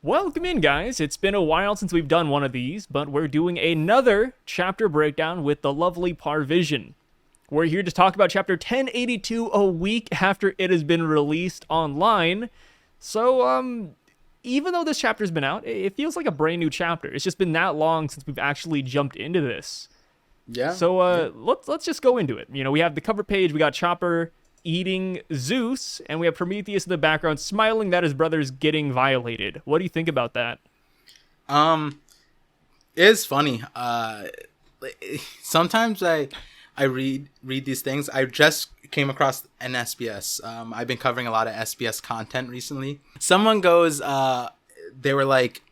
Welcome in, guys. It's been a while since we've done one of these, but we're doing another chapter breakdown with the lovely Parvision. We're here to talk about chapter 1082 a week after it has been released online. So, even though this chapter's been out, it feels like a brand new chapter. It's just been that long since we've actually jumped into this. Yeah. So, let's just go into it. You know, we have the cover page, we got Chopper eating Zeus, and we have Prometheus in the background smiling that his brother's getting violated. What do you think about that? It's funny. Sometimes I read these things. I just came across an SBS. I've been covering a lot of SBS content recently. Someone goes, they were like,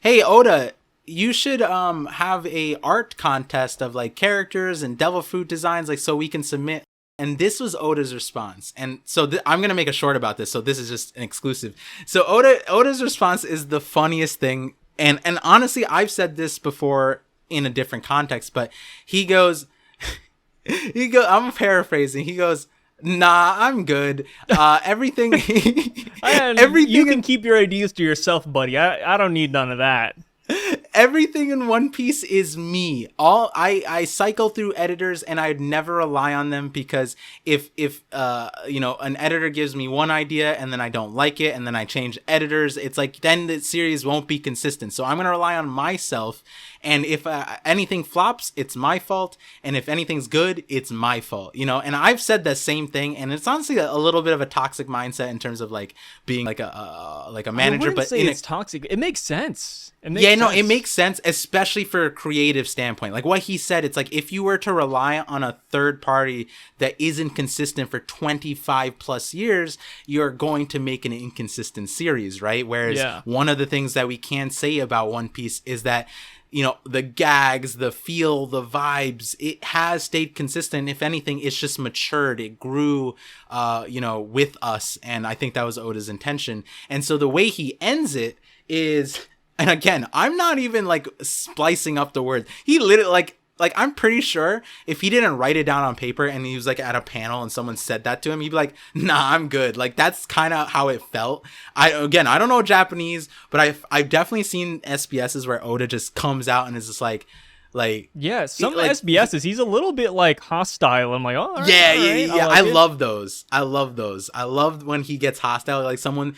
"Hey Oda, you should have a art contest of like characters and devil fruit designs, like so we can submit." And this was Oda's response. And so I'm going to make a short about this. So this is just an exclusive. So Oda's response is the funniest thing. And honestly, I've said this before in a different context, but he goes, I'm paraphrasing. He goes, "Nah, I'm good. Everything, everything. You can keep your ideas to yourself, buddy. I don't need none of that. Everything in One Piece is me. I cycle through editors and I'd never rely on them, because if an editor gives me one idea and then I don't like it and then I change editors, it's like then the series won't be consistent. So I'm going to rely on myself, and if anything flops, it's my fault, and if anything's good, it's my fault, and I've said the same thing, and it's honestly a little bit of a toxic mindset in terms of like being like a manager. But it's toxic. It makes sense. It makes sense, especially for a creative standpoint. Like what he said, it's like if you were to rely on a third party that isn't consistent for 25 plus years, you're going to make an inconsistent series, right? Whereas one of the things that we can say about One Piece is that, the gags, the feel, the vibes, it has stayed consistent. If anything, it's just matured. It grew, with us. And I think that was Oda's intention. And so the way he ends it is... And again, I'm not even like splicing up the words. He literally like I'm pretty sure if he didn't write it down on paper and he was like at a panel and someone said that to him, he'd be like, "Nah, I'm good." Like that's kind of how it felt. I don't know Japanese, but I've definitely seen SBSs where Oda just comes out and is just like some SBSs he's a little bit like hostile. I'm like, oh, all right. I love those. I love when he gets hostile. Like someone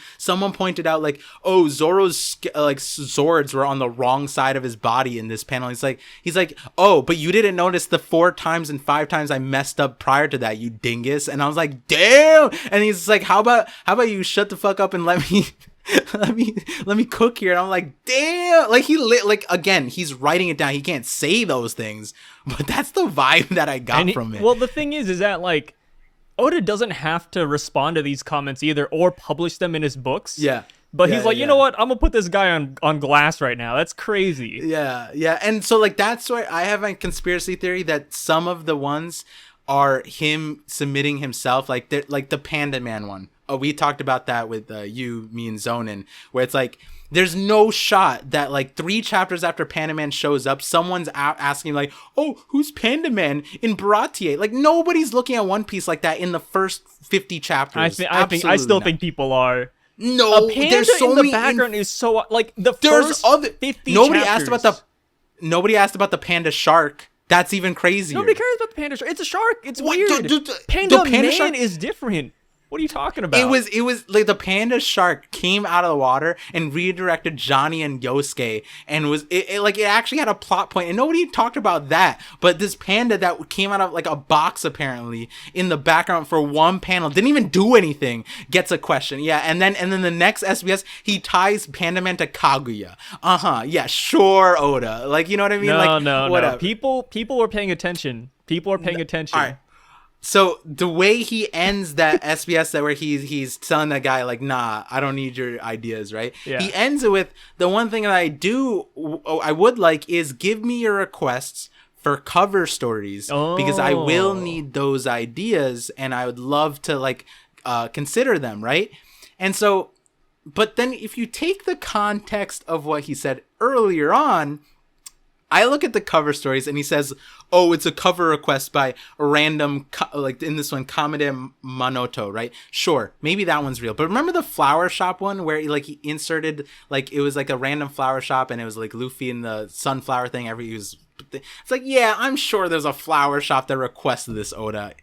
pointed out like, oh, Zoro's like swords were on the wrong side of his body in this panel. He's like, "Oh, but you didn't notice the 4 times and 5 times I messed up prior to that, you dingus." And I was like, damn. And he's like, how about you shut the fuck up and let me let me cook here. And I'm like, damn. Like again, he's writing it down. He can't say those things, but that's the vibe that I got from it. Well, the thing is that like Oda doesn't have to respond to these comments either or publish them in his books. Yeah. But he's like, you know what? I'm gonna put this guy on glass right now. That's crazy. Yeah. And so like that's why I have a conspiracy theory that some of the ones are him submitting himself, like the Panda Man one. Oh, we talked about that with you, me, and Zonin, where it's like there's no shot that like 3 chapters after Panda Man shows up, someone's out asking like, "Oh, who's Panda Man in Baratie?" Like nobody's looking at One Piece like that in the first 50 chapters. I still think people are. No, a panda there's so in the many background is so like the there's first other 50 nobody chapters. Nobody asked about the panda shark. That's even crazier. Nobody cares about the panda shark. It's a shark. It's weird. Panda Man shark is different. What are you talking about? It was like the panda shark came out of the water and redirected Johnny and Yosuke, and it actually had a plot point, and nobody talked about that. But this panda that came out of like a box apparently in the background for one panel, didn't even do anything, gets a question. Yeah, and then the next SBS he ties Panda Man to Kaguya. Yeah, sure, Oda. Like, you know what I mean? No. Whatever. People are paying attention. People are paying attention. All right. So the way he ends that SBS that where he's telling that guy like, "Nah, I don't need your ideas," right? Yeah. He ends it with, "The one thing that I would like is give me your requests for cover stories, because I will need those ideas and I would love to like consider them," right? And so, but then if you take the context of what he said earlier on, I look at the cover stories and he says, oh, it's a cover request by a random, like in this one, Kamede Manoto, right? Sure, maybe that one's real. But remember the flower shop one where he inserted, like, it was like a random flower shop and it was like Luffy and the sunflower thing. It's like, yeah, I'm sure there's a flower shop that requested this, Oda.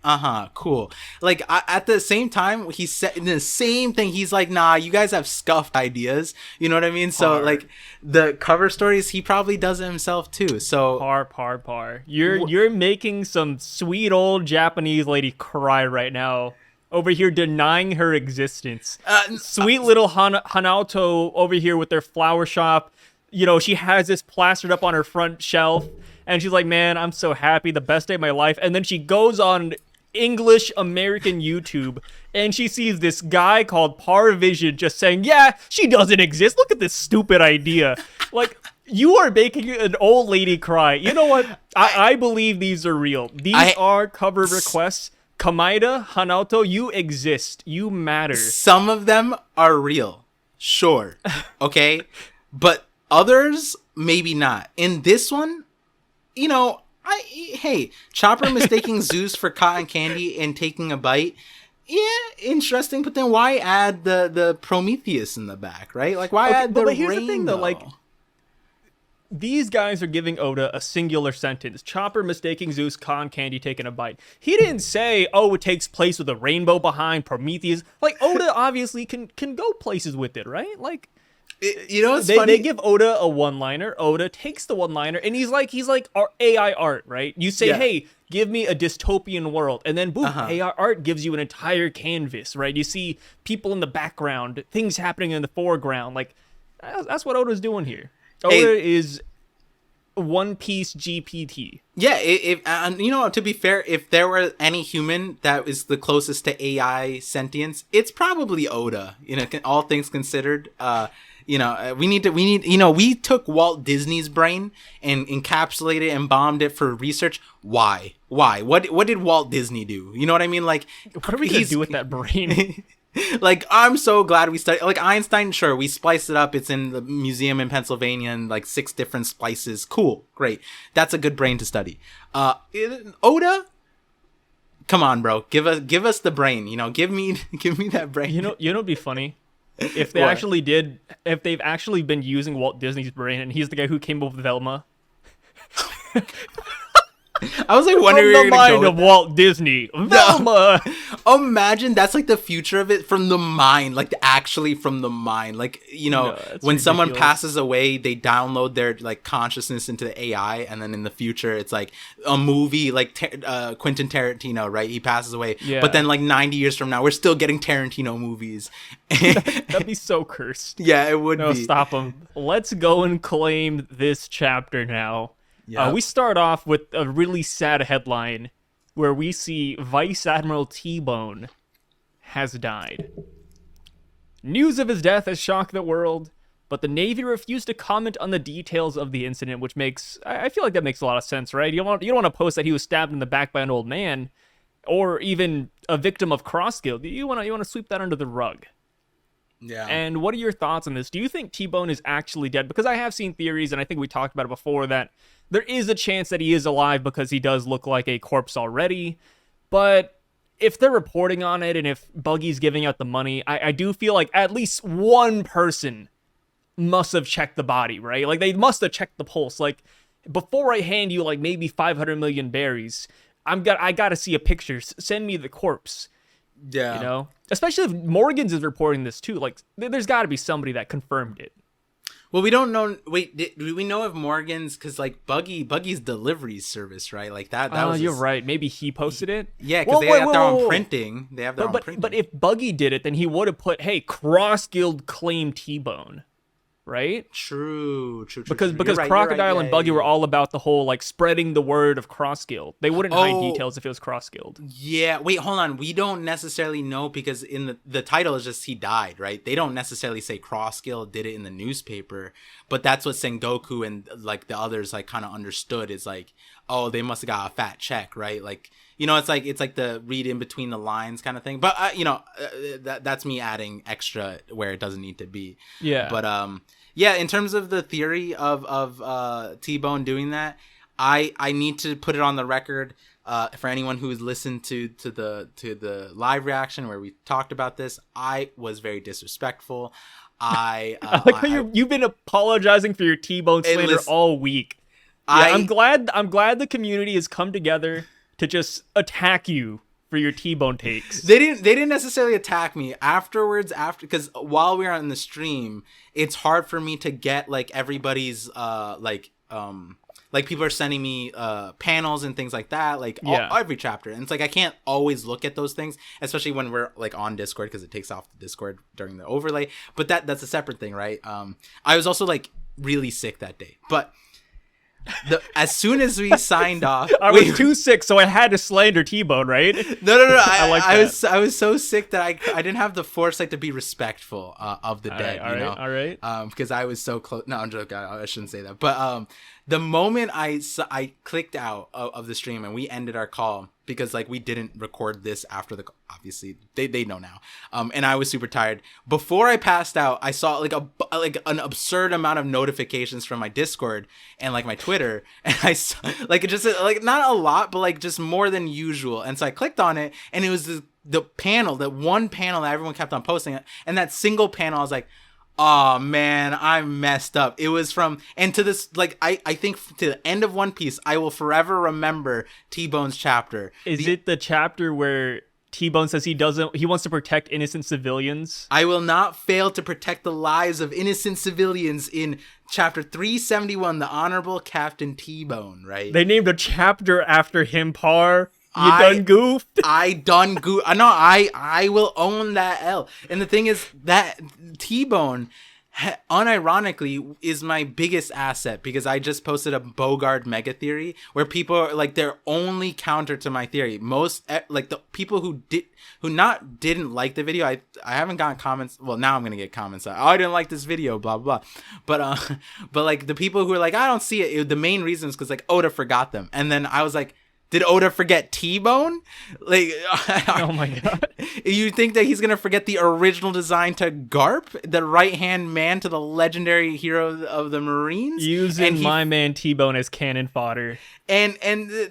Cool. Like, at the same time, he said the same thing. He's like, nah, you guys have scuffed ideas. You know what I mean? So, like, the cover stories, he probably does it himself too. So Par. You're making some sweet old Japanese lady cry right now. Over here denying her existence. Sweet little Hanato over here with their flower shop. You know, she has this plastered up on her front shelf. And she's like, man, I'm so happy. The best day of my life. And then she goes on English American YouTube. And she sees this guy called Parvision just saying, yeah, she doesn't exist. Look at this stupid idea. Like, you are making an old lady cry. You know what? I believe these are real. These are cover requests. Kamede, Hanato, you exist. You matter. Some of them are real. Sure. Okay? But others, maybe not. In this one, you know, hey, Chopper mistaking Zeus for cotton candy and taking a bite. Yeah, interesting. But then why add the Prometheus in the back, right? Like, why add the but here's rainbow? The thing, though, like, these guys are giving Oda a singular sentence. Chopper mistaking Zeus, cotton candy, taking a bite. He didn't say, oh, it takes place with a rainbow behind Prometheus. Like, Oda obviously can go places with it, right? Like, you know, it's funny. They give Oda a one-liner. Oda takes the one-liner, and he's like AI art, right? You say, hey, give me a dystopian world, and then boom, AI art gives you an entire canvas, right? You see people in the background, things happening in the foreground. Like, that's what Oda's doing here. Oda is One Piece GPT. Yeah, you know, to be fair, if there were any human that is the closest to AI sentience, it's probably Oda. You know, all things considered. You know, we took Walt Disney's brain and encapsulated it and bombed it for research. Why? What did Walt Disney do? You know what I mean? Like, what are we gonna do with that brain? Like, I'm so glad we studied. Like, Einstein, sure, we spliced it up. It's in the museum in Pennsylvania in like 6 different splices. Cool, great. That's a good brain to study. Oda, come on, bro, give us the brain. You know, give me that brain. You know, it'd be funny. If they've actually been using Walt Disney's brain, and he's the guy who came up with Velma. I was like wondering from the mind of Walt Disney, Velma. No. Imagine that's like the future of it, from the mind, like actually from the mind. Like, you know, when ridiculous. Someone passes away, they download their like consciousness into the AI, and then in the future, it's like a movie, like Quentin Tarantino, right? He passes away, but then like 90 years from now, we're still getting Tarantino movies. That'd be so cursed. Yeah, it would. No, stop him. Let's go and claim this chapter now. Yep. We start off with a really sad headline where we see Vice Admiral TBone has died. News of his death has shocked the world, but the Navy refused to comment on the details of the incident, which I feel like that makes a lot of sense, right? You don't want to post that he was stabbed in the back by an old man, or even a victim of cross-guild. You want to sweep that under the rug. Yeah. And what are your thoughts on this? Do you think TBone is actually dead? Because I have seen theories, and I think we talked about it before, that there is a chance that he is alive because he does look like a corpse already. But if they're reporting on it, and if Buggy's giving out the money, I do feel like at least one person must have checked the body, right? Like, they must have checked the pulse. Like, before I hand you like maybe 500 million berries, I gotta see a picture. Send me the corpse. Yeah. You know? Especially if Morgan's is reporting this too. Like, there's got to be somebody that confirmed it. Well, we don't know. Wait, do we know if Morgan's, because like Buggy's delivery service, right? Like that was. You're right. Maybe he posted it. Yeah, because they have their own printing. They have their own printing. But if Buggy did it, then he would have put, "Hey, Cross Guild claim TBone." Right? True. Because Crocodile and Buggy were all about the whole like spreading the word of Cross Guild. They wouldn't hide details if it was Cross Guild. Yeah. Wait, hold on. We don't necessarily know, because in the title is just he died, right? They don't necessarily say Cross Guild did it in the newspaper, but that's what Sengoku and like the others like kind of understood, is like, oh, they must have got a fat check, right? Like, you know, it's like the read in between the lines kind of thing. But you know, that's me adding extra where it doesn't need to be. Yeah. But yeah, in terms of the theory of TBone doing that, I need to put it on the record for anyone who has listened to the live reaction where we talked about this. I was very disrespectful. I like how you've been apologizing for your T-Bone slander all week. Yeah, I'm glad the community has come together to just attack you for your T-Bone takes. They didn't necessarily attack me afterwards, because while we were on the stream, it's hard for me to get like everybody's like people are sending me panels and things like that, like every chapter, and it's like I can't always look at those things, especially when we're like on Discord, because it takes off the Discord during the overlay. But that's a separate thing, right? I was also like really sick that day, but as soon as we signed off, I was too sick, so I had to slander T-Bone, right? No. I was so sick that I didn't have the foresight to be respectful of the dead. All right. Because I was so close. No, I'm joking. I shouldn't say that. But the moment I clicked out of the stream and we ended our call, because like we didn't record this after the, obviously they know now. And I was super tired. Before I passed out, I saw like an absurd amount of notifications from my Discord and like my Twitter, and I saw like just like not a lot, but like just more than usual. And so I clicked on it, and it was the panel, that one panel that everyone kept on posting, and that single panel, I was like, oh man, I messed up. It was from, and to this, like I think to the end of One Piece, I will forever remember T-Bone's chapter. Is it the chapter where T-Bone says he wants to protect innocent civilians? I will not fail to protect the lives of innocent civilians in chapter 371, the Honorable Captain T-Bone, right? They named a chapter after him, Par. Done goofed. No, I will own that L. And the thing is that T-Bone, unironically, is my biggest asset, because I just posted a Bogard mega theory where people are like, their only counter to my theory. Most like the people who didn't like the video. I haven't gotten comments. Well, now I'm gonna get comments. Oh, I didn't like this video, blah blah blah. But like the people who are like, I don't see it. The main reason is because like Oda forgot them, and then I was like, did Oda forget T-Bone? Like, oh my god! You think that he's gonna forget the original design to Garp, the right-hand man to the legendary hero of the Marines, using my man T-Bone as cannon fodder? And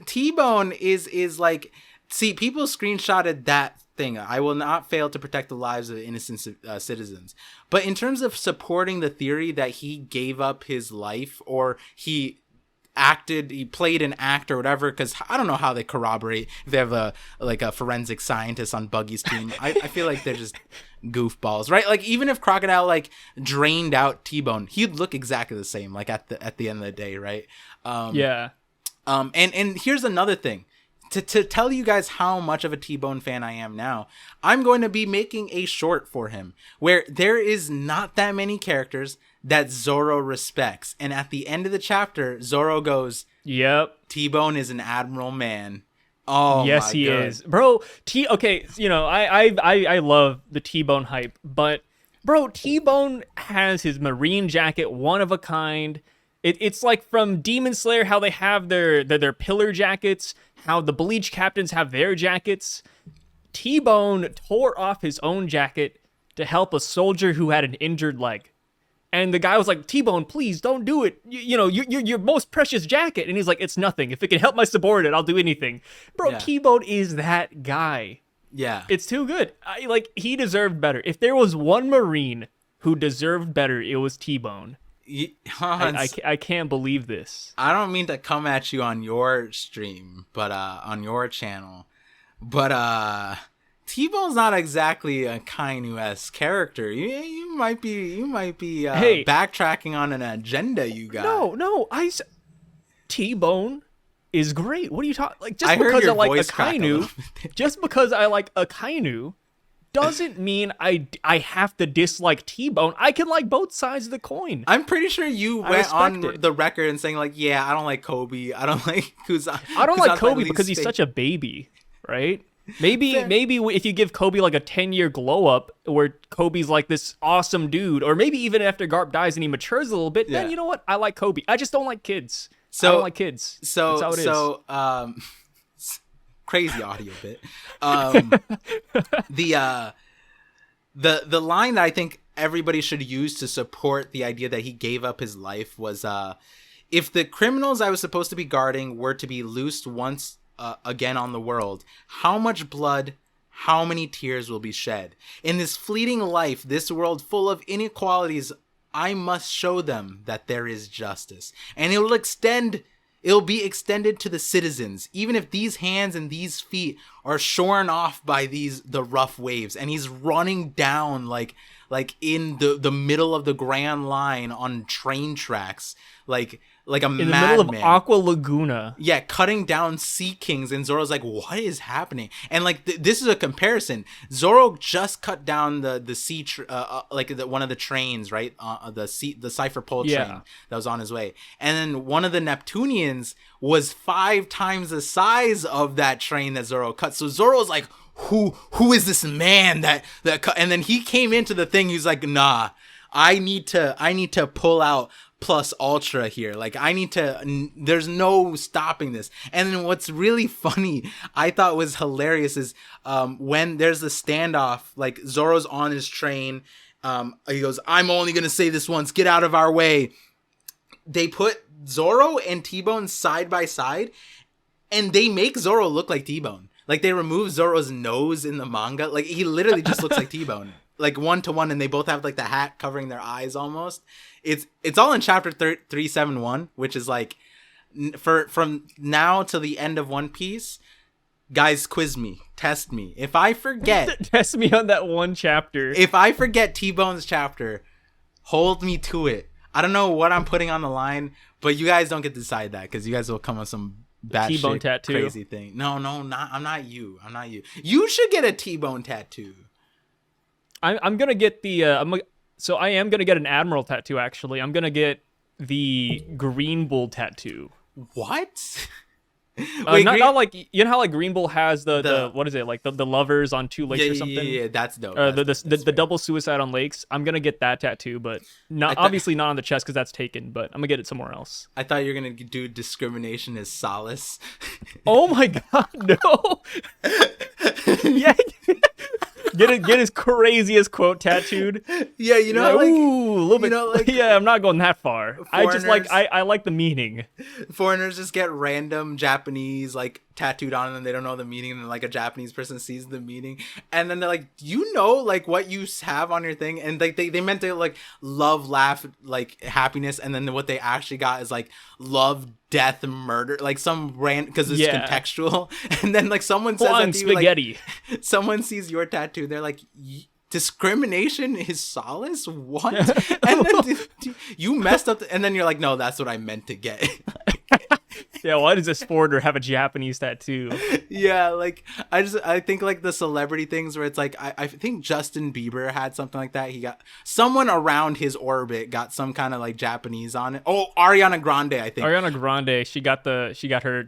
T-Bone is like, see, people screenshotted that thing. I will not fail to protect the lives of innocent citizens. But in terms of supporting the theory that he gave up his life, or he played an act or whatever, because I don't know how they corroborate if they have a forensic scientist on Buggy's team. I feel like they're just goofballs, right? Like, even if Crocodile like drained out T-Bone, he'd look exactly the same, like at the end of the day, right? And here's another thing. To tell you guys how much of a T-Bone fan I am now, I'm going to be making a short for him where there is not that many characters that Zoro respects. And at the end of the chapter, Zoro goes, yep, T-Bone is an admiral man. Oh, yes, he is. Bro, okay, you know, I love the T-Bone hype, but bro, T-Bone has his marine jacket, one of a kind. It's like from Demon Slayer, how they have their pillar jackets, how the Bleach captains have their jackets. T-Bone tore off his own jacket to help a soldier who had an injured leg. And the guy was like, T-Bone, please don't do it. You know, your most precious jacket. And he's like, it's nothing. If it can help my subordinate, I'll do anything. Bro, yeah. T-Bone is that guy. Yeah. It's too good. He deserved better. If there was one Marine who deserved better, it was T-Bone. I can't believe this. I don't mean to come at you on your stream, but on your channel. But T-Bone's not exactly a Kainu-esque character. You might be hey, backtracking on an agenda you got. No, T-Bone is great. What are you talking? Like, just because I like a Kainu, just because I like a Kainu doesn't mean I have to dislike T-Bone. I can like both sides of the coin. I'm pretty sure you went on the record and saying like, yeah, I don't like Kobe. I don't like I don't like Kobe because he's such a baby, right? Maybe if you give Kobe like a 10-year glow up where Kobe's like this awesome dude, or maybe even after Garp dies and he matures a little bit, then you know what? I like Kobe. I just don't like kids. I don't like kids. So that's how it is. Crazy audio bit. The line that I think everybody should use to support the idea that he gave up his life was if the criminals I was supposed to be guarding were to be loosed once again on the world, how much blood, how many tears will be shed? In this fleeting life, this world full of inequalities, I must show them that there is justice. And it'll be extended to the citizens, even if these hands and these feet are shorn off by the rough waves. And he's running down like in the middle of the Grand Line on train tracks, like a madman. In the middle of Aqua Laguna. Yeah, cutting down sea kings, and Zoro's like, what is happening? And like this is a comparison. Zoro just cut down the sea one of the trains, right? The Cipher Pole train that was on his way. And then one of the Neptunians was 5 times the size of that train that Zoro cut. So Zoro's like, who is this man that cut? And then he came into the thing. He's like, nah, I need to pull out plus ultra here. Like there's no stopping this. And then what's really funny, I thought was hilarious, is when there's the standoff, like Zoro's on his train. He goes, I'm only going to say this once, get out of our way. They put Zoro and TBone side by side, and they make Zoro look like TBone. Like, they remove Zoro's nose in the manga. Like, he literally just looks like T-Bone. Like, 1-to-1, and they both have, like, the hat covering their eyes almost. It's all in chapter 371, which is, like, from now to the end of One Piece, guys, quiz me. Test me. If I forget... Test me on that one chapter. If I forget T-Bone's chapter, hold me to it. I don't know what I'm putting on the line, but you guys don't get to decide that, because you guys will come with some... T-Bone tattoo, crazy thing. No, I'm not you. You should get a T-Bone tattoo. I'm gonna get the. I am gonna get an Admiral tattoo. Actually, I'm gonna get the Green Bull tattoo. What? Wait, not like, you know how like Green Bull has the what is it, like the lovers on 2 lakes or something? Yeah, that's dope. The double suicide on lakes. I'm gonna get that tattoo, but obviously not on the chest because that's taken. But I'm gonna get it somewhere else. I thought you were gonna do discrimination as solace. Oh my god, no! Yeah. Get his craziest quote tattooed. Yeah, you know, like, ooh, a little bit. Like, yeah, I'm not going that far. I just like I like the meaning. Foreigners just get random Japanese like tattooed on them. They don't know the meaning, and then like a Japanese person sees the meaning, and then they're like, "Do you know like what you have on your thing?" And like they meant to like love, laugh, like happiness, and then what they actually got is like love, death, murder, like some because it's contextual. And then like someone says that to you, spaghetti. Like, someone sees your tattoo, they're like, discrimination is solace? What? And then you messed up, and then you're like, no, that's what I meant to get. Yeah, why does this foreigner have a Japanese tattoo? Yeah, like I think like the celebrity things where it's like I think Justin Bieber had something like that. He got someone around his orbit got some kind of like Japanese on it. Oh, Ariana Grande, I think. Ariana Grande, she got her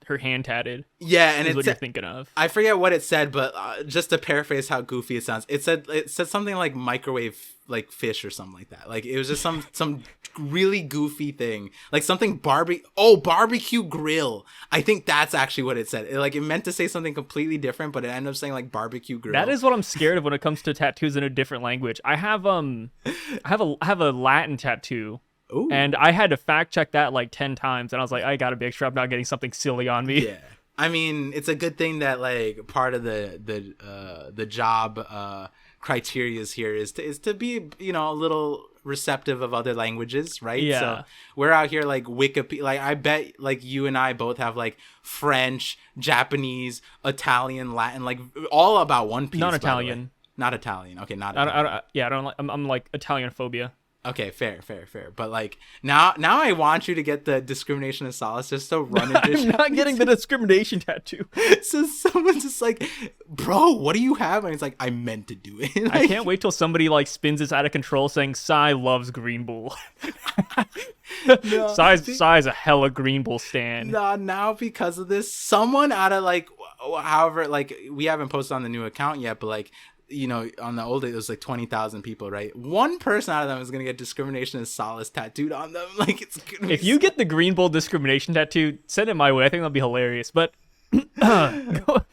her hand tatted. Yeah, and it's what you're thinking of. I forget what it said, but just to paraphrase how goofy it sounds, it said something like microwave like fish or something like that. Like it was just some really goofy thing, like something barbecue grill. I think that's actually what it said. It meant to say something completely different, but it ended up saying like barbecue grill. That is what I'm scared of when it comes to tattoos in a different language. I have a Latin tattoo. Ooh. And I had to fact check that like 10 times, and I was like, I gotta make sure I'm not getting something silly on me. Yeah, I mean, it's a good thing that like part of the job criteria here is to be, you know, a little receptive of other languages, right? Yeah. So we're out here like Wikipedia. Like I bet like you and I both have like French, Japanese, Italian, Latin, like all about One Piece. Not Italian. Not Italian. Okay, not Italian. I don't like. I'm like Italian phobia. Okay, fair. But like now I want you to get the discrimination of solace just to run into I'm not getting the discrimination tattoo. So someone's just like, bro, what do you have? And it's like, I meant to do it. Like, I can't wait till somebody like spins this out of control saying Sai loves Green Bull. No, Sai's a hella Green Bull stan. Now because of this, someone out of like, however, like we haven't posted on the new account yet, but like, you know, on the old days, it was like 20,000 people, right? One person out of them is going to get discrimination as solace tattooed on them. Like, it's gonna if you get the Green Bull discrimination tattoo, send it my way. I think that'll be hilarious. But back to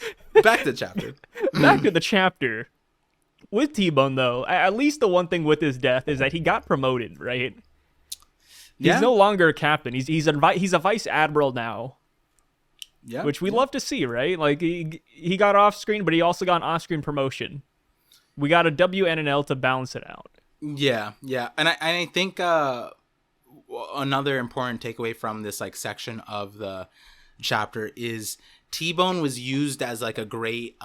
the chapter. Back to the chapter. With TBone, though, at least the one thing with his death is that he got promoted, right? He's no longer a captain. He's a vice admiral now. Yeah, which we love to see, right? Like he got off screen, but he also got an off screen promotion. We got a W and an L to balance it out. Yeah, and I think another important takeaway from this like section of the chapter is TBone was used as like a great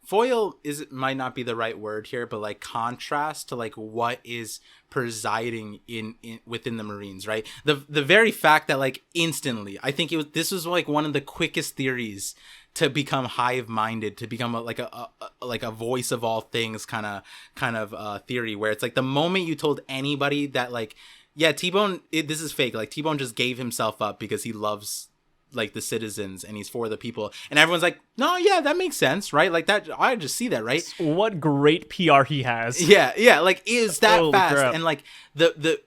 foil might not be the right word here, but like contrast to like what is presiding in within the Marines, right? The very fact that like instantly, I think this was like one of the quickest theories to become hive-minded, to become a voice of all things kind of theory, where it's like the moment you told anybody that like, yeah, TBone, this is fake, like TBone just gave himself up because he loves like the citizens and he's for the people, and everyone's like, no, yeah, that makes sense, right? Like that, I just see that, right? What great PR he has. Yeah, like is that Holy fast crap. And like the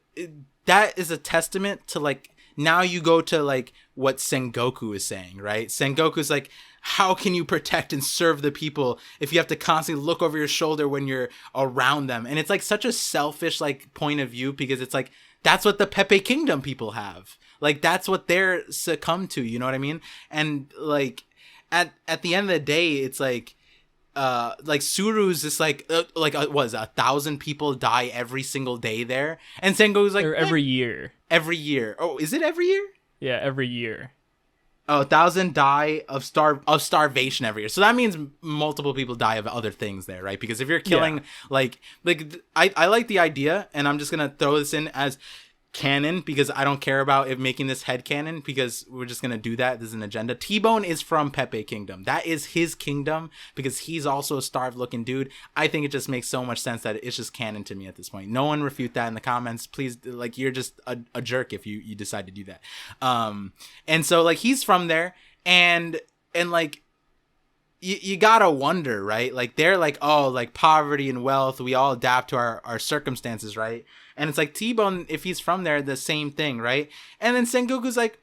that is a testament to like, now you go to like what Sengoku is saying, right? Sengoku's like, how can you protect and serve the people if you have to constantly look over your shoulder when you're around them? And it's like such a selfish like point of view, because it's like that's what the Pepe Kingdom people have. Like that's what they're succumbed to, you know what I mean? And like at the end of the day, it's like Suru's just like what is 1,000 people die every single day there, and Sengoku's like, or every year. Every year. Oh, is it every year? Yeah, every year. Oh, 1,000 die of starvation every year. So that means multiple people die of other things there, right? Because if you're killing I like the idea, and I'm just gonna throw this in as canon because I don't care about making this head canon, because we're just gonna do that. There's an agenda. TBone is from Pepe Kingdom. That is his kingdom, because he's also a starved looking dude. I think it just makes so much sense that it's just canon to me at this point. No one refute that in the comments, please. Like, you're just a jerk if you decide to do that. And so like he's from there, and like you gotta wonder, right? Like they're like, oh, like poverty and wealth, we all adapt to our circumstances, right? And it's like TBone, if he's from there, the same thing, right? And then Sengoku's like,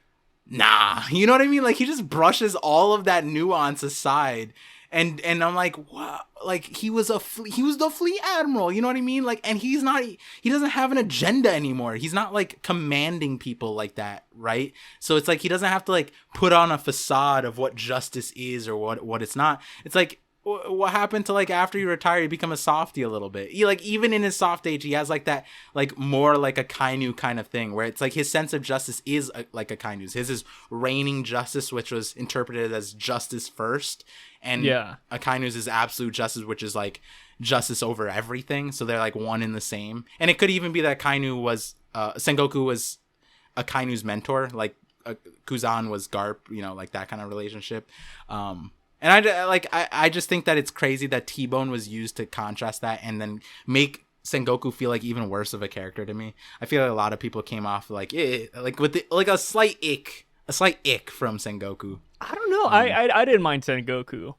nah, you know what I mean? Like he just brushes all of that nuance aside, and I'm like, wow, like he was the fleet admiral, you know what I mean? Like, and he doesn't have an agenda anymore. He's not like commanding people like that, right? So it's like he doesn't have to like put on a facade of what justice is or what it's not. It's like, what happened to like after you retire, you become a softie a little bit. Like even in his soft age, he has like that like more like a Kainu kind of thing, where it's like his sense of justice is like a Kainu's. His is reigning justice, which was interpreted as justice first, and a Kainu's is absolute justice, which is like justice over everything. So they're like one in the same. And it could even be that Sengoku was a Kainu's mentor, like Kuzan was Garp, you know, like that kind of relationship. And I just think that it's crazy that TBone was used to contrast that and then make Sengoku feel like even worse of a character to me. I feel like a lot of people came off like with a slight ick from Sengoku. I don't know. I didn't mind Sengoku.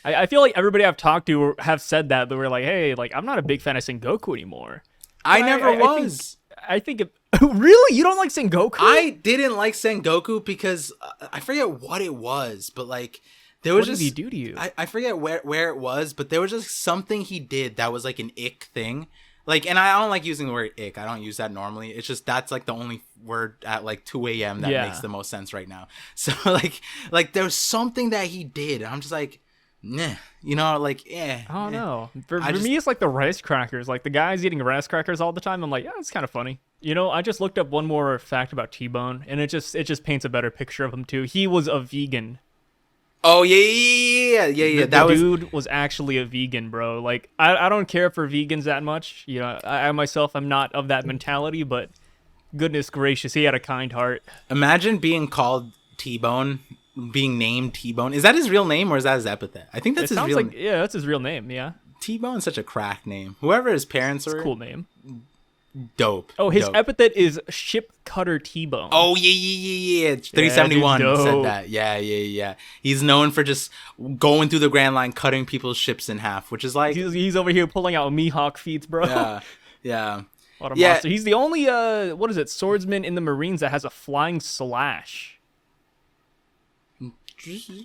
I feel like everybody I've talked to have said that they were like, hey, like I'm not a big fan of Sengoku anymore. I never was. I think really? You don't like Sengoku? I didn't like Sengoku because I forget what it was, but like. What did he do to you? I forget where it was, but there was just something he did that was like an ick thing. Like, and I don't like using the word ick. I don't use that normally. It's just that's like the only word at like 2 a.m. that makes the most sense right now. So like there was something that he did, and I'm just like, nah, you know, like, yeah. I don't know. For me, it's like the rice crackers. Like the guy's eating rice crackers all the time. I'm like, yeah, it's kind of funny. You know, I just looked up one more fact about TBone, and it just paints a better picture of him too. He was a vegan. Oh yeah. The dude was actually a vegan, bro. Like I don't care for vegans that much. You know, I myself, I'm not of that mentality, but goodness gracious, he had a kind heart. Imagine being called TBone, being named TBone. Is that his real name or is that his epithet? I think that's his real name. Yeah, that's his real name. Yeah. TBone's such a crack name. Whoever his parents were. It's a cool name. Dope. Oh, his epithet is Ship Cutter TBone. Oh, yeah. 371 said that. Yeah. He's known for just going through the Grand Line, cutting people's ships in half, which is like... He's over here pulling out Mihawk feats, bro. Yeah. What a monster. He's the only, swordsman in the Marines that has a flying slash.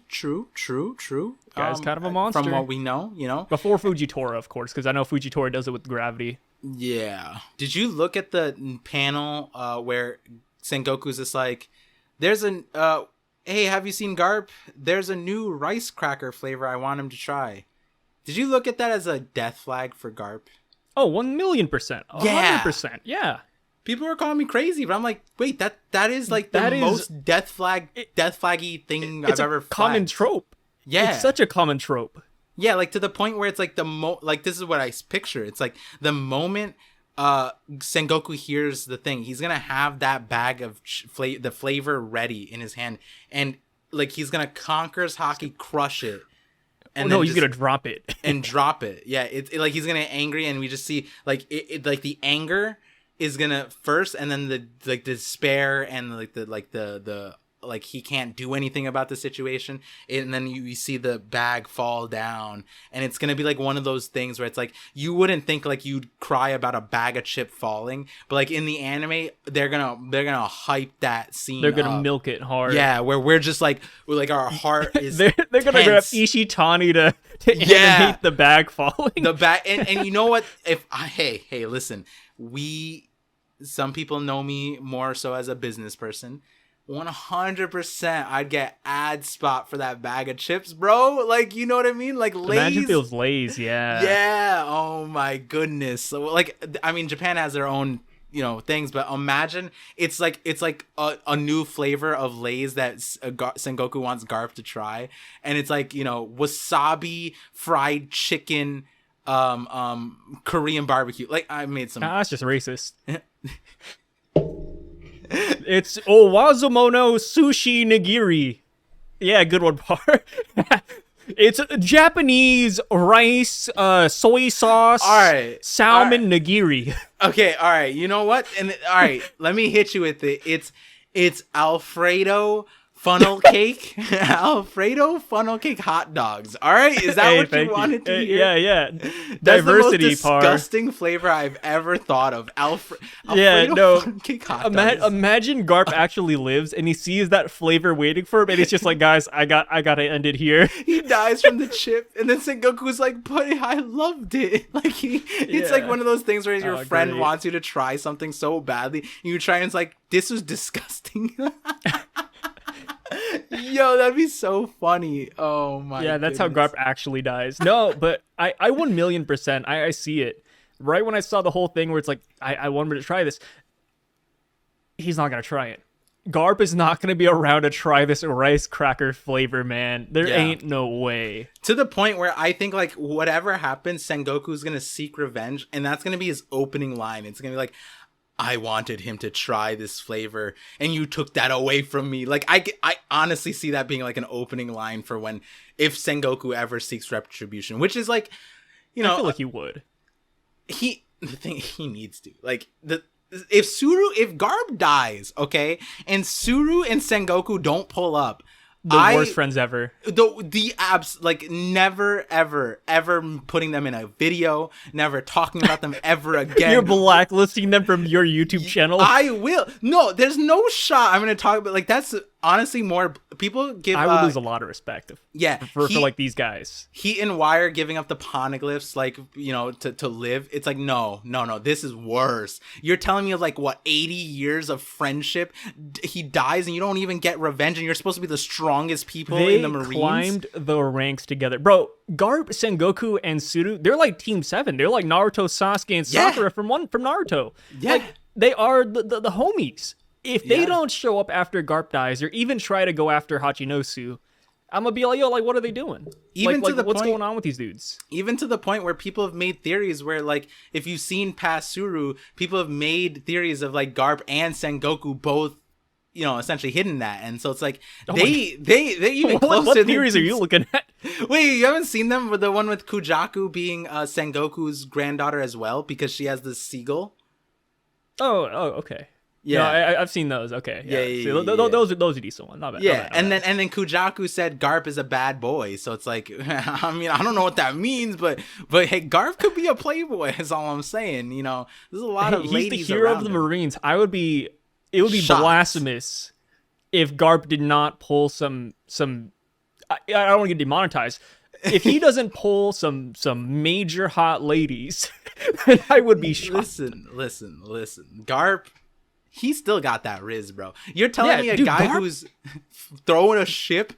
True. Guy's kind of a monster. From what we know, you know. Before Fujitora, of course, because I know Fujitora does it with gravity. Yeah. Did you look at the panel where Sengoku's just like, there's an hey, have you seen Garp? There's a new rice cracker flavor I want him to try. Did you look at that as a death flag for Garp? Oh, 1,000,000%. 100%. Yeah. People were calling me crazy, but I'm like, wait, that is like the most death flaggy thing I've ever flagged. Common trope. Yeah. It's such a common trope. Yeah, like to the point where it's like like this is what I picture. It's like the moment Sengoku hears the thing, he's gonna have that bag of the flavor ready in his hand, and like he's gonna conquer's hockey, crush it. And he's gonna drop it and drop it. Yeah, it's like he's gonna get angry, and we just see like it like the anger is gonna first, and then the like despair and the like he can't do anything about the situation, and then you see the bag fall down, and it's gonna be like one of those things where it's like you wouldn't think like you'd cry about a bag of chip falling, but like in the anime they're gonna hype that scene, they're gonna milk it hard. Yeah, where we're like our heart is they're gonna grab Ishitani to animate the bag falling, the bag. And you know what, if hey listen, some people know me more so as a business person. 100% I'd get ad spot for that bag of chips, bro. Like, you know what I mean? Like Lay's. Imagine those Lay's, yeah. Yeah. Oh my goodness. So like, I mean, Japan has their own, you know, things, but imagine it's like a new flavor of Lay's that Sengoku wants Garp to try, and it's like, you know, wasabi fried chicken, Korean barbecue. Like I made some. That's just racist. It's Owazumono Sushi Nigiri. Yeah, good one, Par. It's Japanese rice, soy sauce, salmon nigiri. Okay, all right. You know what? And all right, let me hit you with it. It's Alfredo funnel cake, Alfredo funnel cake hot dogs. All right, is that what you wanted to hear? Yeah. That's Diversity, the most disgusting flavor I've ever thought of. Alfredo funnel cake hot dogs. Imagine Garp actually lives and he sees that flavor waiting for him, and it's just like, guys, I gotta end it here. He dies from the chip, and then Sengoku's like, but I loved it. Like it's like one of those things where your friend wants you to try something so badly, and you try and it's like, this was disgusting. Yo, that'd be so funny. Oh my. Yeah, that's how Garp actually dies. No, but I 1,000,000%. I see it. Right when I saw the whole thing where it's like, I want him to try this. He's not gonna try it. Garp is not gonna be around to try this rice cracker flavor, man. There ain't no way. To the point where I think like whatever happens, Sengoku's gonna seek revenge, and that's gonna be his opening line. It's gonna be like, I wanted him to try this flavor, and you took that away from me. Like, I honestly see that being like an opening line for if Sengoku ever seeks retribution, which is like, you know, I feel like he would. He needs to. Like, if Garb dies, okay, and Suru and Sengoku don't pull up, the worst friends ever. The abs, like, never, ever putting them in a video, never talking about them ever again. You're blacklisting them from your YouTube channel? I will. No, there's no shot I'm going to talk about, like, that's honestly more, people give... I would lose a lot of respect for like, these guys. Heat and Wire giving up the poneglyphs, like, you know, to live. It's like, no, this is worse. You're telling me of, like, what, 80 years of friendship? He dies and you don't even get revenge, and you're supposed to be the strongest people in the Marines? They climbed the ranks together. Bro, Garp, Sengoku, and Suru, they're like Team 7. They're like Naruto, Sasuke, and Sakura from Naruto. Yeah. Like, they are the homies. If they don't show up after Garp dies, or even try to go after Hachinosu, I'm gonna be like, yo, like, what are they doing? What's going on with these dudes? Even to the point where people have made theories where, like, if you've seen past Suru, people have made theories of, like, Garp and Sengoku both, you know, essentially hidden that. And so it's like, they even closer. What theories are you looking at? Wait, you haven't seen them? With the one with Kujaku being Sengoku's granddaughter as well, because she has this seagull? Oh, okay. Yeah, no, I've seen those. Okay, yeah. Those are decent ones. Not bad. Yeah, and then Kujaku said Garp is a bad boy. So it's like, I mean, I don't know what that means, but hey, Garp could be a playboy. Is all I'm saying. You know, there's a lot of ladies. He's the hero of the Marines. It would be shocked. Blasphemous if Garp did not pull some I don't want to get demonetized. If he doesn't pull some major hot ladies, then I would be shocked. Listen. Garp, he still got that riz, bro. You're telling me a guy Garp, who's throwing a ship,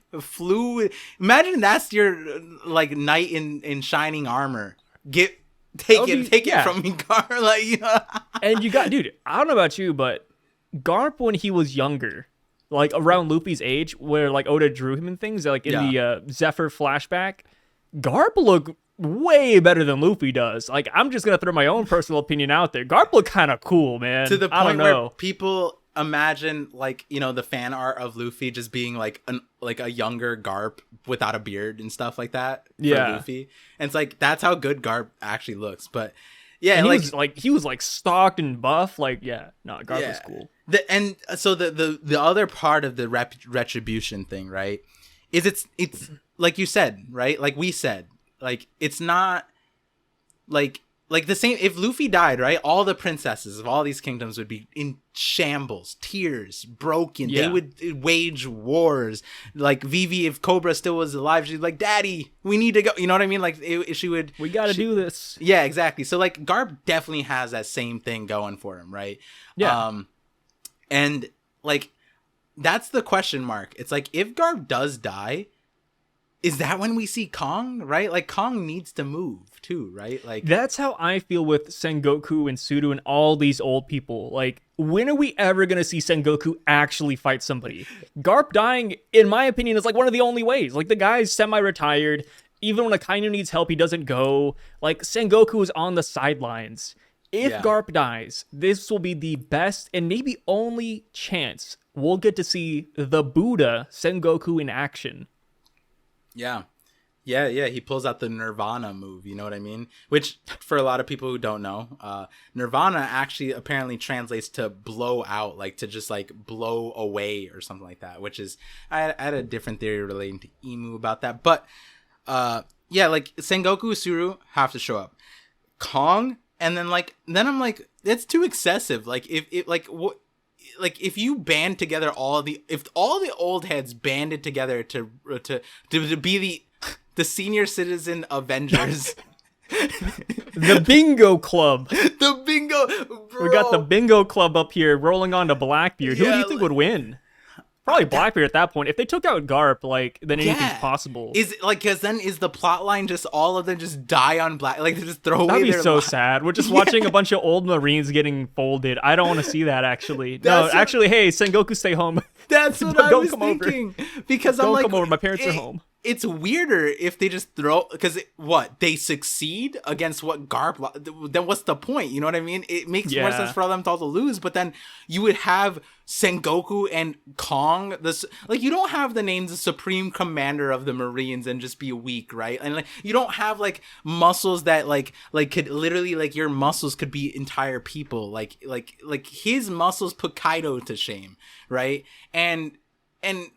imagine that's your like knight in shining armor. Take it from me, Garp. Like, you know. And you got, dude, I don't know about you, but Garp when he was younger, like around Luffy's age, where like Oda drew him and things, like in the Zephyr flashback, Garp looked way better than Luffy does. Like, I'm just gonna throw my own personal opinion out there. Garp looked kind of cool, man. To the point where people imagine, like, you know, the fan art of Luffy just being like a younger Garp without a beard and stuff like that. For Luffy, and it's like that's how good Garp actually looks. But yeah, and he was stocked and buff. Like, Garp was cool. So the other part of the retribution thing, right, is it's like you said, right, like we said, like it's not like the same. If Luffy died, right, all the princesses of all these kingdoms would be in shambles, tears, broken. They would wage wars. Like Vivi, if Cobra still was alive, she'd be like, "Daddy, we need to go." You know what I mean? Like we gotta do this. Yeah, exactly. So like Garp definitely has that same thing going for him, right? Yeah. And like that's the question mark. It's like if Garp does die, is that when we see Kong, right? Like Kong needs to move too, right? Like that's how I feel with Sengoku and Sudo and all these old people. Like, when are we ever gonna see Sengoku actually fight somebody? Garp dying, in my opinion, is like one of the only ways. Like, the guy's semi-retired. Even when Akainu needs help, he doesn't go. Like, Sengoku is on the sidelines. If Garp dies, this will be the best and maybe only chance we'll get to see the Buddha Sengoku in action. Yeah. He pulls out the Nirvana move, you know what I mean? Which, for a lot of people who don't know, Nirvana actually apparently translates to blow out, like to just like blow away or something like that, which is, I had a different theory relating to Emu about that. But like Sengoku, Suru have to show up. Kong, and then I'm like, it's too excessive. Like if you band together if all the old heads banded together to be the senior citizen Avengers, the bingo club, bro. We got the bingo club up here rolling on to Blackbeard. Who do you think would win? Probably Blackbeard at that point. If they took out Garp, then anything's possible. Is it like, because then is the plot line just all of them just die on Black? Like, they just throw away That'd be their so sad. We're just watching a bunch of old Marines getting folded. I don't want to see that, actually. Hey, Sengoku, stay home. That's what I was thinking. Because don't come over. My parents are home. It's weirder if they just because they succeed against what Garp, then what's the point? You know what I mean? It makes more sense for them to all to lose, but then you would have Sengoku and Kong, you don't have the names the Supreme Commander of the Marines and just be weak, right? And like you don't have like muscles that like could literally, like, your muscles could be entire people. Like his muscles put Kaido to shame, right? And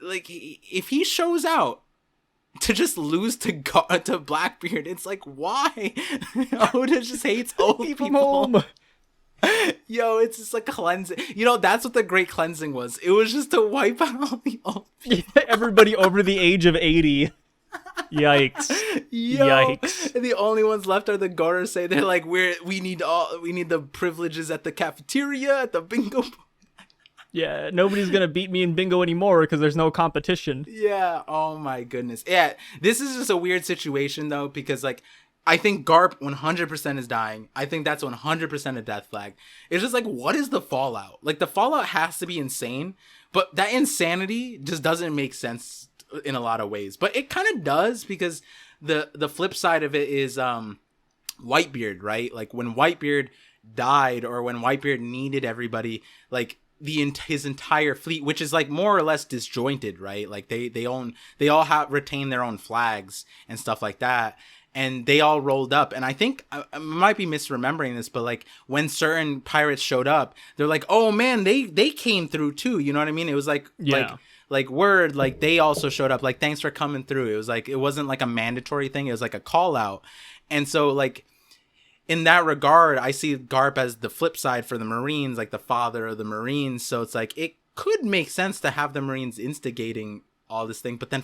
like if he shows out to just lose to Blackbeard, it's like, why? Oda just hates old people. Yo, it's just like cleansing. You know, that's what the Great Cleansing was. It was just to wipe out all the old people. Everybody over the age of 80. Yikes. Yikes. And the only ones left are the Gorosei. They're like, we need the privileges at the cafeteria, at the bingo. Yeah, nobody's gonna beat me in bingo anymore because there's no competition. Yeah, oh my goodness. Yeah, this is just a weird situation though, because like I think Garp 100% is dying. I think that's 100% a death flag. It's just like, what is the fallout? Like, the fallout has to be insane, but that insanity just doesn't make sense in a lot of ways. But it kind of does, because the flip side of it is Whitebeard, right? Like, when Whitebeard died, or when Whitebeard needed everybody, like his entire fleet, which is like more or less disjointed, right? Like they all have retain their own flags and stuff like that, and they all rolled up. And I think I might be misremembering this, but like when certain pirates showed up, they're like, oh man, they came through too, you know what I mean? It was like like word, like they also showed up, like thanks for coming through. It was like, it wasn't like a mandatory thing, it was like a call out. And so like in that regard, I see Garp as the flip side for the Marines, like the father of the Marines. So it's like, it could make sense to have the Marines instigating all this thing, but then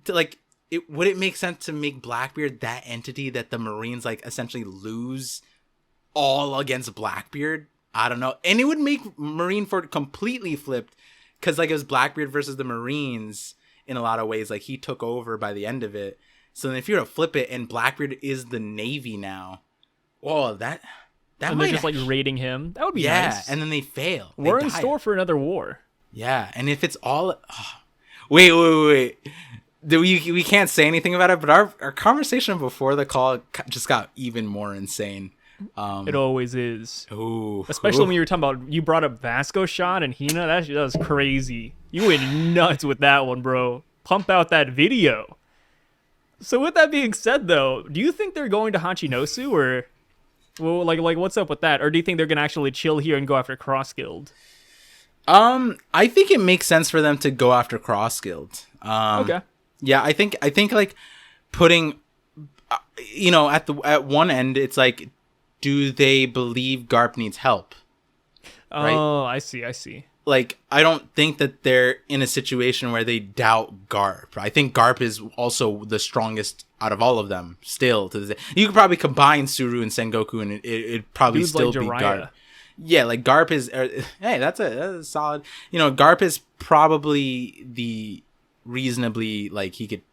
would it make sense to make Blackbeard that entity that the Marines like essentially lose all against Blackbeard? I don't know. And it would make Marineford completely flipped, because like it was Blackbeard versus the Marines in a lot of ways. Like he took over by the end of it. So then if you were to flip it and Blackbeard is the Navy now, oh, that and might they're just like raiding him. That would be nice. And then they fail. We're in store for another war. Yeah, and if it's all... Oh. Wait. We can't say anything about it, but our conversation before the call just got even more insane. It always is. Ooh. Especially when you were talking about... You brought up Vasco shot and Hina. That was crazy. You went nuts with that one, bro. Pump out that video. So with that being said, though, do you think they're going to Hachinosu, or... Well, like what's up with that? Or do you think they're going to actually chill here and go after Cross Guild? I think it makes sense for them to go after Cross Guild. Okay. Yeah, I think like putting, at one end, it's like, do they believe Garp needs help? Right? Oh, I see. Like, I don't think that they're in a situation where they doubt Garp. I think Garp is also the strongest out of all of them still to this day. You could probably combine Suru and Sengoku and it'd probably Dudes still like be Jiraiya. Garp. Yeah, like Garp is... hey, that's a solid... Garp is probably the reasonably, like, he could,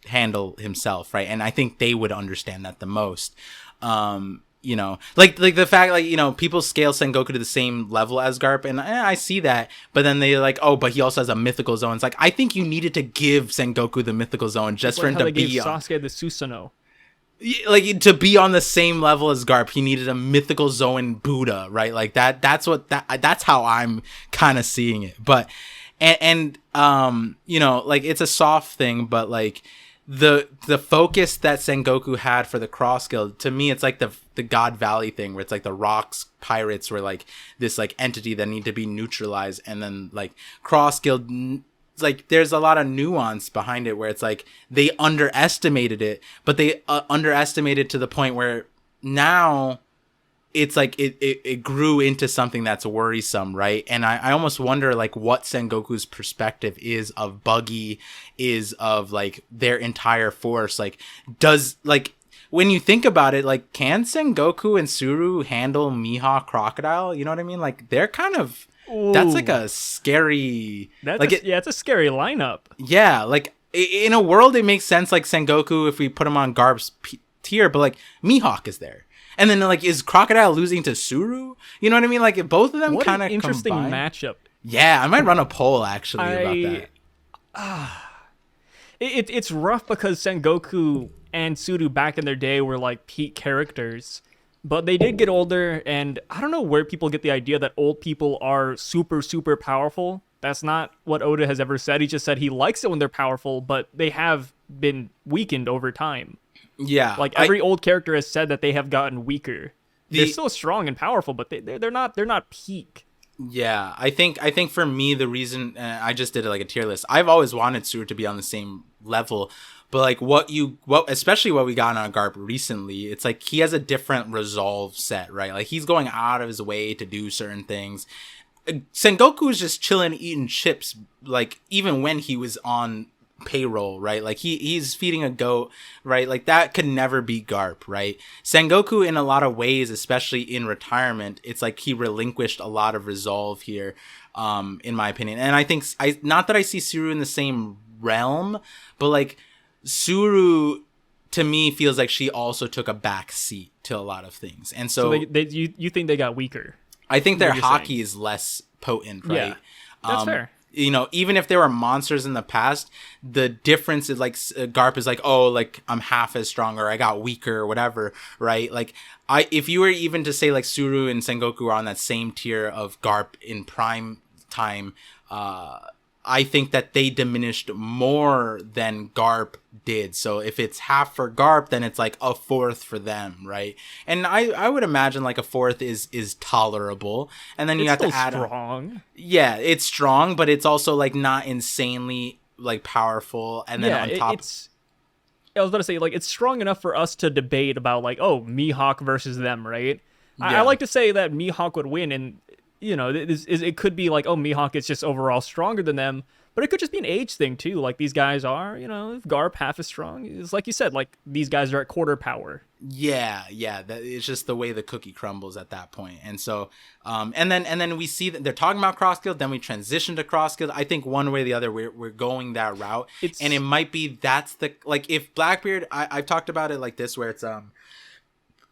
handle himself, right? And I think they would understand that the most. Like the fact, like, people scale Sengoku to the same level as Garp, and I see that, but then they're like, oh, but he also has a mythical zone. It's like, I think you needed to give Sengoku the mythical zone just for him to be Sasuke the Susanoo. Like, to be on the same level as Garp, he needed a mythical zone Buddha, right? Like that's how I'm kind of seeing it. But and like, it's a soft thing, but like the focus that Sengoku had for the Cross Guild, to me, it's like the God Valley thing, where it's like the Rocks pirates were like this like entity that need to be neutralized, and then like Cross Guild, like there's a lot of nuance behind it, where it's like they underestimated it, but they underestimated to the point where now it's like it grew into something that's worrisome, right? And I almost wonder like what Sengoku's perspective is of Buggy, is of like their entire force. Like, does, like, when you think about it, like, can Sengoku and Suru handle Mihawk Crocodile? You know what I mean? Like, they're kind of... Ooh. That's like a scary... it's a scary lineup. Yeah, like, in a world, it makes sense, like, Sengoku, if we put him on Garp's tier, but, like, Mihawk is there. And then, like, is Crocodile losing to Suru? You know what I mean? Like, if both of them kind of combine... interesting matchup. Yeah, I might run a poll, actually, about that. It's rough because Sengoku and Suru back in their day were, like, peak characters. But they did get older, and I don't know where people get the idea that old people are super, super powerful. That's not what Oda has ever said. He just said he likes it when they're powerful, but they have been weakened over time. Yeah. Like, every old character has said that they have gotten weaker. They're still strong and powerful, but they're not peak. Yeah, I think for me, the reason I just did like a tier list, I've always wanted Suru to be on the same level, but like especially what we got on Garp recently, it's like he has a different resolve set, right? Like, he's going out of his way to do certain things. Sengoku is just chilling, eating chips, like, even when he was on payroll, right? Like, he's feeding a goat, right? Like, that could never be Garp, right? Sengoku, in a lot of ways, especially in retirement, it's like he relinquished a lot of resolve here, in my opinion. And I think, not that I see Suru in the same realm, but like, Suru, to me, feels like she also took a back seat to a lot of things. And so you think they got weaker? I think their hockey is less potent, right? Yeah, that's fair. Even if there were monsters in the past, the difference is like Garp is like, oh, like, I'm half as strong, or I got weaker, or whatever, right? Like, if you were even to say like Suru and Sengoku are on that same tier of Garp in prime time, I think that they diminished more than Garp did. So if it's half for Garp, then it's like a fourth for them, right? And I would imagine like a fourth is tolerable. And then you have to add strong. Yeah, it's strong, but it's also like not insanely like powerful. And then on top, I was about to say, like, it's strong enough for us to debate about like, oh, Mihawk versus them, right? Yeah. I like to say that Mihawk would win, and it could be like, oh, Mihawk is just overall stronger than them, But it could just be an age thing too. Like these guys are, if Garp half as strong, it's like you said, like these guys are at quarter power. Yeah, that it's just the way the cookie crumbles at that point. And so and then we see that they're talking about cross guild, then we transition to cross guild. I think one way or the other we're going that route. And it might be that's the, like, if Blackbeard, I've talked about it like this, where it's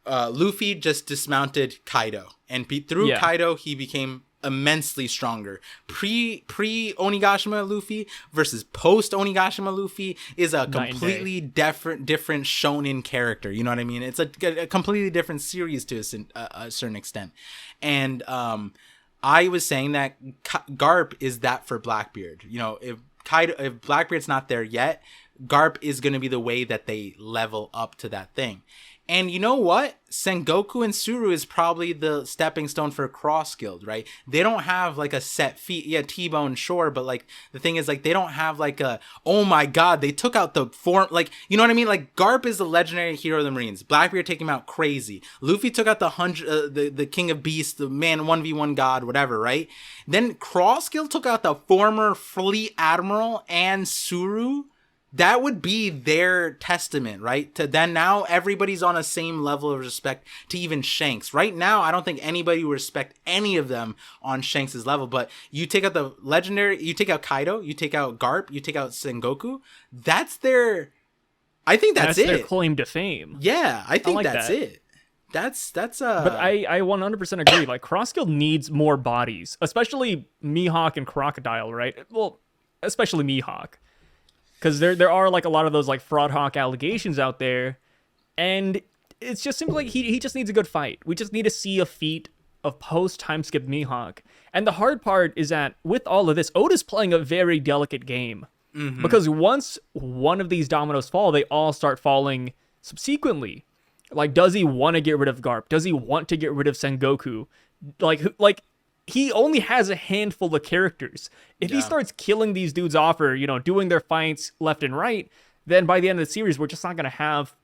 Luffy just dismounted Kaido, and through Kaido he became immensely stronger. Pre Onigashima Luffy versus post Onigashima Luffy is a completely different shonen character. You know what I mean? It's a completely different series to a certain extent. And I was saying that Garp is that for Blackbeard. If Blackbeard's not there yet, Garp is going to be the way that they level up to that thing. And you know what? Sengoku and Suru is probably the stepping stone for Cross Guild, right? They don't have like a set feat. Yeah, T-Bone, sure. But like the thing is, like, they don't have like a, oh my God, they took out the form. Like, you know what I mean? Like, Garp is the legendary hero of the Marines. Blackbeard taking him out crazy. Luffy took out the King of Beasts, the man 1v1 god, whatever, right? Then Cross Guild took out the former Fleet Admiral and Suru. That would be their testament, right? To then now everybody's on a same level of respect to even Shanks. Right now, I don't think anybody would respect any of them on Shanks' level. But you take out the legendary, you take out Kaido, you take out Garp, you take out Sengoku. That's their, I think that's it. Their claim to fame. Yeah, I think that's it. That's But I 100% agree. Like, Cross Guild needs more bodies, especially Mihawk and Crocodile, right? Well, especially Mihawk. Because there are like a lot of those like Fraud Hawk allegations out there, and it's just simply like he just needs a good fight. We just need to see a feat of post time skip Mihawk. And the hard part is that with all of this, Oda's playing a very delicate game. Mm-hmm. Because once one of these dominoes fall, they all start falling subsequently. Like, does he want to get rid of Garp? Does he want to get rid of Sengoku? Like he only has a handful of characters. If he starts killing these dudes off or, doing their fights left and right, then by the end of the series, we're just not going to have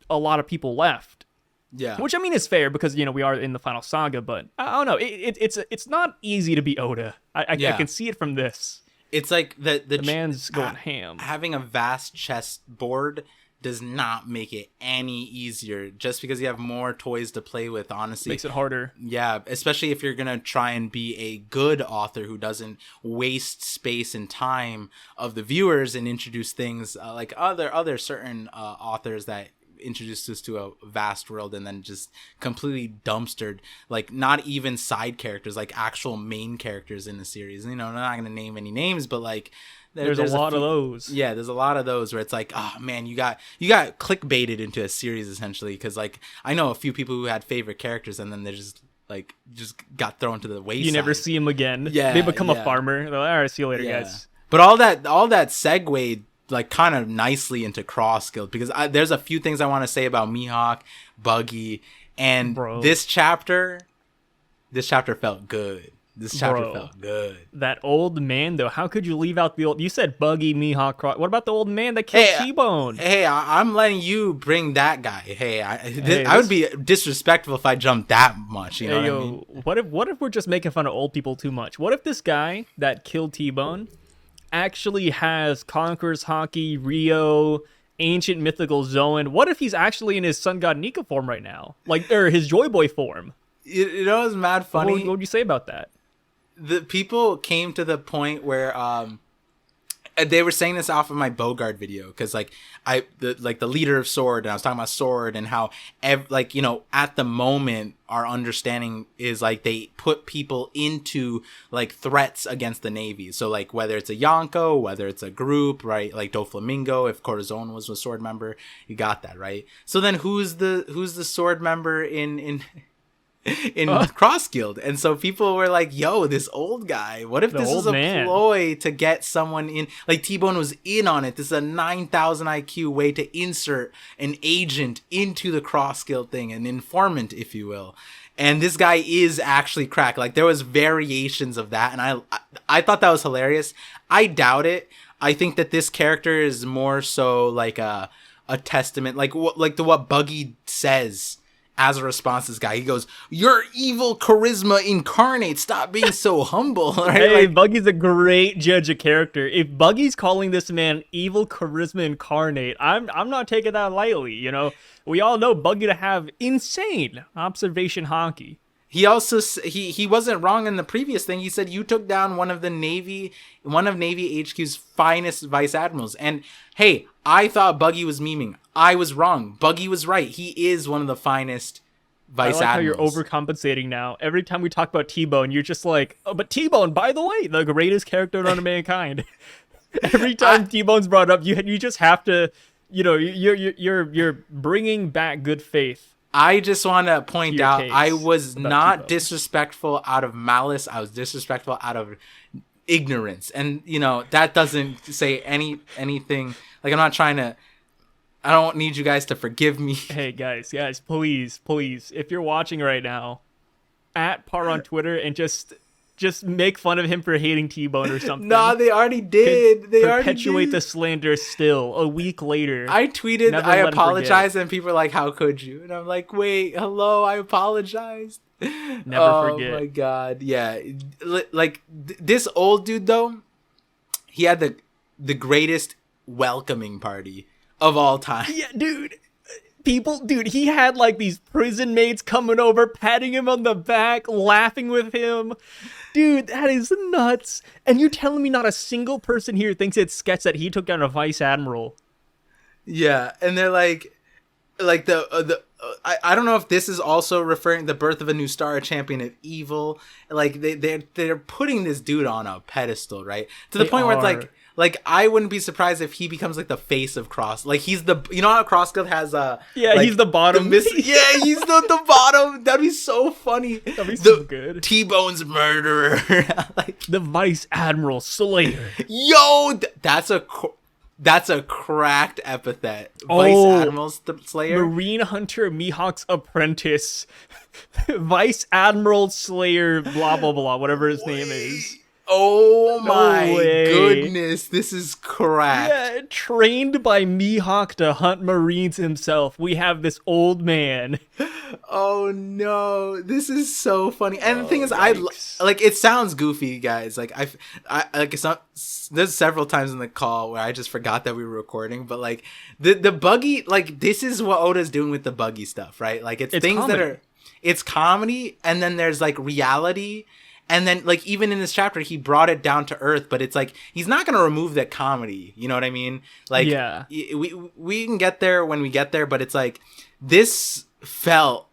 a lot of people left. Yeah. Which, I mean, is fair because, we are in the final saga, but I don't know. It's not easy to be Oda. I can see it from this. It's like the man's going ham. Having a vast chessboard does not make it any easier. Just because you have more toys to play with, honestly, makes it harder. Yeah, especially if you're gonna try and be a good author who doesn't waste space and time of the viewers and introduce things like other certain authors that introduced us to a vast world and then just completely dumpstered, like, not even side characters, like actual main characters in the series. I'm not gonna name any names, but like there's a lot of those. Yeah, there's a lot of those where it's like, oh man, you got clickbaited into a series essentially, because like I know a few people who had favorite characters and then they just got thrown to the wayside. You never see them again. Yeah, they become a farmer. They're like, all right, see you later, guys. But all that segued like kind of nicely into Cross Guild, because there's a few things I want to say about Mihawk, Buggy, and this chapter felt good. This chapter felt good. That old man, though, how could you leave out the old... You said Buggy, Mihawk, what about the old man that killed TBone? Hey, I'm letting you bring that guy. Hey, I would be disrespectful if I jumped that much, what I mean? What if we're just making fun of old people too much? What if this guy that killed TBone actually has Conqueror's Haki, Rio, Ancient Mythical Zoan? What if he's actually in his Sun God Nika form right now? Or his Joy Boy form? It's mad funny. What would you say about that? The people came to the point where they were saying this off of my Bogard video, because the leader of Sword, and I was talking about Sword and how at the moment our understanding is like they put people into like threats against the Navy. So like whether it's a Yonko, whether it's a group, right? Like Doflamingo, if Corazon was a Sword member, you got that, right? So then who's the Sword member in Cross Guild? And so people were like, yo, this old guy, what if this was a ploy to get someone in? Like, T-Bone was in on it. This is a 9,000 IQ way to insert an agent into the Cross Guild thing, an informant, if you will. And this guy is actually cracked. Like, there was variations of that, and I thought that was hilarious. I doubt it. I think that this character is more so like a testament, like what Buggy says as a response to this guy, he goes, "You're evil charisma incarnate. Stop being so humble." Right? Hey, Like, Buggy's a great judge of character. If Buggy's calling this man evil charisma incarnate, I'm not taking that lightly. You know, we all know Buggy to have insane observation hockey. he also he wasn't wrong in the previous thing. He said you took down one of Navy HQ's finest vice admirals. And hey, I thought Buggy was memeing. I was wrong. Buggy was right. He is one of the finest vice I like admirals. how you're overcompensating now. Every time we talk about TBone, you're just like, oh, but TBone, by the way, the greatest character known to mankind. Every time T-Bone's brought up, you just have to, you know, you're bringing back good faith. I just want to point Your out, case I was about not T-Bone. disrespectful out of malice. I was disrespectful out of ignorance, and you know that doesn't say anything. Like, I'm not trying to. I don't need you guys to forgive me. Hey guys, please, if you're watching right now, at Par on Twitter and just make fun of him for hating T-Bone or something. Nah, they already did. They already Perpetuate did. the slander still a week later. I tweeted, Never I let him apologize, and people are like, "How could you?" And I'm like, "Wait, hello, I apologized." Never forget. Oh my god, yeah. Like this old dude though, he had the greatest welcoming party of all time. Yeah, dude. He had like these prison mates coming over, patting him on the back, laughing with him. Dude, that is nuts. And you're telling me not a single person here thinks it's sketch that he took down a vice admiral? Yeah, and they're like I don't know if this is also referring the birth of a new star, a champion of evil. Like they're putting this dude on a pedestal, right? To the point where it's like I wouldn't be surprised if he becomes like the face of Cross. Like he's the, you know how Cross Guild has he's the bottom. He's the bottom. That'd be so funny. That'd be so good. T-Bone's murderer. Like The vice admiral slayer. yo, that's a cracked epithet. Vice Admiral Slayer. Marine Hunter Mihawk's apprentice. Vice Admiral Slayer, blah, blah, blah, whatever his name is. Oh my way. goodness, this is cracked. Yeah, trained by Mihawk to hunt Marines himself. We have this old man. Oh no, this is so funny. And the thing is, yikes. like it sounds goofy, guys. Like I like it's not. There's several times in the call where I just forgot that we were recording. But like the Buggy, like this is what Oda's doing with the Buggy stuff, right? Like it's things comedy. that are, it's comedy, and then there's like reality. And then, like, even in this chapter, he brought it down to earth, but it's like, he's not going to remove the comedy. You know what I mean? Like, yeah. we can get there when we get there, but it's like, this felt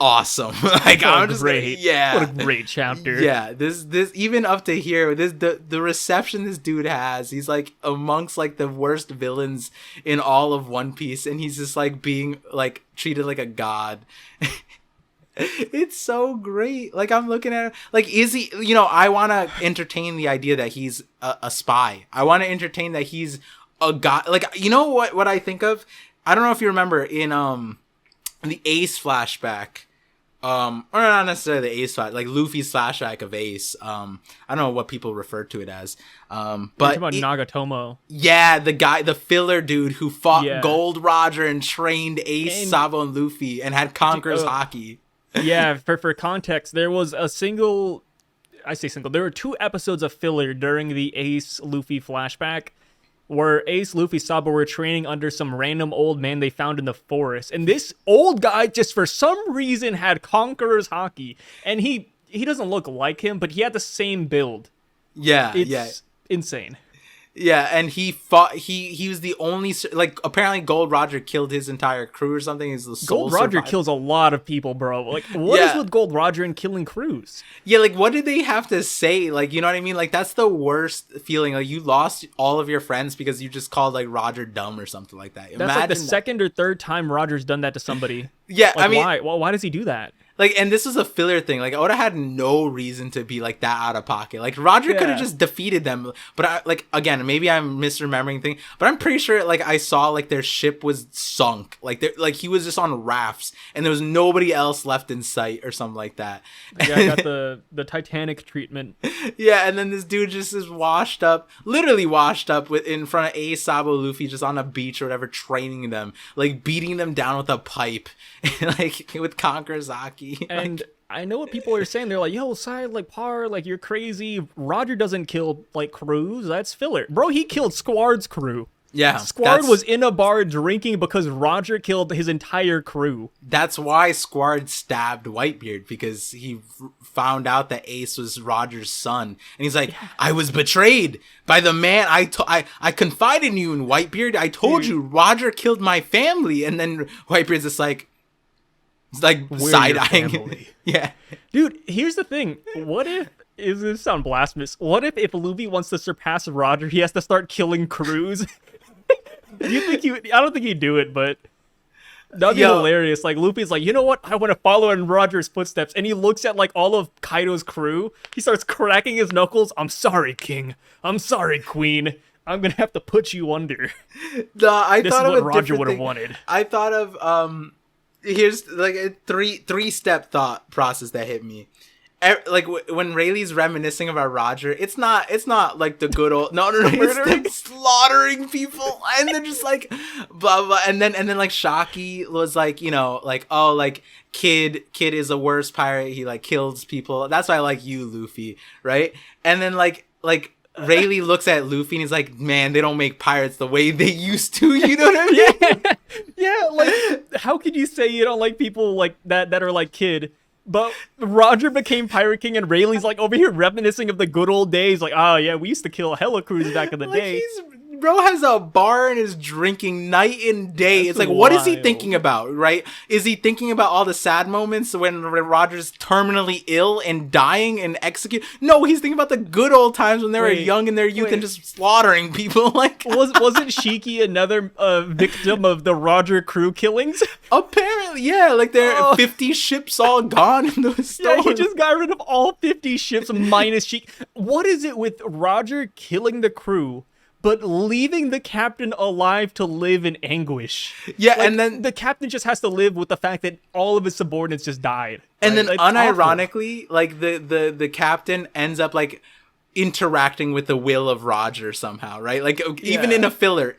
awesome. Like, I'm just great. yeah. What a great chapter. Yeah, this even up to here, the reception this dude has, he's like amongst like the worst villains in all of One Piece, and he's just like being like treated like a god. It's so great. Like, I'm looking at it. Like, is he, you know, I want to entertain the idea that he's a spy. I want to entertain that he's a guy. Like, you know what I think of? I don't know if you remember in the Ace flashback, or not necessarily the Ace flashback, like Luffy's flashback of Ace. I don't know what people refer to it as. But about Nagatomo. yeah, the guy, the filler dude who fought Yeah. Gold Roger and trained Ace, And- Sabo, and Luffy and had Conqueror's Hockey. Yeah, for context, there was there were 2 episodes of filler during the Ace Luffy flashback where Ace, Luffy, Sabo were training under some random old man they found in the forest. And this old guy just for some reason had Conqueror's Hockey. And he doesn't look like him, but he had the same build. Yeah, It's insane. Yeah, and he fought. He was the only, like, apparently Gold Roger killed his entire crew or something. He's the sole Gold Roger survivor. kills a lot of people, bro. Like, what is Yeah. with Gold Roger and killing crews? Yeah, like, what did they have to say? Like, you know what I mean? Like, that's the worst feeling. Like, you lost all of your friends because you just called, like, Roger dumb or something like that. That's like the second or third time Roger's done that to somebody. Yeah, Like, I mean, why? Well, why does he do that? Like, and this was a filler thing. Like, Oda had no reason to be like that out of pocket. Like, Roger could have just defeated them. But again, maybe I'm misremembering things. But I'm pretty sure like I saw like their ship was sunk. Like he was just on rafts, and there was nobody else left in sight or something like that. Yeah, I got the Titanic treatment. Yeah, and then this dude just is literally washed up in front of Ace, Sabo, Luffy, just on a beach or whatever, training them, like beating them down with a pipe, like with Kankurazaki. And I know what people are saying. They're like, yo, Side, like, Par, like, you're crazy. Roger doesn't kill, like, crews. That's filler. Bro, he killed Squard's crew. Yeah. Squard was in a bar drinking because Roger killed his entire crew. That's why Squard stabbed Whitebeard, because he found out that Ace was Roger's son. And he's like, I was betrayed by the man. I confided in you in Whitebeard. I told you Roger killed my family. And then Whitebeard's just like, side-eyeing. Yeah. Dude, here's the thing. What if, is this sound blasphemous? What if Luffy wants to surpass Roger, he has to start killing crews? Do you think I don't think he'd do it, but that'd be hilarious. Like, Luffy's like, you know what? I want to follow in Roger's footsteps. And he looks at like all of Kaido's crew. He starts cracking his knuckles. I'm sorry, King. I'm sorry, Queen. I'm gonna have to put you under. This is what Roger would have wanted. I thought of here's like a three-step thought process that hit me. Like when Rayleigh's reminiscing about Roger, it's not like the good old no it's them slaughtering people, and they're just like blah blah, and then like Shaki was like, you know, like, oh, like kid is a worse pirate, he like kills people, that's why I like you, Luffy, right? And then like Rayleigh looks at Luffy and he's like, man, they don't make pirates the way they used to, you know what I mean? Yeah, like, how could you say you don't like people like that are like Kid? But Roger became Pirate King, and Rayleigh's like over here reminiscing of the good old days. Like, oh yeah, we used to kill hella crews back in the day. Bro has a bar and is drinking night and day. It's like, what is he thinking about, right? Is he thinking about all the sad moments when Roger's terminally ill and dying and execute? No, he's thinking about the good old times when they were young in their youth and just slaughtering people. Like, wasn't Shiki another victim of the Roger crew killings? Apparently, yeah. Like, there are 50 ships all gone in those storms. Yeah, he just got rid of all 50 ships minus Shiki. What is it with Roger killing the crew, but leaving the captain alive to live in anguish? Yeah, like, and then the captain just has to live with the fact that all of his subordinates just died. And right? then unironically, awful. Like the captain ends up like interacting with the will of Roger somehow, right? Like, even in the filler,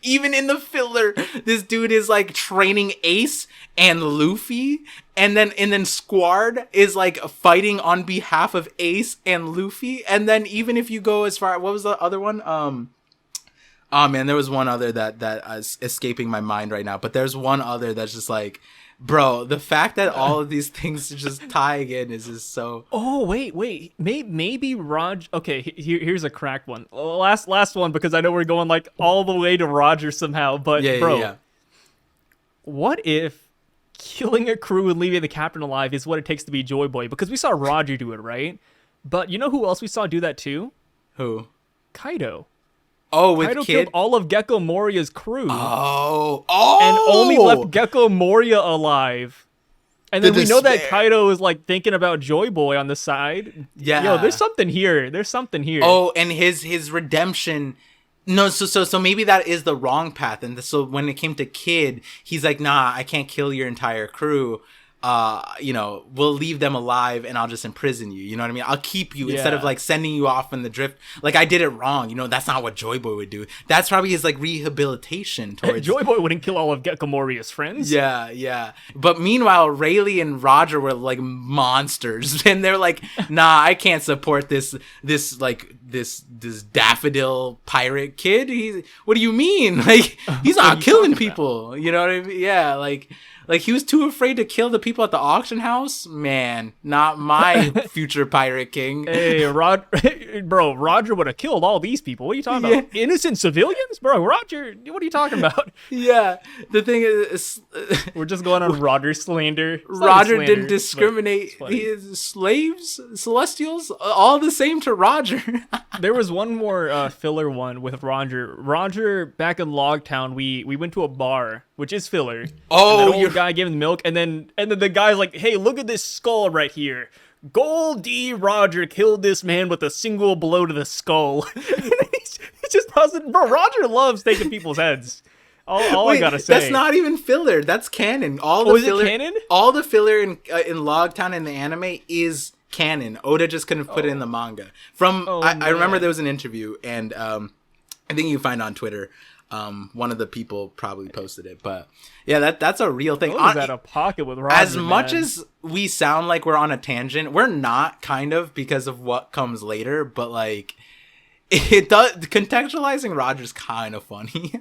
this dude is like training Ace and Luffy, and then Squard is like fighting on behalf of Ace and Luffy. And then even if you go as far, what was the other one? Oh man, there was one other that is escaping my mind right now, but there's one other that's just like, bro, the fact that all of these things just tie again is just so. Oh wait, maybe Roger. Okay, here's a cracked one. Last one, because I know we're going like all the way to Roger somehow. But bro, what if killing a crew and leaving the captain alive is what it takes to be Joy Boy? Because we saw Roger do it, right? But you know who else we saw do that too? Who? Kaido. Oh, with Kaido Kid? killed all of Gecko Moria's crew. Oh! And only left Gecko Moria alive. And then we know that Kaido is like thinking about Joy Boy on the side. Yeah. Yo, there's something here. Oh, and his redemption. No, so maybe that is the wrong path. And so when it came to Kid, he's like, nah, I can't kill your entire crew. You know, we'll leave them alive and I'll just imprison you. You know what I mean? I'll keep you instead of like sending you off in the drift. Like, I did it wrong. You know, that's not what Joy Boy would do. That's probably his like rehabilitation towards. Joy Boy wouldn't kill all of Gecko Moria's friends. Yeah. But meanwhile, Rayleigh and Roger were like monsters, and they're like, nah, I can't support this daffodil pirate kid. What do you mean? Like, he's not killing people. You know what I mean? Yeah, like he was too afraid to kill the people at the auction house? Man, not my future pirate king. Hey, Roger would have killed all these people. What are you talking about? Innocent civilians? Bro, Roger, what are you talking about? Yeah, the thing is... We're just going on Roger's slander. Roger didn't discriminate. He is slaves, Celestials, all the same to Roger. There was one more filler one with Roger. Roger, back in Logtown, we went to a bar, which is filler. Oh, and that old guy gave him milk, and then the guy's like, "Hey, look at this skull right here. Goldie Roger killed this man with a single blow to the skull." He's just buzzing. Bro, Roger loves taking people's heads. All Wait, I gotta say. That's not even filler. That's canon. Is it canon? All the filler in Logtown in the anime is canon. Oda just couldn't put it in the manga. I remember there was an interview, and I think you find on Twitter. One of the people probably posted it, but yeah, that's a real thing. What is out of pocket with Roger? As much as we sound like we're on a tangent, we're not, kind of, because of what comes later. But like, it does, contextualizing Roger's kind of funny.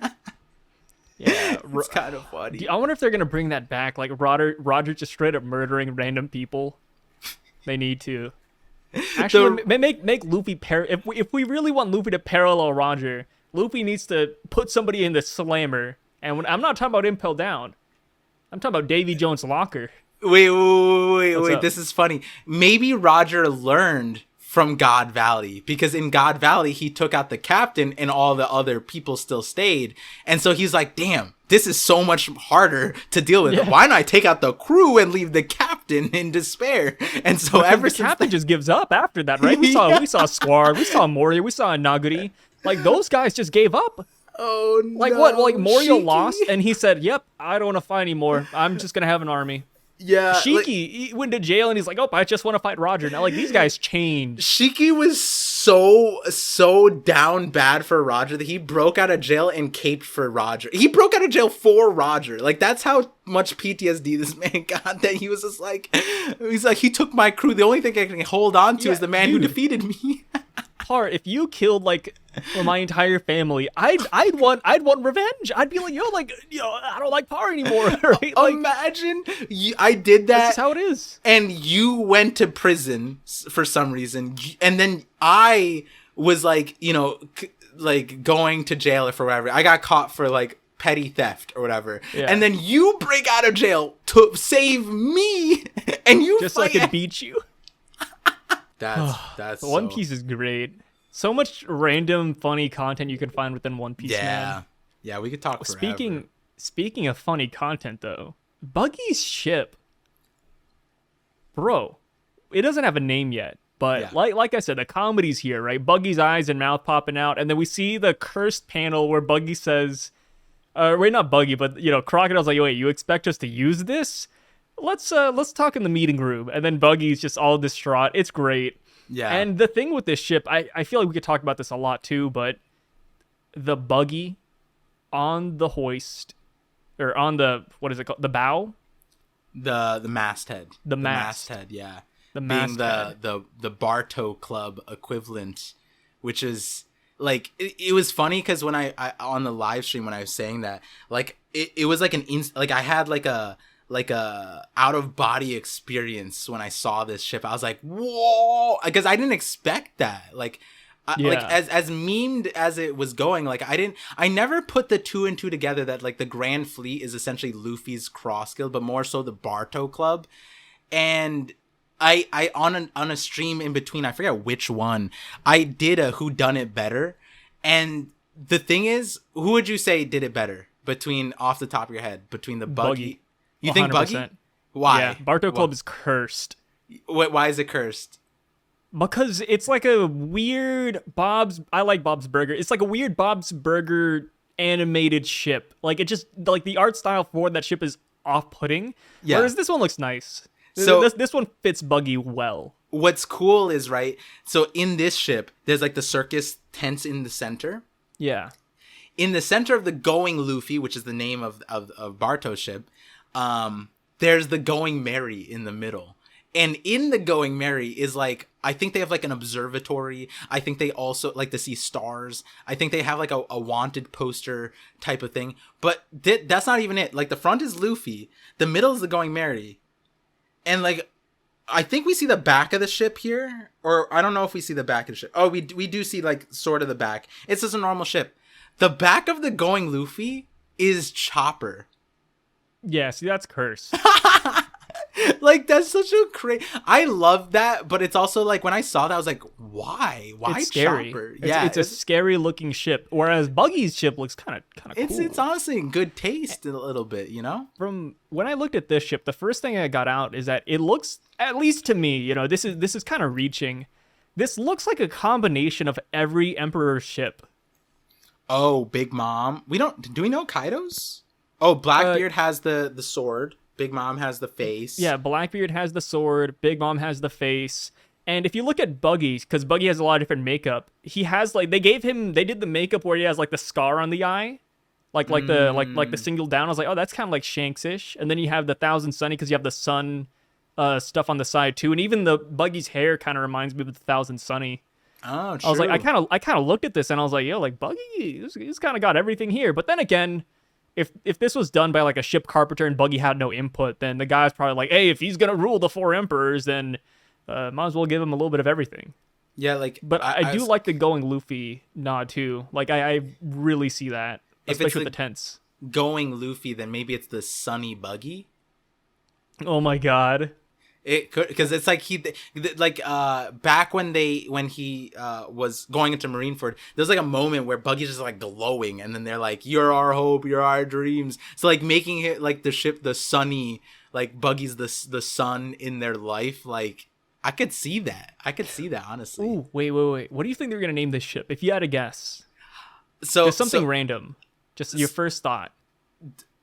Yeah, it's kind of funny. I wonder if they're gonna bring that back, like Roger just straight up murdering random people. They need to. Actually, make Luffy if we really want Luffy to parallel Roger, Luffy needs to put somebody in the slammer. And I'm not talking about Impel Down. I'm talking about Davy Jones' locker. Wait. This is funny. Maybe Roger learned from God Valley, because in God Valley he took out the captain and all the other people still stayed, and so he's like, damn, this is so much harder to deal with. Yeah. Why not take out the crew and leave the captain in despair? And so ever since the captain just gives up after that, right? We saw Squad, we saw Moria, we saw Naguri. Like, those guys just gave up. Oh no. Like what? Like Moria lost and he said, "Yep, I don't want to fight anymore. I'm just gonna have an army." Yeah, Shiki he went to jail and he's like, "Oh, I just want to fight Roger." Now, like, these guys changed. Shiki was so down bad for Roger that he broke out of jail and caped for Roger. He broke out of jail for Roger. Like, that's how much PTSD this man got, that he was just like, he's like, he took my crew. The only thing I can hold on to is the man who defeated me. If you killed like my entire family, I'd want revenge. I'd be like, I don't like power anymore. Right? Like, imagine I did that. That's how it is. And you went to prison for some reason, and then I was like, like going to jail or for whatever. I got caught for like petty theft or whatever, and then you break out of jail to save me, and you just so I could beat you. That's One Piece is great. So much random funny content you can find within One Piece. Man. Yeah, we could talk forever. Speaking of funny content, though, Buggy's ship, bro, it doesn't have a name yet. But like I said, the comedy's here, right? Buggy's eyes and mouth popping out, and then we see the cursed panel where Buggy says, wait, not Buggy, but Crocodile's like, "Wait, you expect us to use this? Let's talk in the meeting room." And then Buggy's just all distraught. It's great. Yeah. And the thing with this ship, I feel like we could talk about this a lot too, but the Buggy on the hoist, or on the, what is it called? The bow? The masthead. The masthead, yeah. The masthead. Being the Bartow Club equivalent, which is like, it was funny because when I on the live stream when I was saying that, like it was like I had like a out of body experience when I saw this ship. I was like, whoa, because I didn't expect that. Like, like as memed as it was going, like I never put the two and two together that like the Grand Fleet is essentially Luffy's cross guild, but more so the Bartow Club. And I on a stream in between, I forget which one, I did a who done it better. And the thing is, who would you say did it better between, off the top of your head, between the Buggy. You 100%. Think Buggy? Why? Yeah, Bartow Club is cursed. Why is it cursed? Because it's like a weird I like Bob's Burger. It's like a weird Bob's Burger animated ship. Like, it just, like, the art style for that ship is off-putting. Yeah. Whereas this one looks nice. So this one fits Buggy well. What's cool is, right, so in this ship, there's like the circus tents in the center. Yeah. In the center of the Going Luffy, which is the name of Bartow's ship, there's the Going Merry in the middle. And in the Going Merry is like, I think they have like an observatory. I think they also like to see stars. I think they have like a wanted poster type of thing. But that's not even it. Like, the front is Luffy. The middle is the Going Merry. And like, I think we see the back of the ship here. Or I don't know if we see the back of the ship. Oh, we do see like sort of the back. It's just a normal ship. The back of the Going Luffy is Chopper. Yeah, see, that's cursed. Like, that's such a crazy. I love that, but it's also like when I saw that, I was like, why? Why it's scary. Chopper? It's a scary looking ship, whereas Buggy's ship looks kind of cool. It's honestly in good taste a little bit, you know. From when I looked at this ship, the first thing I got out is that it looks, at least to me, you know, this is kind of reaching. This looks like a combination of every Emperor ship. Oh, Big Mom. Do we know Kaido's? Oh, Blackbeard has the sword. Big Mom has the face. Yeah, Blackbeard has the sword. Big Mom has the face. And if you look at Buggy, because Buggy has a lot of different makeup, he has like they did the makeup where he has like the scar on the eye, like the single down. I was like, oh, that's kind of like Shanks-ish. And then you have the Thousand Sunny because you have the sun stuff on the side too, and even the Buggy's hair kind of reminds me of the Thousand Sunny. Oh, true. I was like, I kind of looked at this and I was like, yo, like Buggy, he's kind of got everything here. But then again, if this was done by like a ship carpenter and Buggy had no input, then the guy's probably like, hey, if he's gonna rule the four emperors, then might as well give him a little bit of everything. Yeah, like, but I do like the going Luffy nod too. Like I really see that, especially with the tents. Going Luffy, then maybe it's the Sunny Buggy. Oh my god. It could, because it's like back when he was going into Marineford, there's like a moment where Buggy's just like glowing, and then they're like, "You're our hope, you're our dreams." So like making it like the ship, the sunny, like Buggy's the sun in their life. Like I could see that. Honestly. Ooh, wait. What do you think they're gonna name this ship? If you had to guess, just something random, just your first thought.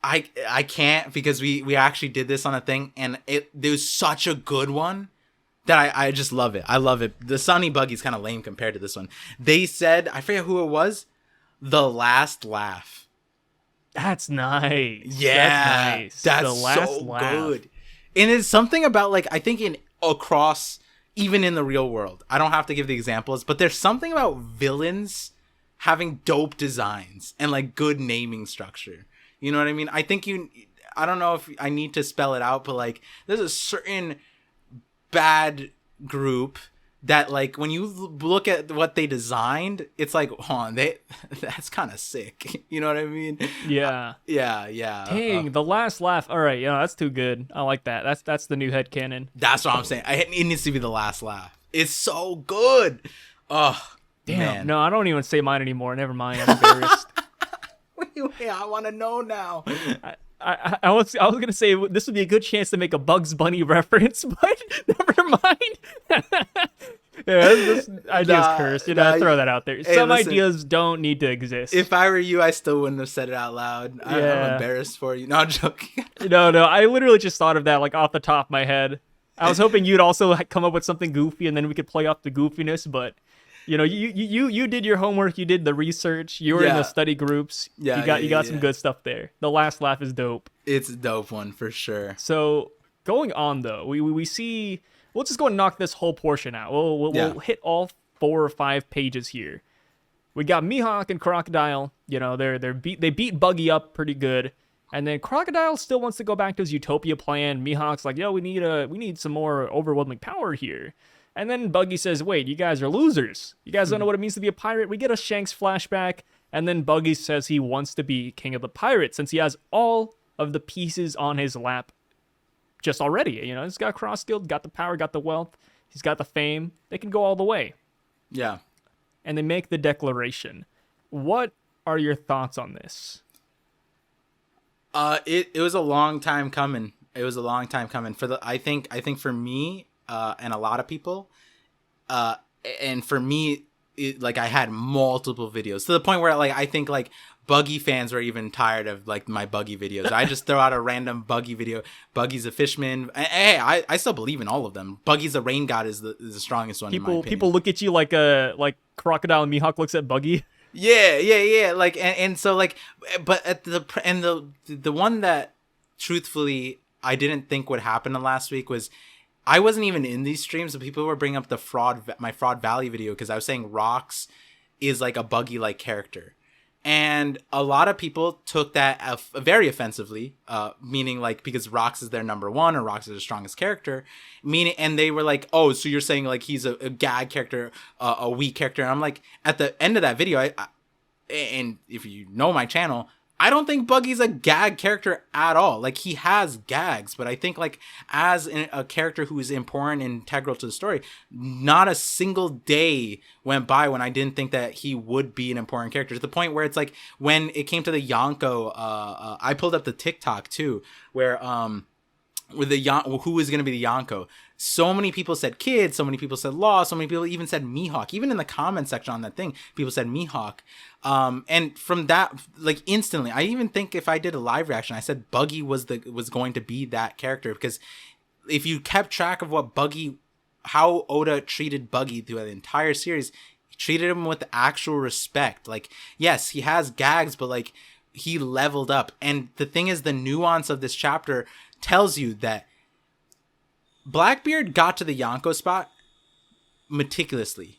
I can't, because we actually did this on a thing, and it was such a good one that I just love it. I love it. The Sunny Buggy's kind of lame compared to this one. They said, I forget who it was, The Last Laugh. That's nice. Yeah, that's the last so laugh. Good. And it's something about, like, I think across, even in the real world, I don't have to give the examples, but there's something about villains having dope designs and like good naming structure. You know what I mean? I don't know if I need to spell it out, but like there's a certain bad group that, like, when you look at what they designed, it's like, that's kind of sick. You know what I mean? Yeah. Yeah. Dang, The Last Laugh. All right, yeah, that's too good. I like that. That's the new headcanon. That's what I'm saying. It needs to be The Last Laugh. It's so good. Oh, damn. Man. No, I don't even say mine anymore. Never mind. I'm embarrassed. Wait, I want to know now. I was gonna say this would be a good chance to make a Bugs Bunny reference, but never mind. Ideas cursed. I throw that out there. Hey, Some ideas don't need to exist. If I were you, I still wouldn't have said it out loud. I'm embarrassed for you. No, I'm joking. No. I literally just thought of that like off the top of my head. I was hoping you'd also come up with something goofy, and then we could play off the goofiness, but. You know, you did your homework. You did the research. You were in the study groups. Yeah, you got some good stuff there. The Last Laugh is dope. It's a dope one for sure. So going on though, we see. We'll just go and knock this whole portion out. We'll hit all 4 or 5 pages here. We got Mihawk and Crocodile. You know, they beat Buggy up pretty good, and then Crocodile still wants to go back to his Utopia plan. Mihawk's like, yo, we need some more overwhelming power here. And then Buggy says, wait, you guys are losers. You guys don't know what it means to be a pirate. We get a Shanks flashback. And then Buggy says he wants to be king of the pirates since he has all of the pieces on his lap just already. You know, he's got cross-skilled, got the power, got the wealth. He's got the fame. They can go all the way. Yeah. And they make the declaration. What are your thoughts on this? It was a long time coming. I think for me, and a lot of people, and for me, I had multiple videos to the point where I think Buggy fans were even tired of my Buggy videos. I just throw out a random Buggy video. Buggy's a fishman. Hey, I still believe in all of them. Buggy's a rain god is the strongest one. People look at you like Crocodile and Mihawk looks at Buggy. Yeah. But at the one that truthfully I didn't think would happen last week was. I wasn't even in these streams, but people were bringing up my Fraud Valley video because I was saying Rox is like a Buggy-like character. And a lot of people took that very offensively, meaning because Rox is their number one or Rox is their strongest character. And they were like, oh, so you're saying he's a gag character, a weak character. And I'm like, at the end of that video, and if you know my channel, I don't think Buggy's a gag character at all. Like, he has gags, but I think, like, as a character who is important and integral to the story, not a single day went by when I didn't think that he would be an important character, to the point where it's like, when it came to the Yonko, I pulled up the TikTok too, where with who is going to be the Yonko. So many people said Kid, so many people said Law, so many people even said Mihawk. Even in the comment section on that thing, people said Mihawk. And from that, like, instantly, I even think if I did a live reaction, I said Buggy was going to be that character, because if you kept track of what how Oda treated Buggy through the entire series, he treated him with actual respect. Like, yes, he has gags, but like, he leveled up. And the thing is, the nuance of this chapter tells you that Blackbeard got to the Yonko spot meticulously,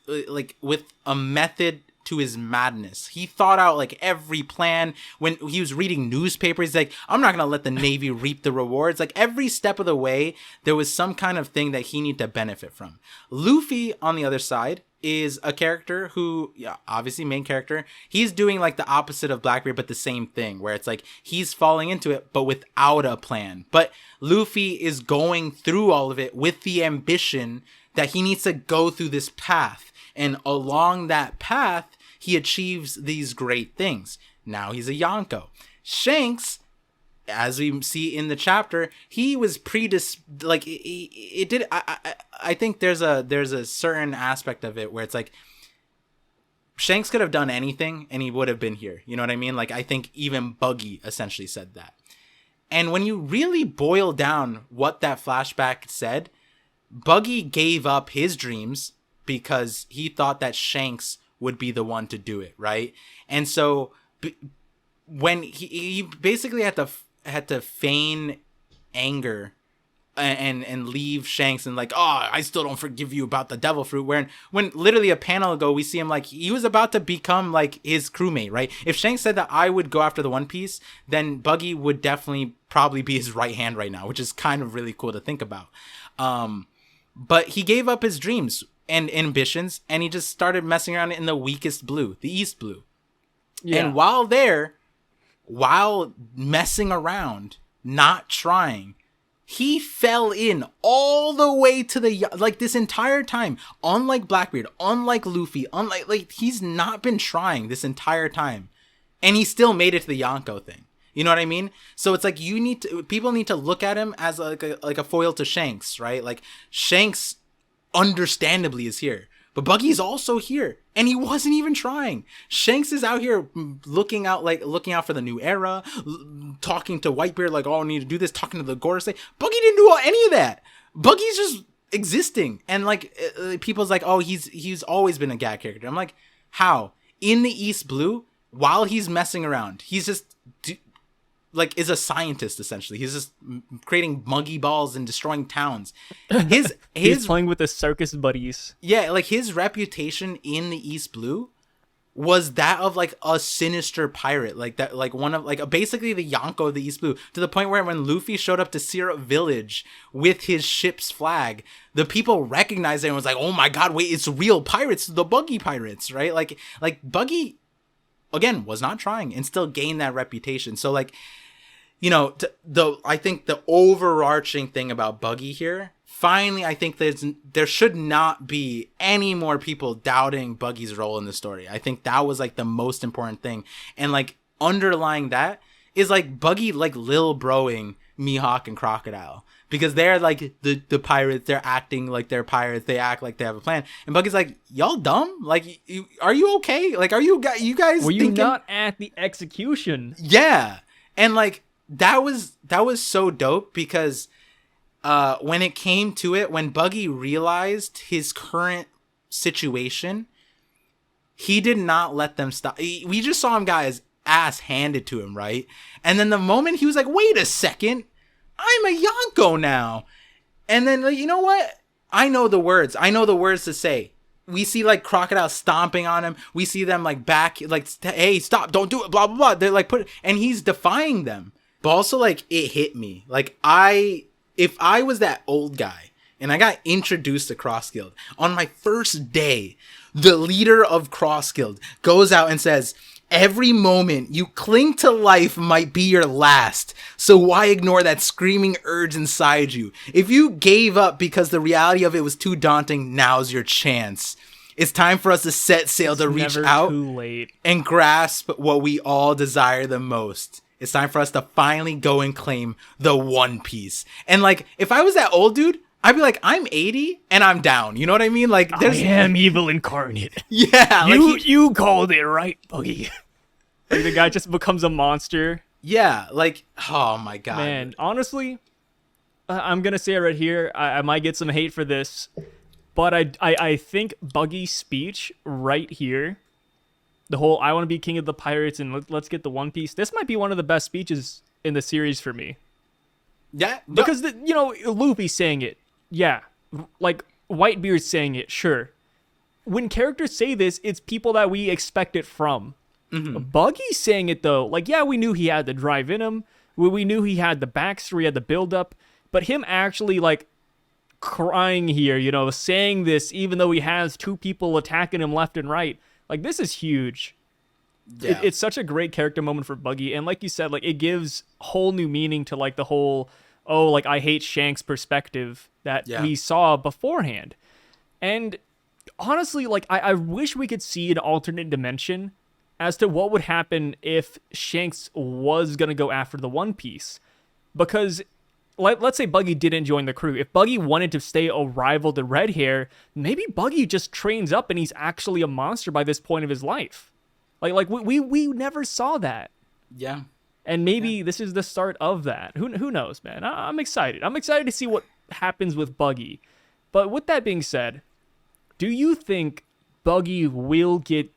like, with a method to his madness. He thought out like every plan. When he was reading newspapers, he's like, I'm not gonna let the Navy reap the rewards. Like, every step of the way, there was some kind of thing that he needed to benefit from. Luffy, on the other side, is a character who, yeah, obviously main character. He's doing like the opposite of Blackbeard, but the same thing, where it's like he's falling into it, but without a plan. But Luffy is going through all of it with the ambition that he needs to go through this path. And along that path, he achieves these great things. Now he's a Yonko. Shanks, as we see in the chapter, he was like, it did. I think there's a certain aspect of it where it's like, Shanks could have done anything and he would have been here. You know what I mean? Like, I think even Buggy essentially said that. And when you really boil down what that flashback said, Buggy gave up his dreams because he thought that Shanks would be the one to do it, right? And so when he basically had to feign anger and leave Shanks and like, oh, I still don't forgive you about the devil fruit. When literally a panel ago, we see him like, he was about to become like his crewmate, right? If Shanks said that I would go after the One Piece, then Buggy would definitely probably be his right hand right now, which is kind of really cool to think about. But he gave up his dreams and ambitions, and he just started messing around in the weakest blue, the East Blue. Yeah. And while messing around, not trying, he fell in all the way to the, like, this entire time. Unlike Blackbeard, unlike Luffy, like, he's not been trying this entire time, and he still made it to the Yonko thing. You know what I mean? So it's like, people need to look at him as like a foil to Shanks, right? Like, Shanks understandably is here, but Buggy's also here, and he wasn't even trying. Shanks is out here looking out for the new era, talking to Whitebeard like, oh, I need to do this, talking to the Gorosei. Buggy didn't do any of that. Buggy's just existing, and like, people's like, oh, he's always been a gag character. I'm like, how? In the East Blue, while he's messing around, he's just like, is a scientist essentially. He's just creating muggy balls and destroying towns. He's playing with the circus buddies. Yeah, like, his reputation in the East Blue was that of like a sinister pirate, like that, like one of like basically the Yonko of the East Blue, to the point where when Luffy showed up to Syrup Village with his ship's flag, the people recognized it and was like, oh my god, wait, it's real pirates, the Buggy pirates, right? Like Buggy again was not trying and still gained that reputation. So like, you know, I think the overarching thing about Buggy here, finally, I think there should not be any more people doubting Buggy's role in the story. I think that was like the most important thing. And like, underlying that is like Buggy like lil broing Mihawk and Crocodile, because they're like the pirates, they're acting like they're pirates, they act like they have a plan, and Buggy's like, y'all dumb? Like, are you okay? Like, are you guys were you not at the execution? Yeah. And like, that was so dope, because when it came to it, when Buggy realized his current situation, he did not let them stop. We just saw him got his ass handed to him, right? And then the moment he was like, wait a second, I'm a Yonko now. And then, like, you know what? I know the words to say. We see like Crocodile stomping on him. We see them like back, like, hey, stop, don't do it, blah, blah, blah. They're like, and he's defying them. But also, like, it hit me. Like, if I was that old guy and I got introduced to Cross Guild on my first day, the leader of Cross Guild goes out and says, Every moment you cling to life might be your last, so why ignore that screaming urge inside you? If you gave up because the reality of it was too daunting, now's your chance. It's time for us to set sail to reach out too late. and grasp what we all desire the most. It's time for us to finally go and claim the One Piece. And like, if I was that old dude, I'd be like, I'm 80 and I'm down. You know what I mean? Like, I am evil incarnate. Yeah. You called it right, Buggy. Like, the guy just becomes a monster. Yeah. Like, oh my God. Man, honestly, I'm going to say it right here. I might get some hate for this, but I think Buggy's speech right here, the whole I want to be king of the pirates and let's get the One Piece, this might be one of the best speeches in the series for me. Yeah. Because, Luffy's saying it. Yeah, like Whitebeard's saying it, sure. When characters say this, it's people that we expect it from. Buggy's saying it, though. Like, yeah, we knew he had the drive in him. We knew he had the backstory, had the build-up. But him actually, like, crying here, saying this, even though he has two people attacking him left and right. Like, this is huge. Yeah. It's such a great character moment for Buggy. And like you said, like, it gives whole new meaning to, like, the whole... I hate Shanks perspective that we saw beforehand. And honestly, like, I wish we could see an alternate dimension as to what would happen if Shanks was going to go after the One Piece. Because let's say Buggy didn't join the crew. If Buggy wanted to stay a rival to Red Hair, maybe Buggy just trains up and he's actually a monster by this point of his life. Like we never saw that. Yeah. And maybe this is the start of that. Who knows, man? I'm excited. I'm excited to see what happens with Buggy. But with that being said, do you think Buggy will get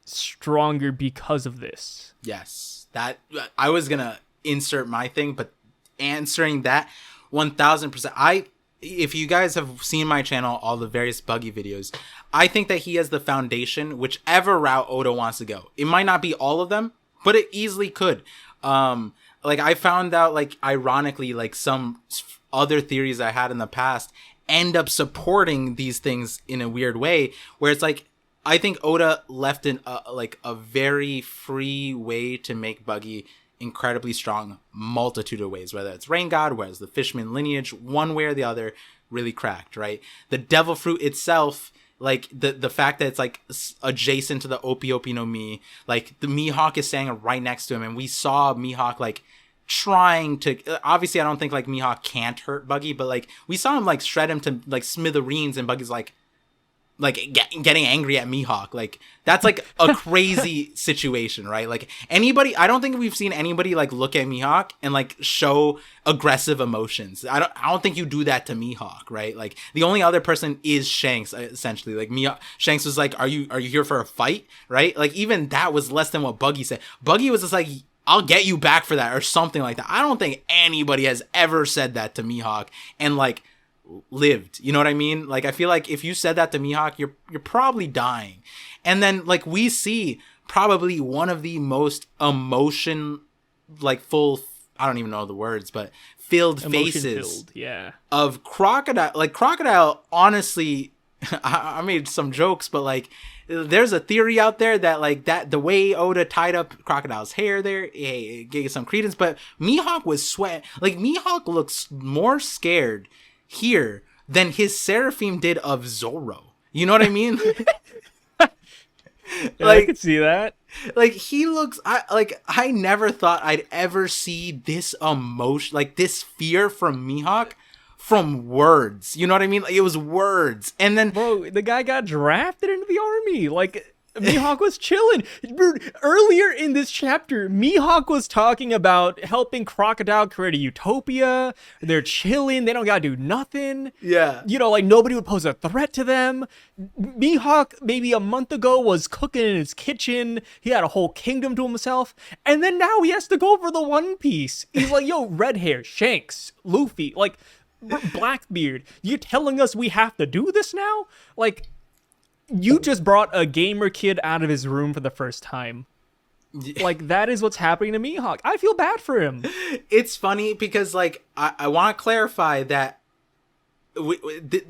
stronger because of this? Yes. That I was going to insert my thing, but answering that 1000%. If you guys have seen my channel, all the various Buggy videos, I think that he has the foundation, whichever route Oda wants to go. It might not be all of them, but it easily could. Like I found out, like, ironically, like some other theories I had in the past end up supporting these things in a weird way, where it's like, I think Oda left in a very free way to make Buggy incredibly strong, multitude of ways, whether it's Rain God, whereas the Fishman lineage, one way or the other, really cracked, right? The Devil Fruit itself, like the fact that it's like adjacent to the Opi no Mi, like the Mihawk is standing right next to him, and we saw Mihawk like trying to, obviously I don't think like Mihawk can't hurt Buggy, but like we saw him like shred him to like smithereens, and Buggy's like getting angry at Mihawk. Like that's like a crazy situation, right? Like anybody, I don't think we've seen anybody like look at Mihawk and like show aggressive emotions. I don't think you do that to Mihawk, right? Like the only other person is Shanks, essentially. Like Shanks was like, are you here for a fight, right? Like even that was less than what Buggy said. Buggy was just like, I'll get you back for that, or something like that. I don't think anybody has ever said that to Mihawk and like lived, you know what I mean? Like I feel like if you said that to Mihawk, you're probably dying. And then like we see probably one of the most emotion, like full, I don't even know the words, but filled faces of Crocodile. Like Crocodile, honestly, I made some jokes, but like there's a theory out there that like that the way Oda tied up Crocodile's hair there, it gave some credence, but Mihawk was sweating. Like Mihawk looks more scared here than his Seraphim did of Zoro. You know what I mean? I could see that. Like he looks, I never thought I'd ever see this emotion, like this fear from Mihawk from words. You know what I mean? Like, it was words. And then bro, the guy got drafted into the army. Like Mihawk was chilling. Earlier in this chapter, Mihawk was talking about helping Crocodile create a utopia. They're chilling. They don't gotta do nothing. Yeah. Like nobody would pose a threat to them. Mihawk, maybe a month ago, was cooking in his kitchen. He had a whole kingdom to himself. And then now he has to go for the One Piece. He's like, yo, Red Hair, Shanks, Luffy, like Blackbeard, you're telling us we have to do this now? Like, you just brought a gamer kid out of his room for the first time. Like, that is what's happening to Mihawk. I feel bad for him. It's funny because, like, I want to clarify that,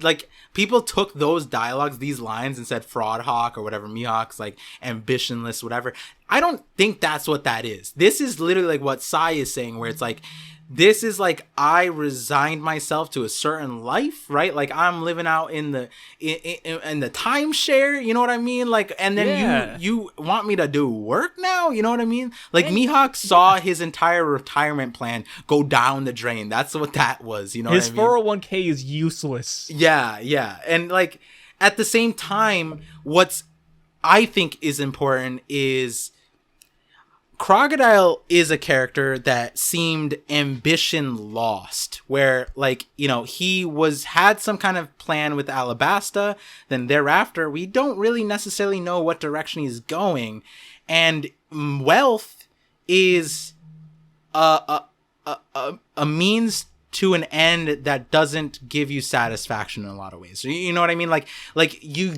like, people took those dialogues, these lines, and said Fraud Hawk or whatever, Mihawk's, like, ambitionless, whatever. I don't think that's what that is. This is literally like what Sai is saying, where it's like, this is like, I resigned myself to a certain life, right? Like I'm living out in the timeshare, you know what I mean? Like, and then you want me to do work now, you know what I mean? Like Mihawk saw his entire retirement plan go down the drain. That's what that was, you know his what I mean? 401k is useless. Yeah. And like at the same time, what's I think is important is Crocodile is a character that seemed ambition lost, where like, you know, he had some kind of plan with Alabasta, then thereafter we don't really necessarily know what direction he's going, and wealth is a means to an end that doesn't give you satisfaction in a lot of ways. You know what I mean? Like you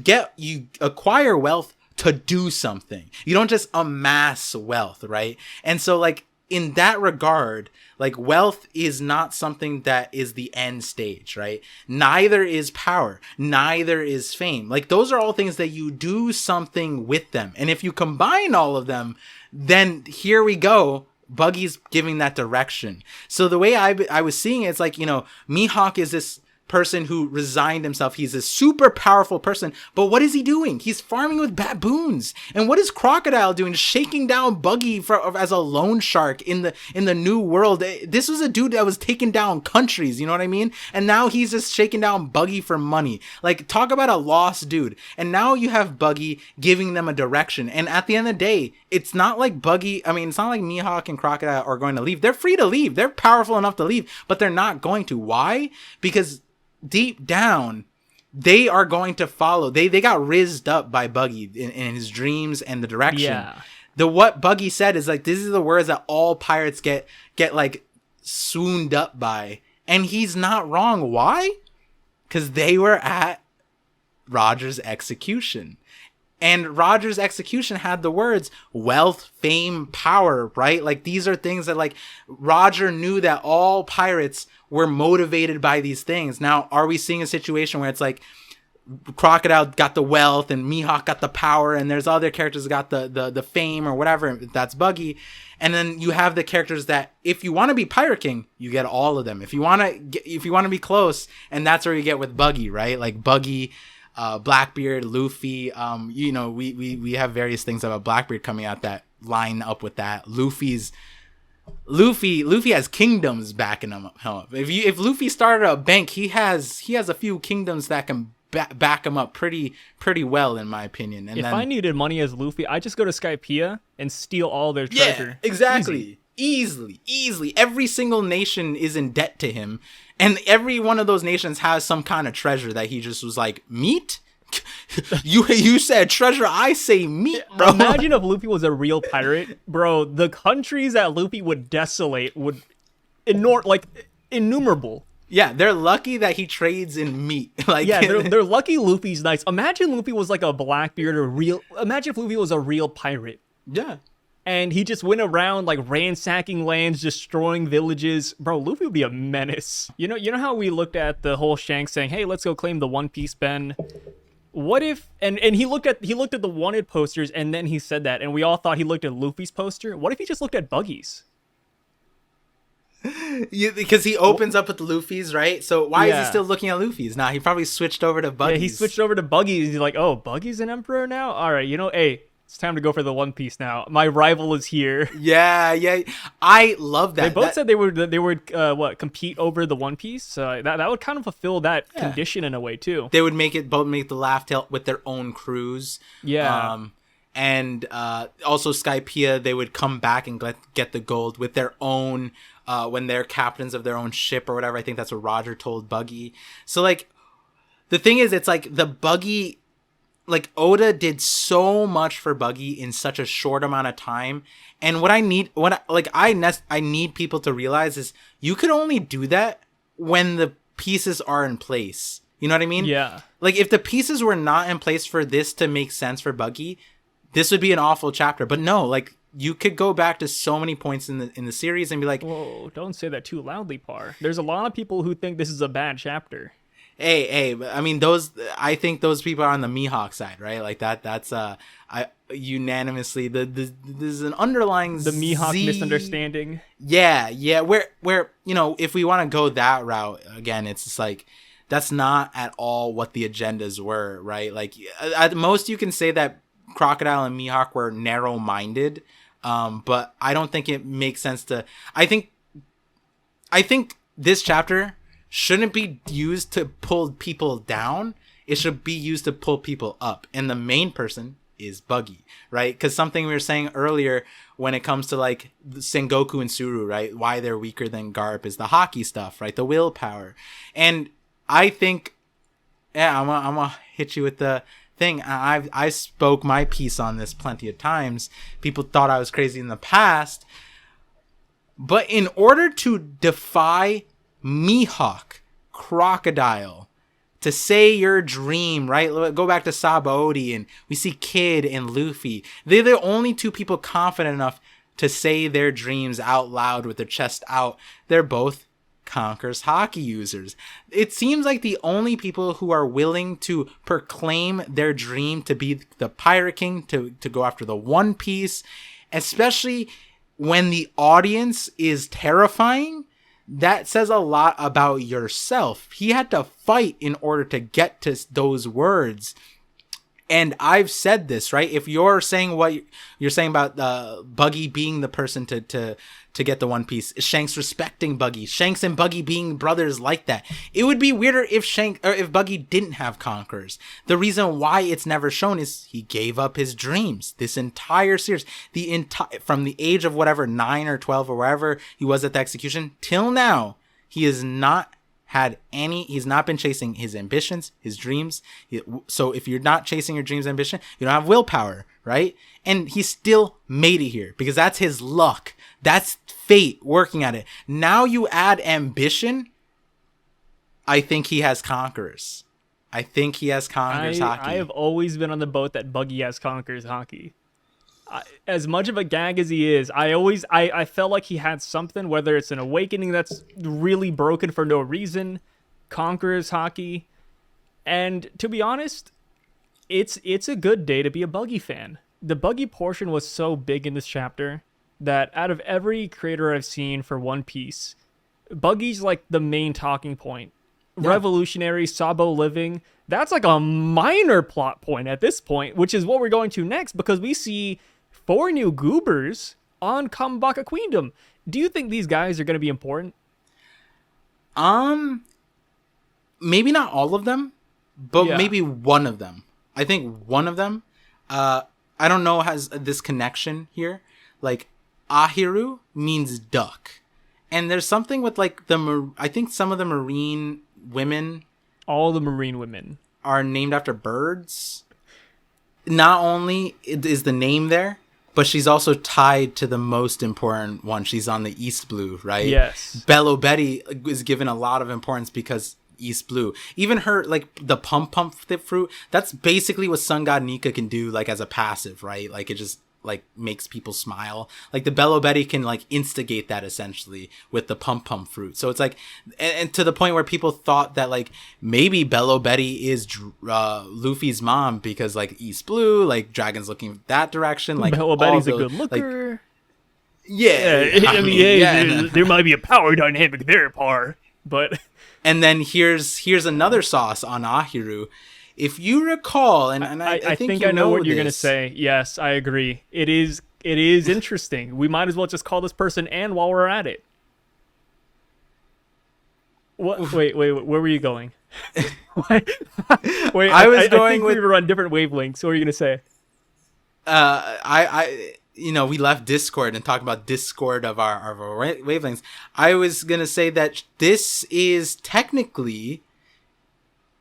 acquire wealth to do something. You don't just amass wealth, right? And so like in that regard, like wealth is not something that is the end stage, right? Neither is power, neither is fame. Like those are all things that you do something with them. And if you combine all of them, then here we go. Buggy's giving that direction. So the way I was seeing it, it's like, you know, Mihawk is this person who resigned himself. He's a super powerful person, but what is he doing? He's farming with baboons. And what is Crocodile doing? Shaking down Buggy as a loan shark in the new world. This was a dude that was taking down countries, you know what I mean? And now he's just shaking down Buggy for money. Like, talk about a lost dude. And now you have Buggy giving them a direction. And at the end of the day, it's not like it's not like Mihawk and Crocodile are going to leave. They're free to leave. They're powerful enough to leave, but they're not going to. Why? Because deep down, they are going to follow. They got rizzed up by Buggy in his dreams and the direction. Yeah. What Buggy said is like, this is the words that all pirates get like swooned up by. And he's not wrong. Why? Because they were at Roger's execution. And Roger's execution had the words wealth, fame, power, right? Like these are things that like Roger knew that all pirates were motivated by these things. Now, are we seeing a situation where it's like Crocodile got the wealth and Mihawk got the power and there's other characters that got the fame or whatever, that's Buggy. And then you have the characters that if you want to be Pirate King, you get all of them. If you want to be close, and that's where you get with Buggy, right? Like Buggy, Blackbeard, Luffy, you know, we have various things about Blackbeard coming out that line up with that. Luffy has kingdoms backing him up. If Luffy started a bank, he has a few kingdoms that can back him up pretty well, in my opinion. And if I needed money as Luffy, I just go to Skypiea and steal all their treasure. Yeah, exactly. Easily. Every single nation is in debt to him. And every one of those nations has some kind of treasure that he just was like, meat? you said treasure, I say meat, bro. Imagine if Luffy was a real pirate, bro. The countries that Luffy would desolate would innumerable. Yeah, they're lucky that he trades in meat. Like, yeah, they're lucky Luffy's nice. Imagine Luffy was like a Blackbeard imagine if Luffy was a real pirate. Yeah. And he just went around like ransacking lands, destroying villages. Bro, Luffy would be a menace. You know how we looked at the whole Shanks saying, "Hey, let's go claim the One Piece Ben." What if and he looked at the wanted posters and then he said that and we all thought he looked at Luffy's poster? What if he just looked at Buggy's? Because he opens up with Luffy's, right? So why is he still looking at Luffy's? Nah, he probably switched over to Buggy's. Yeah, he switched over to Buggy's. He's like, "Oh, Buggy's an emperor now? All right, hey, it's time to go for the One Piece now. My rival is here." Yeah. I love that. They both said they would compete over the One Piece. So that would kind of fulfill that condition in a way too. They would make the Laugh Tale with their own crews. Yeah. And also Skypiea, they would come back and get the gold with their own when they're captains of their own ship or whatever. I think that's what Roger told Buggy. So like the thing is, it's like the Buggy. Like Oda did so much for Buggy in such a short amount of time, and I need people to realize is you could only do that when the pieces are in place. You know what I mean? Yeah. Like if the pieces were not in place for this to make sense for Buggy, this would be an awful chapter. But no, like you could go back to so many points in the series and be like, "Whoa, don't say that too loudly, Par." There's a lot of people who think this is a bad chapter. Hey, I mean, I think those people are on the Mihawk side, right? Like that's I unanimously there's an underlying The Mihawk misunderstanding. Yeah, where if we want to go that route again, it's just like that's not at all what the agendas were, right? Like at most you can say that Crocodile and Mihawk were narrow-minded, but I don't think it makes sense to. I think this chapter shouldn't be used to pull people down. It should be used to pull people up. And the main person is Buggy, right? Because something we were saying earlier when it comes to like Sengoku and Suru, right? Why they're weaker than Garp is the hockey stuff, right? The willpower. And I think, yeah, I'm gonna hit you with the thing. I spoke my piece on this plenty of times. People thought I was crazy in the past. But in order to defy Mihawk, Crocodile, to say your dream, right? Go back to Sabaody and we see Kid and Luffy. They're the only two people confident enough to say their dreams out loud with their chest out. They're both Conquer's hockey users. It seems like the only people who are willing to proclaim their dream to be the Pirate King, to go after the One Piece, especially when the audience is terrifying. That says a lot about yourself. He had to fight in order to get to those words. And I've said this, right? If you're saying what you're saying about Buggy being the person to get the One Piece, Shanks respecting Buggy, Shanks and Buggy being brothers like that, it would be weirder if Buggy didn't have conquerors. The reason why it's never shown is he gave up his dreams. This entire series, from the age of whatever 9 or 12 or wherever he was at the execution till now, he has not he's not been chasing his ambitions, his dreams. So if you're not chasing your dreams, ambition, you don't have willpower, right? And he still made it here because that's his luck. That's fate working at it. Now you add ambition. I think he has conquerors. Hockey. I have always been on the boat that Buggy has conquerors hockey. As much of a gag as he is, I felt like he had something, whether it's an awakening that's really broken for no reason, conquerors hockey, and to be honest, it's a good day to be a Buggy fan. The Buggy portion was so big in this chapter that out of every creator I've seen for One Piece, Buggy's like the main talking point. Yeah. Revolutionary, Sabo living, that's like a minor plot point at this point, which is what we're going to next because we see 4 new goobers on Kamabaka Queendom. Do you think these guys are going to be important? Maybe not all of them, but maybe one of them. I think one of them, I don't know, has this connection here. Like, Ahiru means duck. And there's something with like I think some of the marine women. All the marine women are named after birds. Not only is the name there, but she's also tied to the most important one. She's on the East Blue, right? Yes. Bello Betty is given a lot of importance because East Blue. Even her, like, the pump fruit, that's basically what Sun God Nika can do, like, as a passive, right? Like, it just, like, makes people smile. Like, the Bello Betty can, like, instigate that, essentially, with the pump fruit. So it's, like, and to the point where people thought that, like, maybe Bello Betty is Luffy's mom because, like, East Blue, like, Dragon's looking that direction. Like, Bello Betty's a good looker. Like, yeah. There might be a power dynamic there, Par, but... And then here's another sauce on Ahiru. If you recall, and I think I know what you're gonna say. Yes, I agree. It is interesting. We might as well just call this person Anne while we're at it. What? Wait. Where were you going? wait. I think we were on different wavelengths. What were you gonna say? We left Discord and talked about Discord of our wavelengths. I was going to say that this is technically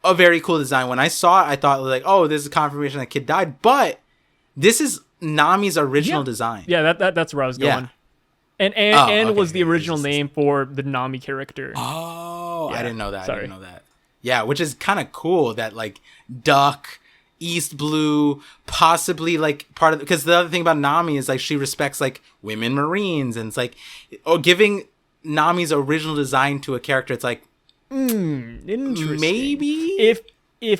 a very cool design. When I saw it, I thought, like, oh, this is a confirmation that Kid died. But this is Nami's original design. Yeah, that's where I was going. And Anne was the original name for the Nami character. Oh, yeah. I didn't know that. Yeah, which is kind of cool that, like, Duck... East Blue, possibly like part of, because the other thing about Nami is like she respects like women Marines, and it's like, giving Nami's original design to a character, it's like Interesting. Maybe if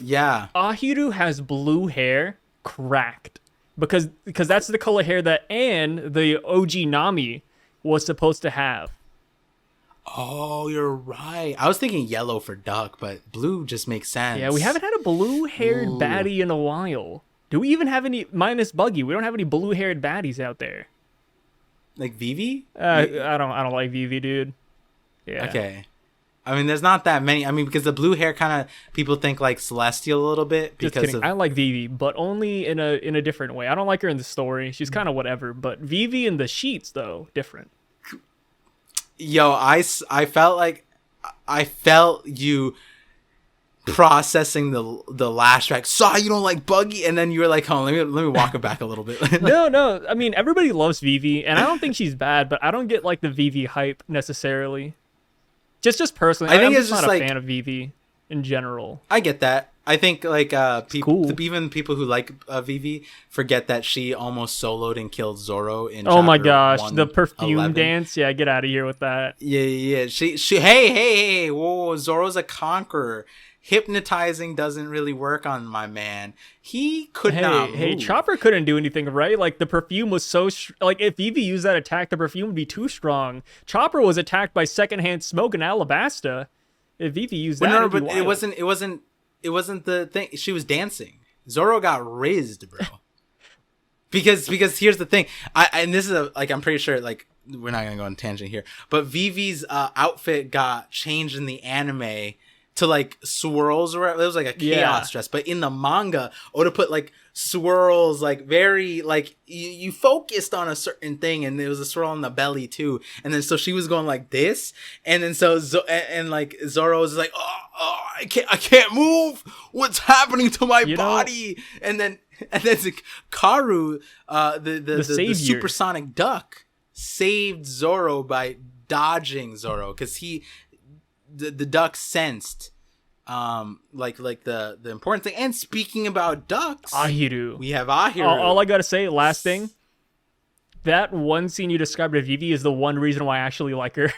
yeah. Ahiru has blue hair, cracked, because that's the color hair that Anne, the OG Nami, was supposed to have. Oh, you're right. I was thinking yellow for duck, but blue just makes sense. Yeah, we haven't had a blue-haired baddie in a while. Do we even have any, minus Buggy? We don't have any blue-haired baddies out there. Like Vivi? I don't like Vivi, dude. Yeah. Okay. I mean, there's not that many. I mean, because the blue hair kind of people think like Celestial a little bit. Just because kidding. I like Vivi, but only in a different way. I don't like her in the story. She's kind of whatever. But Vivi in the sheets, though, different. Yo, I felt like I felt you processing the last track. Saw you don't like Buggy, and then you were like, "Oh, let me walk it back a little bit." No. I mean, everybody loves Vivi, and I don't think she's bad, but I don't get like the Vivi hype necessarily. Just personally, I'm just not a fan of Vivi in general. I get that. I think like people, cool. even people who like Vivi forget that she almost soloed and killed Zoro in. Oh my gosh, 111. the perfume dance! Yeah, get out of here with that. Yeah. She. Hey! Whoa, Zoro's a conqueror. Hypnotizing doesn't really work on my man. He could not move. Hey, Chopper couldn't do anything, right? Like, the perfume was so... like, if Vivi used that attack, the perfume would be too strong. Chopper was attacked by secondhand smoke in Alabasta. If Vivi used that, no, but it wasn't the thing. She was dancing. Zoro got rizzed, bro. because here's the thing. And this is I'm pretty sure, like, we're not gonna go on a tangent here, but Vivi's outfit got changed in the anime to like swirls, or it was like a chaos dress, but in the manga Oda put like swirls, like very like you focused on a certain thing, and there was a swirl on the belly too, and then so she was going like this, and then so and like Zoro was like, oh I can't move, what's happening to my body, and then Karu, the supersonic duck, saved Zoro by dodging Zoro, because the duck sensed like the important thing. And speaking about ducks, Ahiru, we have Ahiru. All I gotta say, last thing, that one scene you described of Vivi is the one reason why I actually like her.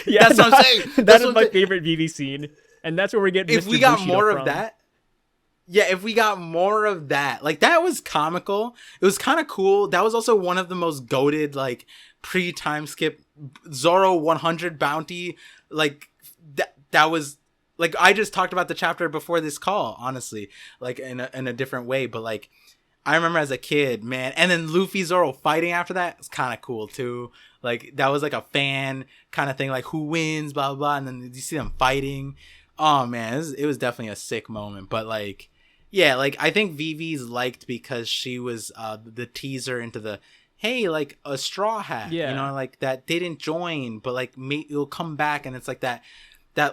Yeah, that's what I'm saying. That is my favorite Vivi scene, and that's where we get if Mr. we got Bushido more from. of that. Yeah, if we got more of that, like, that was comical. It was kind of cool. That was also one of the most goated, like, pre-time skip Zoro 100 bounty. Like, that was, like, I just talked about the chapter before this call, honestly, like, in a different way. But, like, I remember as a kid, man, and then Luffy Zoro fighting after that was kind of cool too. Like, that was like a fan kind of thing, like, who wins, blah blah blah, and then you see them fighting. Oh man, it was definitely a sick moment. But like, yeah, like, I think Vivi's liked because she was the teaser into the, hey, like, a Straw Hat, you know, like, that didn't join, but like, it'll come back, and it's like that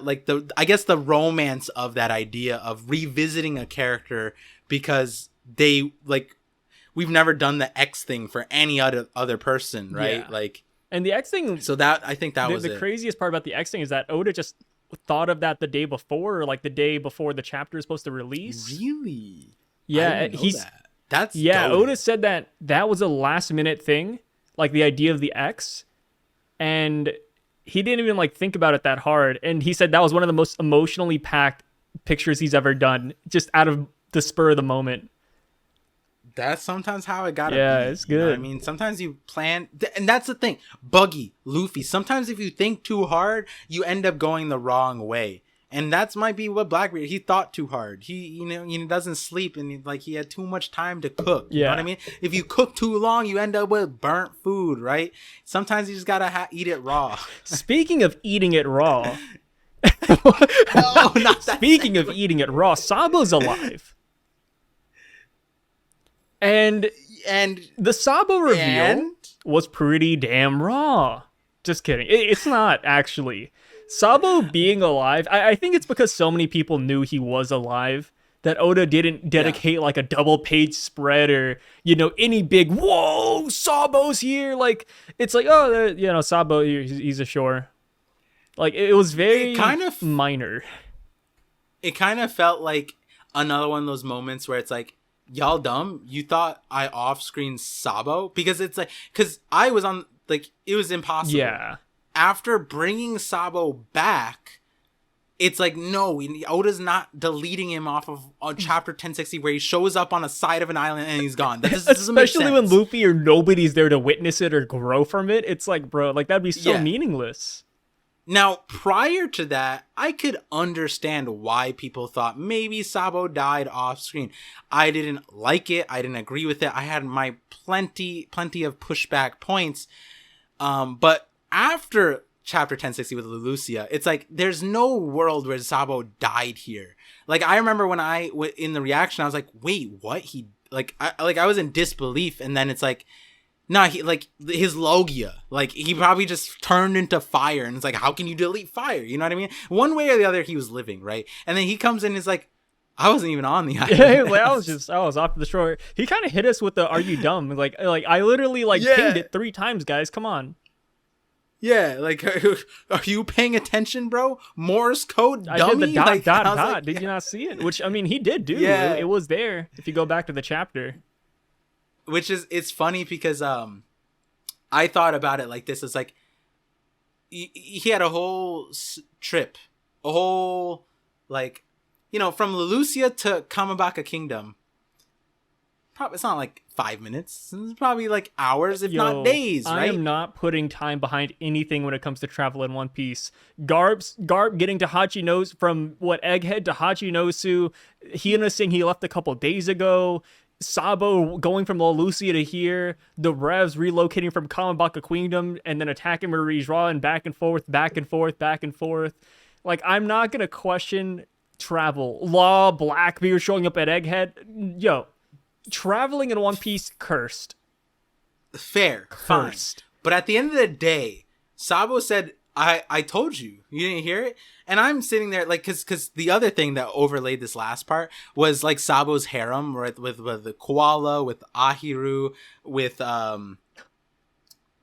like I guess the romance of that idea of revisiting a character, because they, like, we've never done the X thing for any other person, right? Yeah. Like, and the X thing, so that, I think that was the craziest part about the X thing is that Oda just thought of that the day before, or like the day before the chapter is supposed to release. Really? Yeah, that's dope. Oda said that was a last minute thing, like the idea of the X, and he didn't even like think about it that hard, and he said that was one of the most emotionally packed pictures he's ever done, just out of the spur of the moment. That's sometimes how it gotta be. Yeah, it's good. You know what I mean, sometimes you plan, and that's the thing. Buggy, Luffy, sometimes if you think too hard, you end up going the wrong way. And that's might be what Blackbeard, he thought too hard. He doesn't sleep, and he had too much time to cook. You know what I mean? If you cook too long, you end up with burnt food, right? Sometimes you just gotta eat it raw. Speaking of eating it raw, no, not that. Speaking of eating it raw, Sabo's alive. And the Sabo reveal was pretty damn raw. Just kidding. It's not, actually. Sabo being alive, I think it's because so many people knew he was alive that Oda didn't dedicate like a double page spread, or, any big, whoa, Sabo's here. Like, it's like, oh, Sabo, he's ashore. Like, it was very minor. It kind of felt like another one of those moments where it's like, y'all dumb? You thought I off-screened Sabo? Because it's like, because I was on, like, it was impossible. Yeah. After bringing Sabo back, it's like, no, Oda's not deleting him off of chapter 1060 where he shows up on a side of an island and he's gone. That just doesn't make sense. Especially when Luffy or nobody's there to witness it or grow from it. It's like, bro, like that'd be so meaningless. Now, prior to that, I could understand why people thought maybe Sabo died off screen. I didn't like it. I didn't agree with it. I had my plenty of pushback points. But after chapter 1060 with Leloucia, it's like there's no world where Sabo died here. Like I remember when in the reaction I was like, wait, what? I was in disbelief, and then it's like, nah, he like his Logia, like he probably just turned into fire, and it's like, how can you delete fire? You know what I mean? One way or the other he was living, right? And then he comes in and is like, I wasn't even on the island. Yeah, like, I was off the shore. He kind of hit us with the "Are you dumb?" Like I literally pinged it 3 times, guys. Come on. Yeah, like, are you paying attention, bro? Morse code, dummy? I did the dot, dot. Like, did you not see it? Which, I mean, he did do. Yeah. It was there if you go back to the chapter. Which is, it's funny because I thought about it like this. It's like, he had a whole trip. A whole, like, you know, from Leloucia to Kamabaka Kingdom. Probably, it's not like 5 minutes. It's probably like hours, if not days, right? I am not putting time behind anything when it comes to travel in One Piece. Garp getting to Hachinosu, from Egghead to Hachinosu. Hina saying he left a couple days ago. Sabo going from Leloucia to here. The Revs relocating from Kamabaka Kingdom and then attacking Marie-Joie and back and forth, back and forth, back and forth. Like, I'm not going to question travel. Law, Blackbeard showing up at Egghead. Yo. Traveling in One Piece, cursed. Fair. Cursed. Fine. But at the end of the day, Sabo said, I told you. You didn't hear it? And I'm sitting there, like, because the other thing that overlaid this last part was, like, Sabo's harem, right? With the Koala, with Ahiru, with,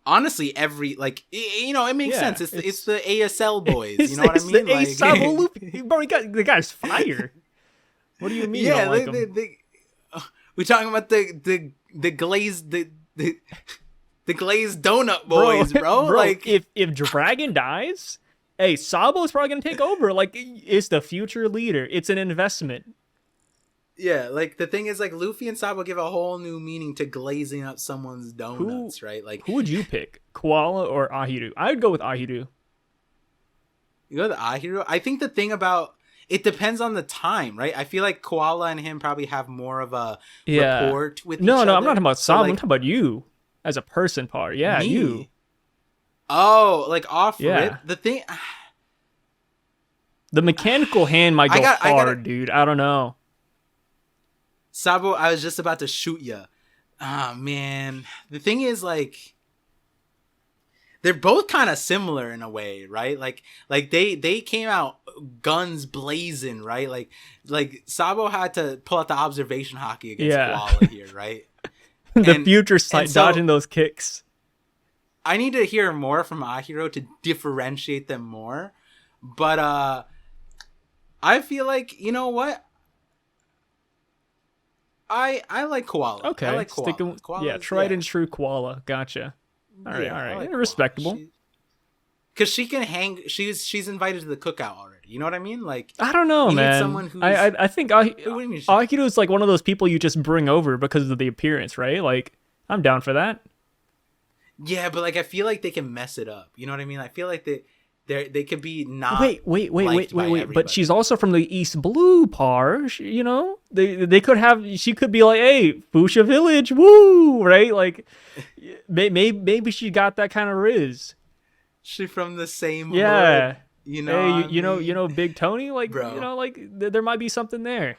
honestly, every, like, you know, it makes sense. It's the ASL boys. You know what I mean? The Sabo Luffy. Bro, the guy's fire. What do you mean? Yeah, you don't like him? We're talking about the glazed the glazed donut boys, bro. Like, if Dragon dies, hey, Sabo's probably gonna take over. Like, it's the future leader. It's an investment. Yeah, like the thing is, like, Luffy and Sabo give a whole new meaning to glazing up someone's donuts, right? Like, who would you pick, Koala or Ahiru? I would go with Ahiru. You go with Ahiru? I think the thing about it depends on the time, right? I feel like Koala and him probably have more of a rapport with each other. No, I'm not talking about Sabo. I'm talking about you as a person, Par. Yeah, me? You. Oh, like off rip? The thing... The mechanical hand might go hard, dude. I don't know. Sabo, I was just about to shoot ya. Ah, man. The thing is, like... They're both kind of similar in a way, right? Like they came out guns blazing, right? Like Sabo had to pull out the observation hockey against Koala here, right? The future sight, dodging those kicks. I need to hear more from Ahiro to differentiate them more, but I feel like, you know what? I like Koala. Okay, I like Koala. Tried and true Koala. Gotcha. All right. Like respectable. Because she can hang. She's invited to the cookout already. You know what I mean? Like, I don't know, man. Someone who's, I think Ahiru is like one of those people you just bring over because of the appearance, right? Like, I'm down for that. Yeah, but like I feel like they can mess it up. You know what I mean? I feel like they could be not. Wait. But she's also from the East Blue Par. You know, they could have. She could be like, hey, Fuchsia Village, woo, right? Like, maybe she got that kind of riz. She from the same. Yeah. Hood, you know. Hey, you know, Big Tony. Like, bro. You know, like there might be something there.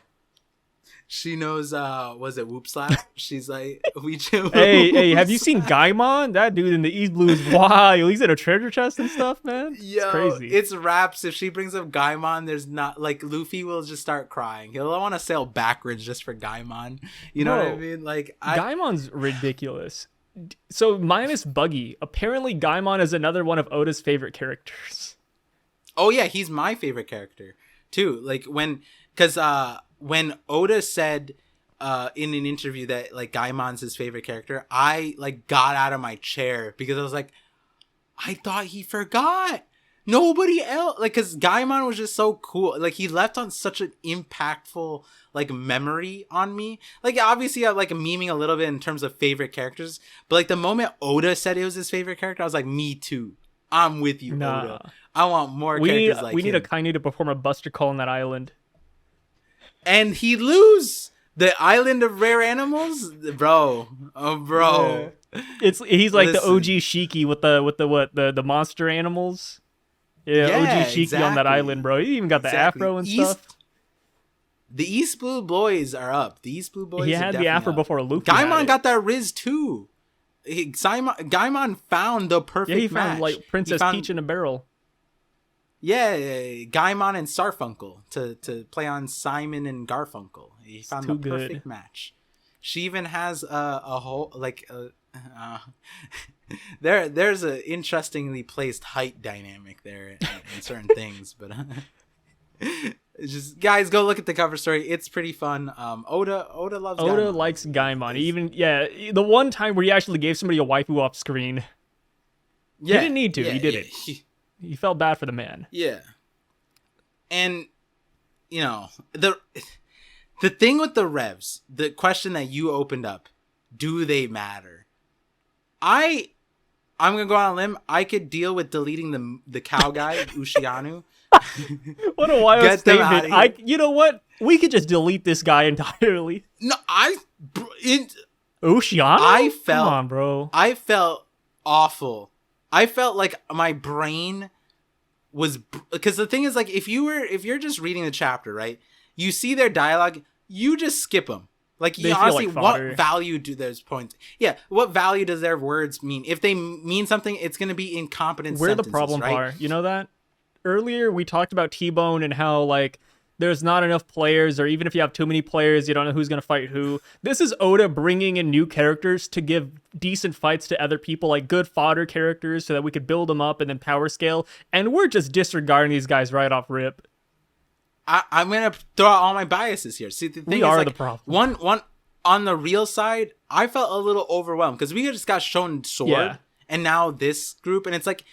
She knows, was it Whoop Slap? She's like, we chill. Hey, have you seen Gaimon? That dude in the East Blue is wild. He's in a treasure chest and stuff, man. Yo, it's crazy. It's raps. If she brings up Gaimon, there's not, like, Luffy will just start crying. He'll want to sail backwards just for Gaimon. You know what I mean? Like, Gaimon's ridiculous. So, minus Buggy, apparently Gaimon is another one of Oda's favorite characters. Oh, yeah, he's my favorite character, too. Like, when Oda said in an interview that like Gaimon's his favorite character, I like got out of my chair because I was like, I thought he forgot. Nobody else, like, because Gaimon was just so cool. Like, he left on such an impactful, like, memory on me. Like, obviously, I'm, like, memeing a little bit in terms of favorite characters. But, like, the moment Oda said it was his favorite character, I was like, me too. I'm with you, Oda. I want more characters like him. We need a Kaine to perform a Buster Call on that island. And he lose the island of rare animals? Bro. Oh, bro. Yeah. He's like the OG Shiki with the monster animals. Yeah, OG Shiki exactly. On that island, bro. He even got the afro and stuff. The East Blue Boys are up. The East Blue Boys. He had the afro before Luffy. Gaimon got that Riz too. Gaimon found the perfect match. He found like Princess Peach in a barrel. Yeah, Gaimon and Sarfunkel to play on Simon and Garfunkel. He found the perfect match. She even has a whole like there's a interestingly placed height dynamic there in certain things, but it's just, guys, go look at the cover story. It's pretty fun. Oda loves Gaimon. Oda likes Gaimon. Even the one time where he actually gave somebody a waifu off screen. Yeah, he didn't need to. He did it. He felt bad for the man. Yeah. And the thing with the revs, the question that you opened up, do they matter? I'm gonna go on a limb. I could deal with deleting the cow guy, Ushianu. What a wild statement. You know what? We could just delete this guy entirely. No, Ushianu? Come on, bro. I felt awful. I felt like my brain was, because the thing is, like, if you're just reading the chapter, right? You see their dialogue, you just skip them. Like, honestly, like what value do those points? Yeah, what value does their words mean? If they mean something, it's going to be incompetent sentences, the problem right? are. You know that? Earlier, we talked about TBone and how, like, there's not enough players, or even if you have too many players, you don't know who's going to fight who. This is Oda bringing in new characters to give decent fights to other people, like good fodder characters, so that we could build them up and then power scale. And we're just disregarding these guys right off rip. I'm going to throw out all my biases here. See, the thing is, like, the problem. One on the real side, I felt a little overwhelmed because we just got shown Sword, and now this group, and it's like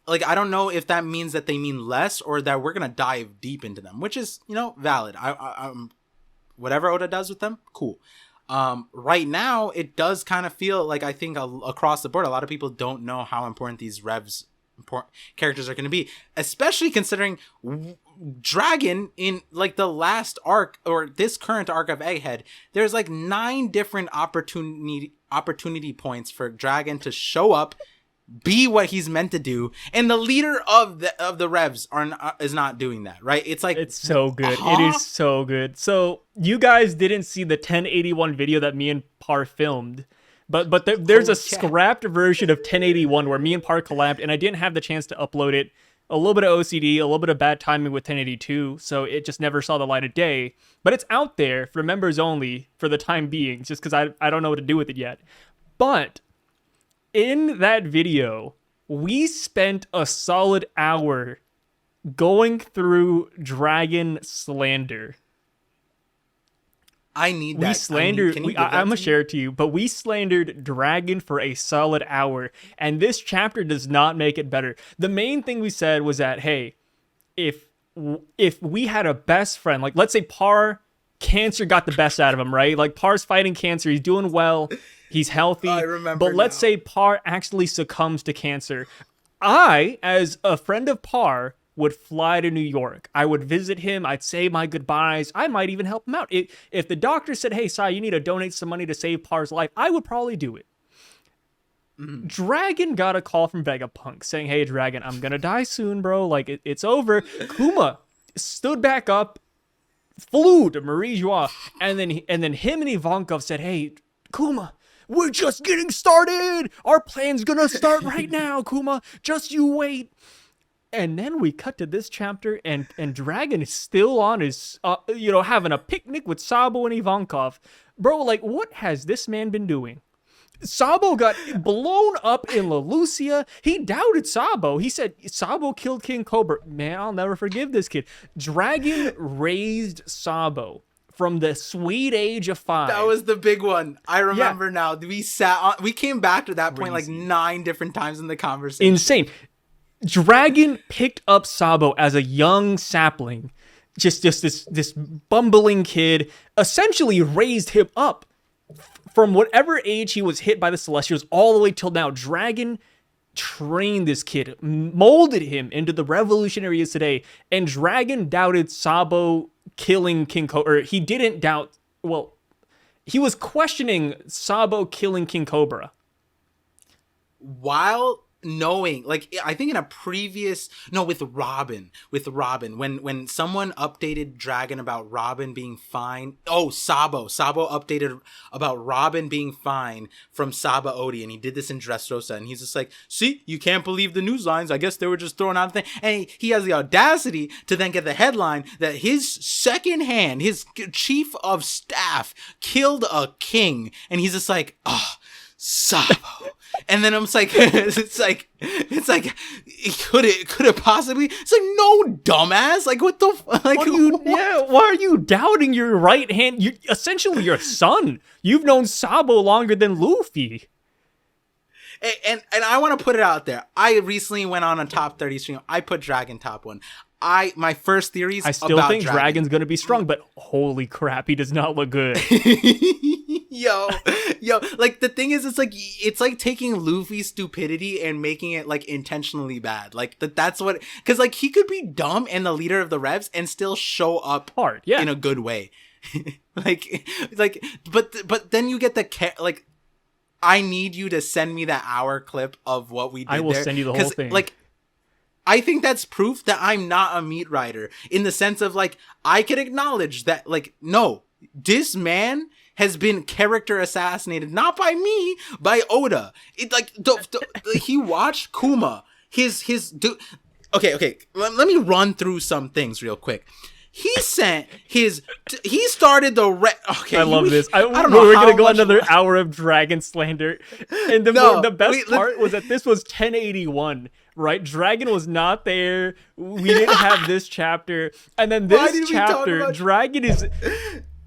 I don't know if that means that they mean less or that we're gonna dive deep into them, which is valid. I'm whatever Oda does with them, cool. Right now, it does kind of feel like, I think across the board, a lot of people don't know how important these characters are going to be, especially considering Dragon in like the last arc or this current arc of Egghead. There's like 9 different opportunity points for Dragon to show up, be what he's meant to do, and the leader of the Revs is not doing that, right? It's like, it's so good. It is so good. So you guys didn't see the 1081 video that me and Par filmed, but there's a scrapped version of 1081 where me and Par collabed, and I didn't have the chance to upload it. A little bit of OCD, a little bit of bad timing with 1082, so it just never saw the light of day. But it's out there for members only for the time being, just because I don't know what to do with it yet. But in that video, we spent a solid hour going through Dragon Slander. I need that. We slandered. I'm gonna share it to you, but we slandered Dragon for a solid hour, and this chapter does not make it better. The main thing we said was that, hey, if we had a best friend, like let's say Par, cancer got the best out of him, right? Like Par's fighting cancer, he's doing well, he's healthy. I remember. But let's say Par actually succumbs to cancer. I, as a friend of Par, would fly to New York. I would visit him. I'd say my goodbyes. I might even help him out. If the doctor said, hey, Sai, you need to donate some money to save Par's life, I would probably do it. Dragon got a call from Vegapunk saying, hey, Dragon, I'm going to die soon, bro. Like, it's over. Kuma stood back up, flew to Marie Joie, and then him and Ivankov said, hey, Kuma, we're just getting started. Our plan's going to start right now, Kuma. Just you wait. And then we cut to this chapter, and Dragon is still on his, having a picnic with Sabo and Ivankov. Bro, like, what has this man been doing? Sabo got blown up in La Lucia. He doubted Sabo. He said, Sabo killed King Cobra. Man, I'll never forgive this kid. Dragon raised Sabo from the sweet age of 5. That was the big one. I remember now. We came back to that point like 9 different times in the conversation. Insane. Dragon picked up Sabo as a young sapling, just this bumbling kid, essentially raised him up from whatever age he was hit by the Celestials all the way till now. Dragon trained this kid, molded him into the revolutionary he is today, and Dragon doubted Sabo killing King Cobra. Or he didn't doubt, well, he was questioning Sabo killing King Cobra. While knowing, like, I think in a previous, no, with Robin, when someone updated Dragon about Robin being fine. Oh, Sabo updated about Robin being fine from Saba Odie, and he did this in Dressrosa, and he's just like, see, you can't believe the news lines, I guess they were just throwing out a thing. And he has the audacity to then get the headline that his second hand, his chief of staff, killed a king, and he's just like, oh, Sabo. And then I'm just like, it's like, could it possibly? It's like, no, dumbass. Like, what the? Like, what are you? Yeah, why are you doubting your right hand? You essentially your son. You've known Sabo longer than Luffy. And I want to put it out there. I recently went on a top 30 stream. I put Dragon top 1. My first theories. I still think Dragon's gonna be strong, but holy crap, he does not look good. yo, like the thing is, it's like taking Luffy's stupidity and making it like intentionally bad. Like that's what, because like he could be dumb and the leader of the Revs and still show up hard, yeah, in a good way. like, but then you get the like. I need you to send me that hour clip of what we did. I will send you the whole thing. Like, I think that's proof that I'm not a meat writer, in the sense of like, I can acknowledge that, like, no, this man has been character assassinated, not by me, by Oda. It like he watched Kuma, his dude. Okay. Let me run through some things real quick. He started the okay. I love this. I don't know. We're gonna go another hour of Dragon slander, and the best part was that this was 1081. Right, Dragon was not there. We didn't have this chapter, and then this chapter, Dragon is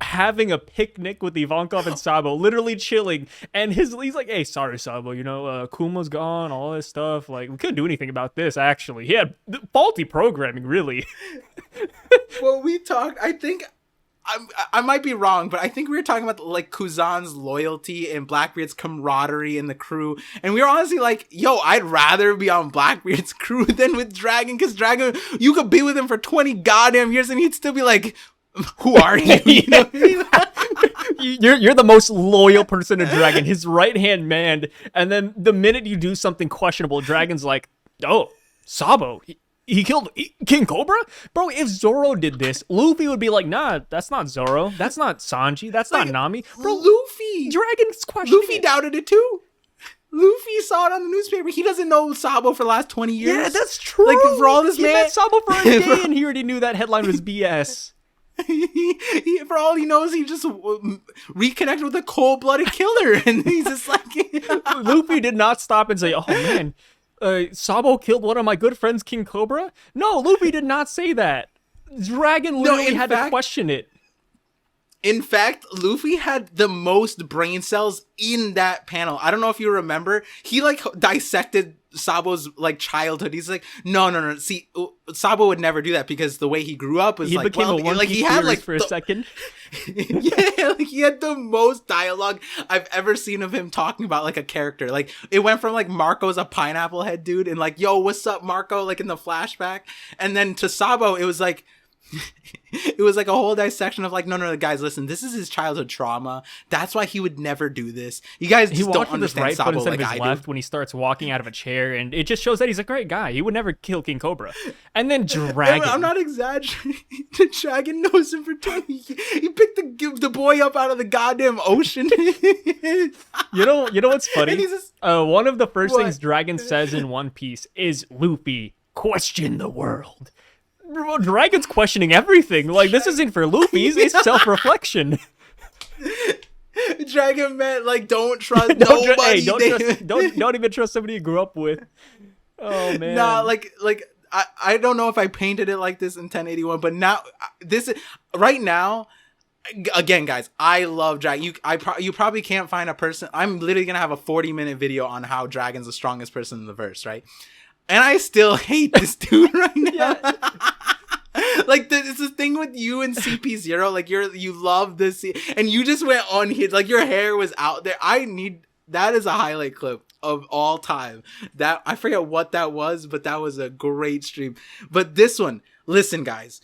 having a picnic with Ivankov and Sabo, literally chilling, and he's like, "Hey, sorry, Sabo, you know, Kuma's gone, all this stuff. Like, we couldn't do anything about this. Actually, he had faulty programming, really." Well, we talked. I think I might be wrong, but I think we were talking about like Kuzan's loyalty and Blackbeard's camaraderie in the crew, and we were honestly like, "Yo, I'd rather be on Blackbeard's crew than with Dragon, because Dragon, you could be with him for 20 goddamn years, and he'd still be like." Who are you? You know what I mean? You're the most loyal person to Dragon, his right hand man. And then the minute you do something questionable, Dragon's like, "Oh, Sabo, he killed King Cobra, bro." If Zoro did this, Luffy would be like, "Nah, that's not Zoro. That's not Sanji. That's like, not Nami, bro." Luffy, Dragon's questioning. Luffy doubted it too. Luffy saw it on the newspaper. He doesn't know Sabo for the last 20 years. Yeah, that's true. Like, for all this, he met Sabo for a day, and he already knew that headline was BS. For all he knows, he just reconnected with a cold-blooded killer, and he's just like, Luffy did not stop and say, "Oh man, Sabo killed one of my good friends, King Cobra." No, Luffy did not say that. Dragon literally had to question it. In fact, Luffy had the most brain cells in that panel. I don't know if you remember. He like dissected Sabo's like childhood. He's like, no. See, Sabo would never do that because the way he grew up was he like, became a One Piece he had like for a second. Yeah, like he had the most dialogue I've ever seen of him talking about like a character. Like it went from like Marco's a pineapple head dude and like, "Yo, what's up, Marco?" like in the flashback, and then to Sabo it was like. It was like a whole dissection of like, no, guys, listen, this is his childhood trauma. That's why he would never do this. You guys just don't understand right Sabo like I left do. When he starts walking out of a chair, and it just shows that he's a great guy. He would never kill King Cobra. And then Dragon. I'm not exaggerating. Dragon knows him for 20 years. He picked the boy up out of the goddamn ocean. You know what's funny? One of the first things Dragon says in One Piece is, "Luffy, question the world." Bro, Dragon's questioning everything. Like, this isn't for Luffy. It's self-reflection. Dragon meant like, don't trust nobody. Don't even trust somebody you grew up with. Oh man. Nah, like I don't know if I painted it like this in 1081, but now right now. Again, guys, I love Dragon. You probably can't find a person. I'm literally gonna have a 40-minute video on how Dragon's the strongest person in the verse, right? And I still hate this dude right now. Yeah. Like it's the thing with you and CP0, like you love this, and you just went on here, like your hair was out there. That is a highlight clip of all time. That I forget what that was, but that was a great stream. But this one, listen guys,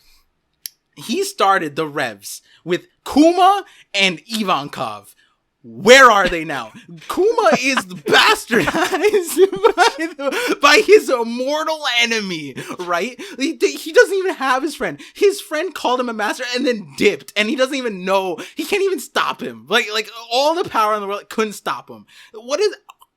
he started the Revs with Kuma and Ivankov. Where are they now? Kuma is bastardized by his mortal enemy, right? He doesn't even have his friend. His friend called him a master and then dipped, and he doesn't even know. He can't even stop him. Like all the power in the world couldn't stop him.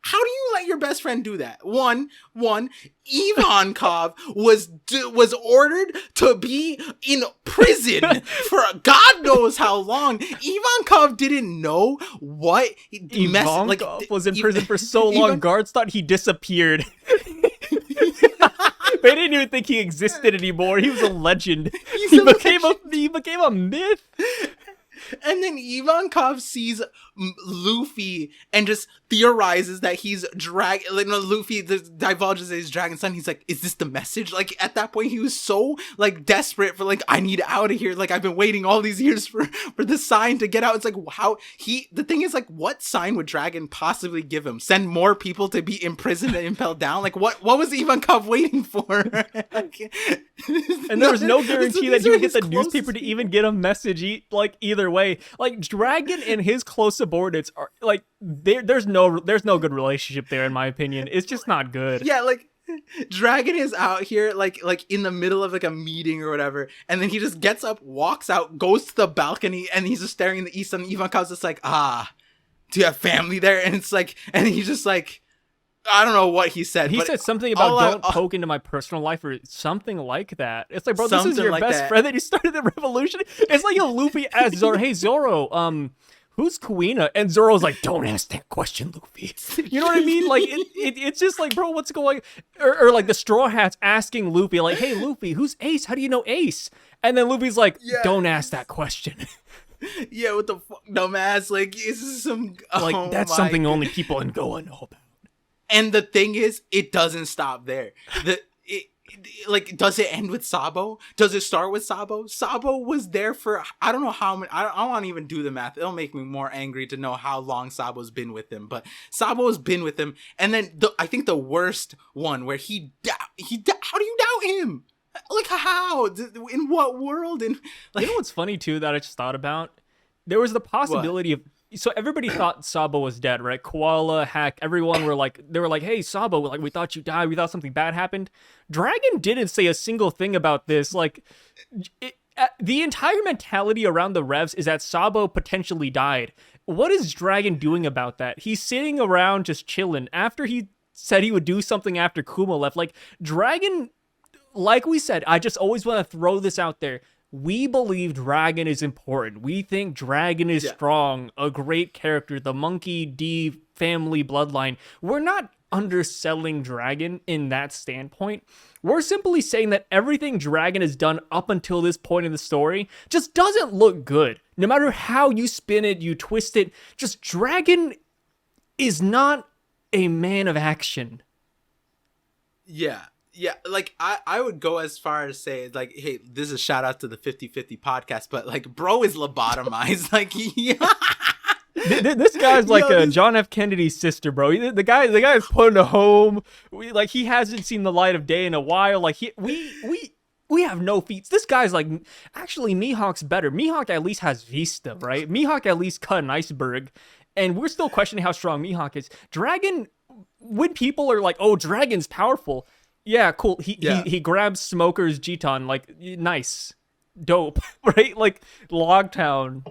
How do you let your best friend do that? One, Ivankov was ordered to be in prison for God knows how long. Ivankov didn't know what Ivankov was in prison for so long. Guards thought he disappeared. They didn't even think he existed anymore. He was a legend. He became a myth. And then Ivankov sees Luffy and just theorizes that he's Luffy divulges that he's Dragon Son. He's like, is this the message? Like at that point he was so like desperate for like, I need out of here. Like I've been waiting all these years for the sign to get out. It's like the thing is like, what sign would Dragon possibly give him? Send more people to be imprisoned and impelled down? Like what was Ivankov waiting for? And there was no guarantee that he would get the newspaper to even get a message either way. Like Dragon and his close subordinates are like there's no good relationship there in my opinion. It's just not good. Yeah, like Dragon is out here like in the middle of like a meeting or whatever, and then he just gets up, walks out, goes to the balcony, and he's just staring in the east, and Ivankov's just like, do you have family there? And it's like, and he's just like, I don't know what he said. He said something about don't poke into my personal life or something like that. It's like, bro, this is your like best friend that you started the revolution. It's like a Luffy asked Zoro, hey Zoro, who's Kuina? And Zoro's like, don't ask that question, Luffy. You know what I mean? Like it's just like, bro, what's going on? Or like the Straw Hats asking Luffy, like, hey Luffy, who's Ace? How do you know Ace? And then Luffy's like, don't ask that question. Yeah, what the fuck, dumbass? Like, this is some like that's something only people in Goa know about. And the thing is, it doesn't stop there. Does it end with Sabo? Does it start with Sabo? Sabo was there for, I don't know how many, I don't want to even do the math. It'll make me more angry to know how long Sabo's been with him. But Sabo's been with him. And then I think the worst one where how do you doubt him? Like how? In what world? And like, you know what's funny too that I just thought about? There was the possibility of, so everybody thought Sabo was dead, right? Koala, Hack, everyone they were like, hey, Sabo, like, we thought you died. We thought something bad happened. Dragon didn't say a single thing about this. Like, the entire mentality around the Revs is that Sabo potentially died. What is Dragon doing about that? He's sitting around just chilling after he said he would do something after Kuma left. Like, Dragon, like we said, I just always want to throw this out there. We believe Dragon is important. We think Dragon is strong, a great character, the Monkey D family bloodline. We're not underselling Dragon in that standpoint. We're simply saying that everything Dragon has done up until this point in the story just doesn't look good. No matter how you spin it, you twist it, just Dragon is not a man of action. Yeah. Yeah, like, I would go as far as say, like, hey, this is a shout out to the 50/50 podcast, but, like, bro is lobotomized. Like, this guy's like John F. Kennedy's sister, bro. The guy is put in a home. He hasn't seen the light of day in a while. Like, we have no feats. This guy's like, actually, Mihawk's better. Mihawk at least has Vista, right? Mihawk at least cut an iceberg, and we're still questioning how strong Mihawk is. Dragon, when people are like, oh, Dragon's powerful, yeah, cool. He grabs Smoker's Giton, like, nice, dope, right? Like, Logtown.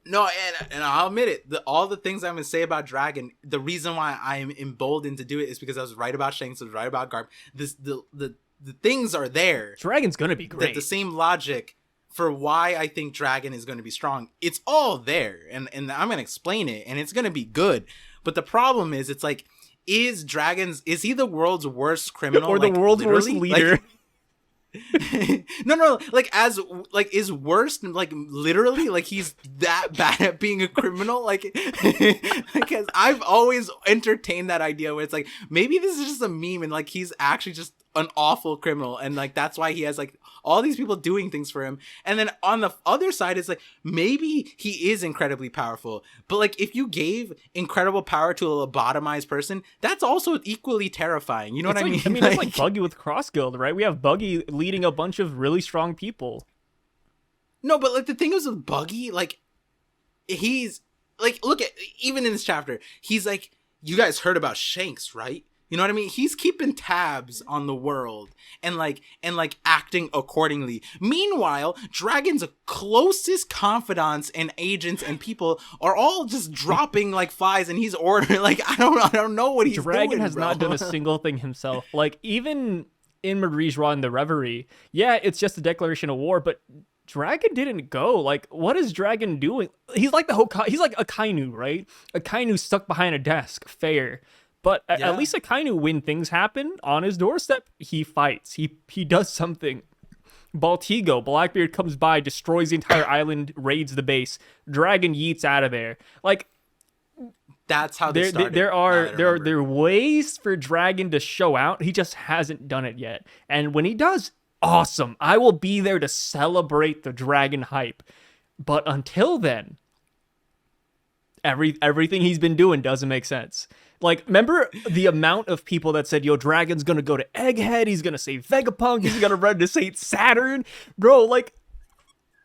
No, and I'll admit it. All the things I'm gonna say about Dragon, the reason why I am emboldened to do it is because I was right about Shanks, I was right about Garp. The things are there. Dragon's gonna be great. The same logic for why I think Dragon is gonna be strong. It's all there, and I'm gonna explain it, and it's gonna be good. But the problem is, it's like, is he the world's worst criminal or the world's worst leader? No, like as like is worse, like literally, like he's that bad at being a criminal, like because I've always entertained that idea where it's like maybe this is just a meme and like he's actually just an awful criminal and like that's why he has like all these people doing things for him. And then on the other side it's like maybe he is incredibly powerful, but like if you gave incredible power to a lobotomized person, that's also equally terrifying, you know what I mean? I mean, it's like Buggy with Crossguild, right? We have Buggy leading a bunch of really strong people. No, but like the thing is with Buggy, like he's like, look at, even in this chapter, he's like, you guys heard about Shanks, right? You know what I mean? He's keeping tabs on the world and like acting accordingly. Meanwhile, Dragon's closest confidants and agents and people are all just dropping like flies, and he's ordering like I don't know what he's doing. Dragon has not done a single thing himself. Like even in Marijra and the Reverie, yeah, it's just a declaration of war, but Dragon didn't go. Like, what is Dragon doing? He's like he's like a Kainu, right? A Kainu stuck behind a desk. Fair. But at least a Kainu, when things happen on his doorstep, he fights. He does something. Baltigo, Blackbeard comes by, destroys the entire island, raids the base. Dragon yeets out of there. Like, that's how they started. There are ways for Dragon to show out. He just hasn't done it yet. And when he does, awesome. I will be there to celebrate the Dragon hype. But until then, everything he's been doing doesn't make sense. Like, remember the amount of people that said, yo, Dragon's gonna go to Egghead, he's gonna save Vegapunk, he's gonna run to St. Saturn? Bro, like,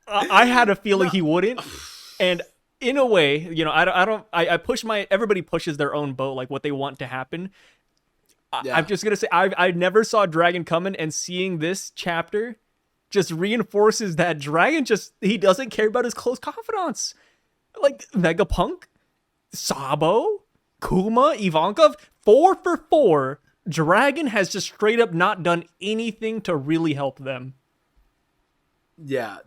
I had a feeling he wouldn't. And in a way, you know, I push everybody pushes their own boat, like what they want to happen. I'm just gonna say, I never saw Dragon coming, and seeing this chapter just reinforces that Dragon he doesn't care about his close confidants. Like, Vegapunk, Sabo, Kuma, Ivankov, 4 for 4. Dragon has just straight up not done anything to really help them. Yeah,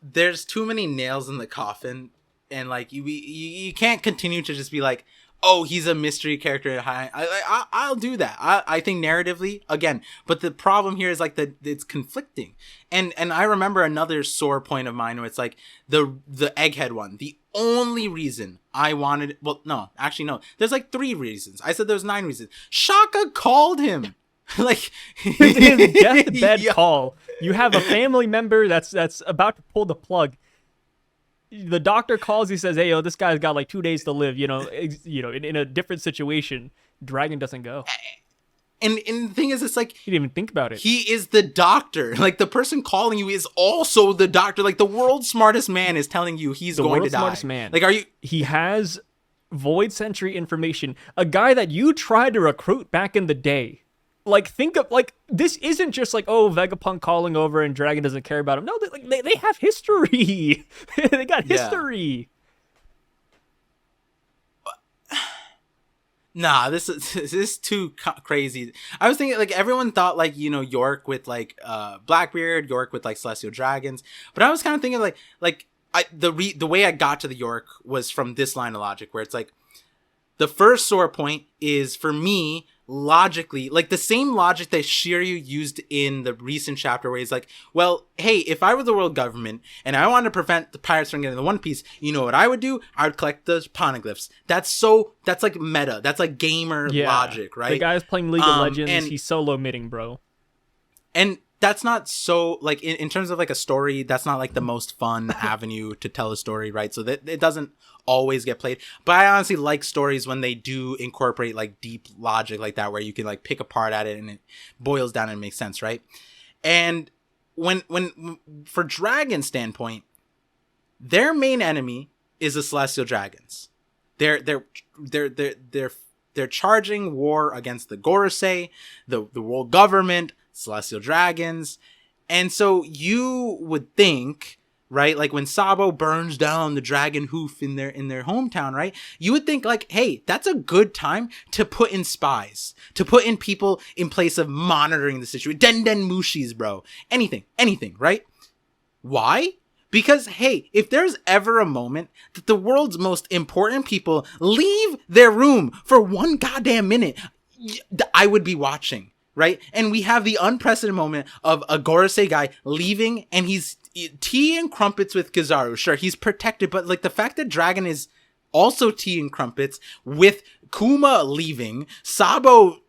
there's too many nails in the coffin, and like you can't continue to just be like, oh, he's a mystery character. I'll do that. I think narratively, again, but the problem here is like it's conflicting. And I remember another sore point of mine where it's like the Egghead one. The only reason I wanted, well, no, actually no. There's like 3 reasons. I said there's 9 reasons. Shaka called him. Like his deathbed call. You have a family member that's about to pull the plug. The doctor calls, he says, hey, yo, this guy's got like 2 days to live, in a different situation. Dragon doesn't go. And the thing is, it's like, he didn't even think about it. He is the doctor. Like, the person calling you is also the doctor. Like, the world's smartest man is telling you he's going to die. The world's smartest man. Like, he has Void Century information. A guy that you tried to recruit back in the day. Like, think of, like, this isn't just like, oh, Vegapunk calling over and Dragon doesn't care about him. No, they have history. They got history. Nah, this is too crazy. I was thinking, like, everyone thought, like, York with, like, Blackbeard, York with, like, Celestial Dragons. But I was kind of thinking, the way I got to the York was from this line of logic, where it's like, the first sore point is, for me, logically, like the same logic that Shiryu used in the recent chapter, where he's like, well, hey, if I were the world government and I wanted to prevent the pirates from getting the One Piece, you know what I would do? I would collect the poneglyphs. That's like meta. That's like gamer logic, right? The guy's playing League of Legends, and he's solo mitting, bro. And that's not so, like, in terms of like a story, that's not like the most fun avenue to tell a story, right? So that it doesn't always get played. But I honestly like stories when they do incorporate like deep logic like that, where you can like pick apart at it and it boils down and makes sense, right? And when for Dragon's standpoint, their main enemy is the Celestial Dragons. They're charging war against the Gorosei, the world government, Celestial Dragons. And so you would think, right, like when Sabo burns down the dragon hoof in their hometown, right, you would think like, hey, that's a good time to put in spies, to put in people in place of monitoring the situation. Den Mushis, bro. Anything, right? Why? Because, hey, if there's ever a moment that the world's most important people leave their room for one goddamn minute, I would be watching. right? And we have the unprecedented moment of a Gorosei guy leaving, and he's tea and crumpets with Kizaru. Sure, he's protected, but like the fact that Dragon is also tea and crumpets with Kuma leaving, Sabo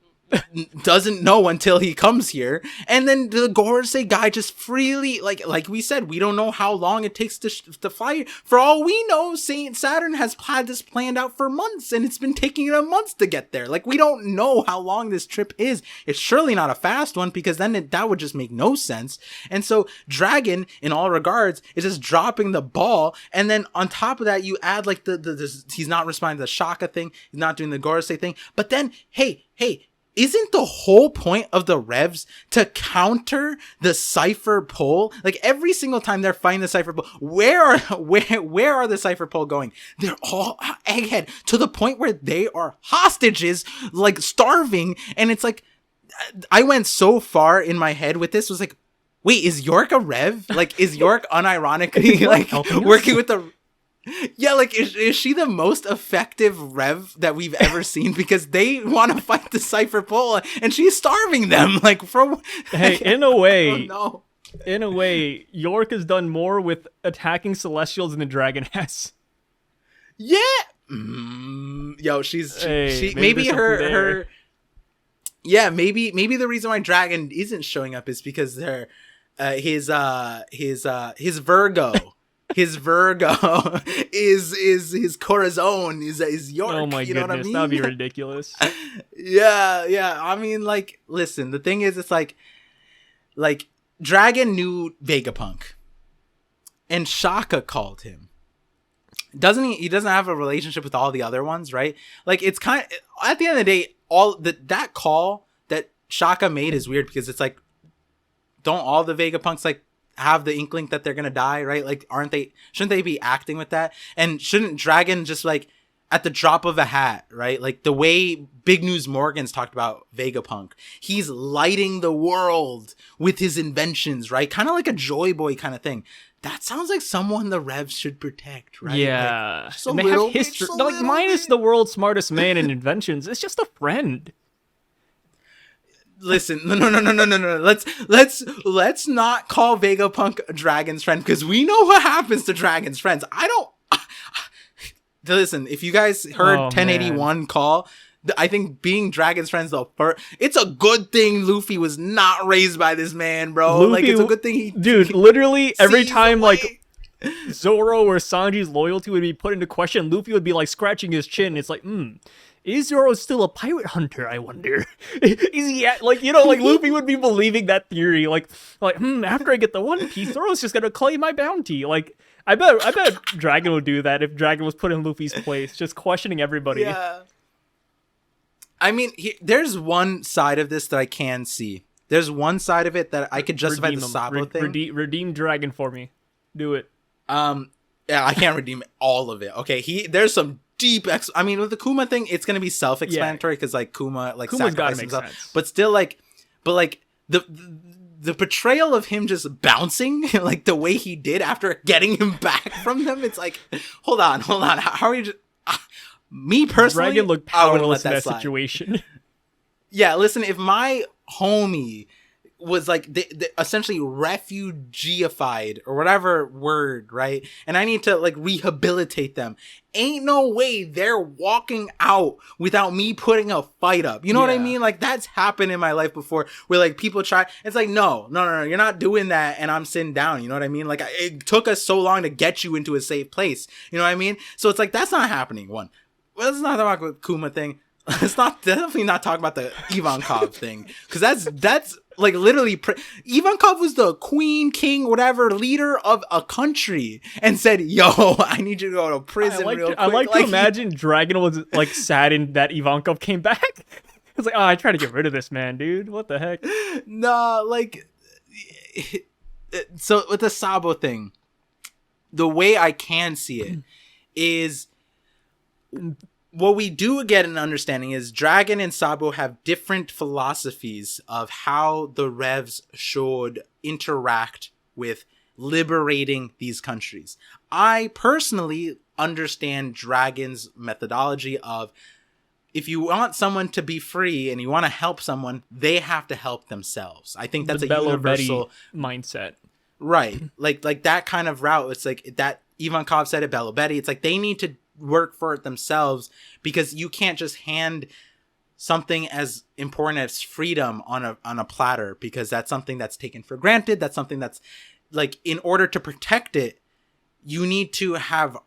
doesn't know until he comes here, and then the Gorosei guy just freely, like we said, we don't know how long it takes to fly. For all we know, Saint Saturn has had this planned out for months, and it's been taking them months to get there. Like, we don't know how long this trip is. It's surely not a fast one, because then that would just make no sense. And so Dragon, in all regards, is just dropping the ball, and then on top of that, you add like he's not responding to the Shaka thing, he's not doing the Gorosei thing, but then hey, isn't the whole point of the Revs to counter the Cypher Pole? Like, every single time they're fighting the Cypher Pole, where are the Cypher Pole going? They're all egghead, to the point where they are hostages, like starving. And it's like, I went so far in my head with this, was like, wait, is York a Rev? Like, is York unironically like working with the... Yeah, like, is she the most effective Rev that we've ever seen? Because they want to fight the Cypher Pole, and she's starving them. Like, hey, in a way, no. In a way, York has done more with attacking Celestials than the Dragon has. Yeah. Yo, she maybe her. Yeah, maybe the reason why Dragon isn't showing up is because his Virgo. His Virgo is his Corazon is York. Oh my goodness, what I mean? That'd be ridiculous. Yeah. I mean, like, listen, the thing is, it's like Dragon knew Vegapunk, and Shaka called him. Doesn't he? He doesn't have a relationship with all the other ones, right? Like, it's kind of, at the end of the day, that call that Shaka made is weird, because it's like, don't all the Vegapunks like have the inkling that they're gonna die, right? Like, shouldn't they be acting with that? And shouldn't Dragon just, like, at the drop of a hat, right? Like, the way Big News Morgan's talked about Vegapunk, he's lighting the world with his inventions, right? Kind of like a Joy Boy kind of thing. That sounds like someone the Revs should protect, right? Yeah. Like, and they have history, like, minus the world's smartest man in inventions. It's just a friend. Listen, no. Let's not call Vegapunk Dragon's friend, because we know what happens to Dragon's friends. Listen, if you guys heard 1081 man. Call, I think being Dragon's friends, though, it's a good thing Luffy was not raised by this man, bro. Luffy, like, it's a good thing he... Dude, literally, every time, like, Zoro or Sanji's loyalty would be put into question, Luffy would be, like, scratching his chin. It's like, is Zoro still a pirate hunter, I wonder? Is he like, you know, like, Luffy would be believing that theory. Like, after I get the One Piece, Zoro's just gonna claim my bounty. Like, I bet Dragon would do that if Dragon was put in Luffy's place, just questioning everybody. Yeah. I mean, there's one side of this that I can see. There's one side of it that I could justify the Sabo thing. Redeem Dragon for me. Do it. Yeah, I can't redeem all of it. Okay, there's some deep I mean, with the Kuma thing, it's gonna be self-explanatory, because like Kuma's sacrificed himself. Sense. But still, the portrayal of him just bouncing like the way he did after getting him back from them, it's like, hold on, how are you just... Me personally, Dragon looked powerless in that situation. Yeah, listen, if my homie was like essentially refugeeified or whatever word, right? And I need to like rehabilitate them. Ain't no way they're walking out without me putting a fight up. You know what I mean? Like, that's happened in my life before, where like people try. It's like, no, you're not doing that, and I'm sitting down. You know what I mean? Like, it took us so long to get you into a safe place. You know what I mean? So it's like, that's not happening. One, let's not talk about the Kuma thing. Let's definitely not talk about the Ivankov thing, because that's like literally Ivankov was the queen, king, whatever leader of a country, and said, "Yo, I need you to go to prison real quick." I like to imagine Dragon was like saddened that Ivankov came back. It's like, I tried to get rid of this man, dude. What the heck? Nah, like, so with the Sabo thing, the way I can see it is, what we do get an understanding is Dragon and Sabo have different philosophies of how the Revs should interact with liberating these countries. I personally understand Dragon's methodology of if you want someone to be free and you want to help someone, they have to help themselves. I think that's a universal mindset. Right. Like that kind of route. It's like that Ivankov said it, Belobetti. It's like they need to work for it themselves, because you can't just hand something as important as freedom on a platter, because that's something that's taken for granted. That's something that's like, in order to protect it, you need to have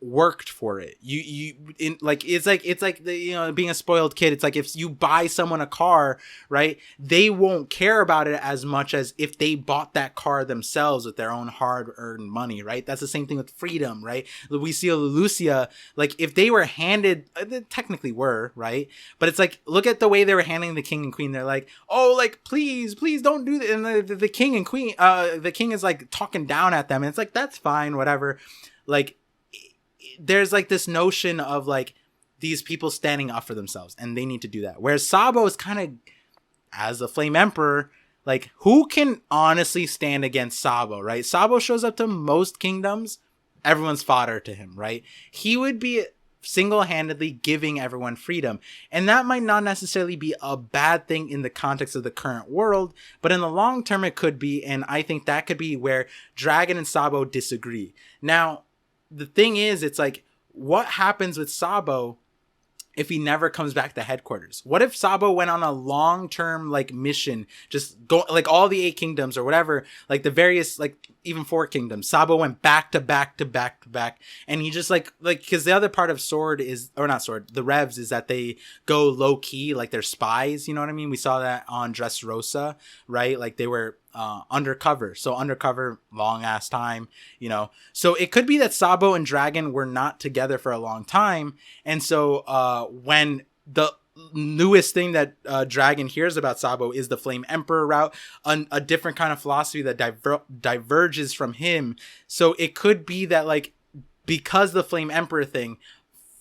worked for it. It's like the, you know, being a spoiled kid. It's like if you buy someone a car, right, they won't care about it as much as if they bought that car themselves with their own hard-earned money, right? That's the same thing with freedom, right? We see Lucia, like, if they were handed, they technically were, right? But it's like, look at the way they were handling the king and queen. They're like, oh, like, please don't do that. And the king and queen, the king is like talking down at them, and it's like, that's fine, whatever. Like, there's like this notion of like these people standing up for themselves, and they need to do that. Whereas Sabo is kind of, as the Flame Emperor, like, who can honestly stand against Sabo, right? Sabo shows up to most kingdoms, everyone's fodder to him, right? He would be single-handedly giving everyone freedom, and that might not necessarily be a bad thing in the context of the current world, but in the long term it could be, and I think that could be where Dragon and Sabo disagree. Now, the thing is, it's like, what happens with Sabo if he never comes back to headquarters? What if Sabo went on a long-term like mission, just go like all the 8 kingdoms or whatever, like the various, like even 4 kingdoms, Sabo went back to back to back to back, and he just like because the other part of Sword is, or not Sword, the Revs, is that they go low key, like they're spies, you know what I mean? We saw that on Dressrosa, right? Like they were undercover, long ass time, you know. So it could be that Sabo and Dragon were not together for a long time, and so when the newest thing that Dragon hears about Sabo is the Flame Emperor route, a different kind of philosophy that diverges from him. So it could be that, like, because the Flame Emperor thing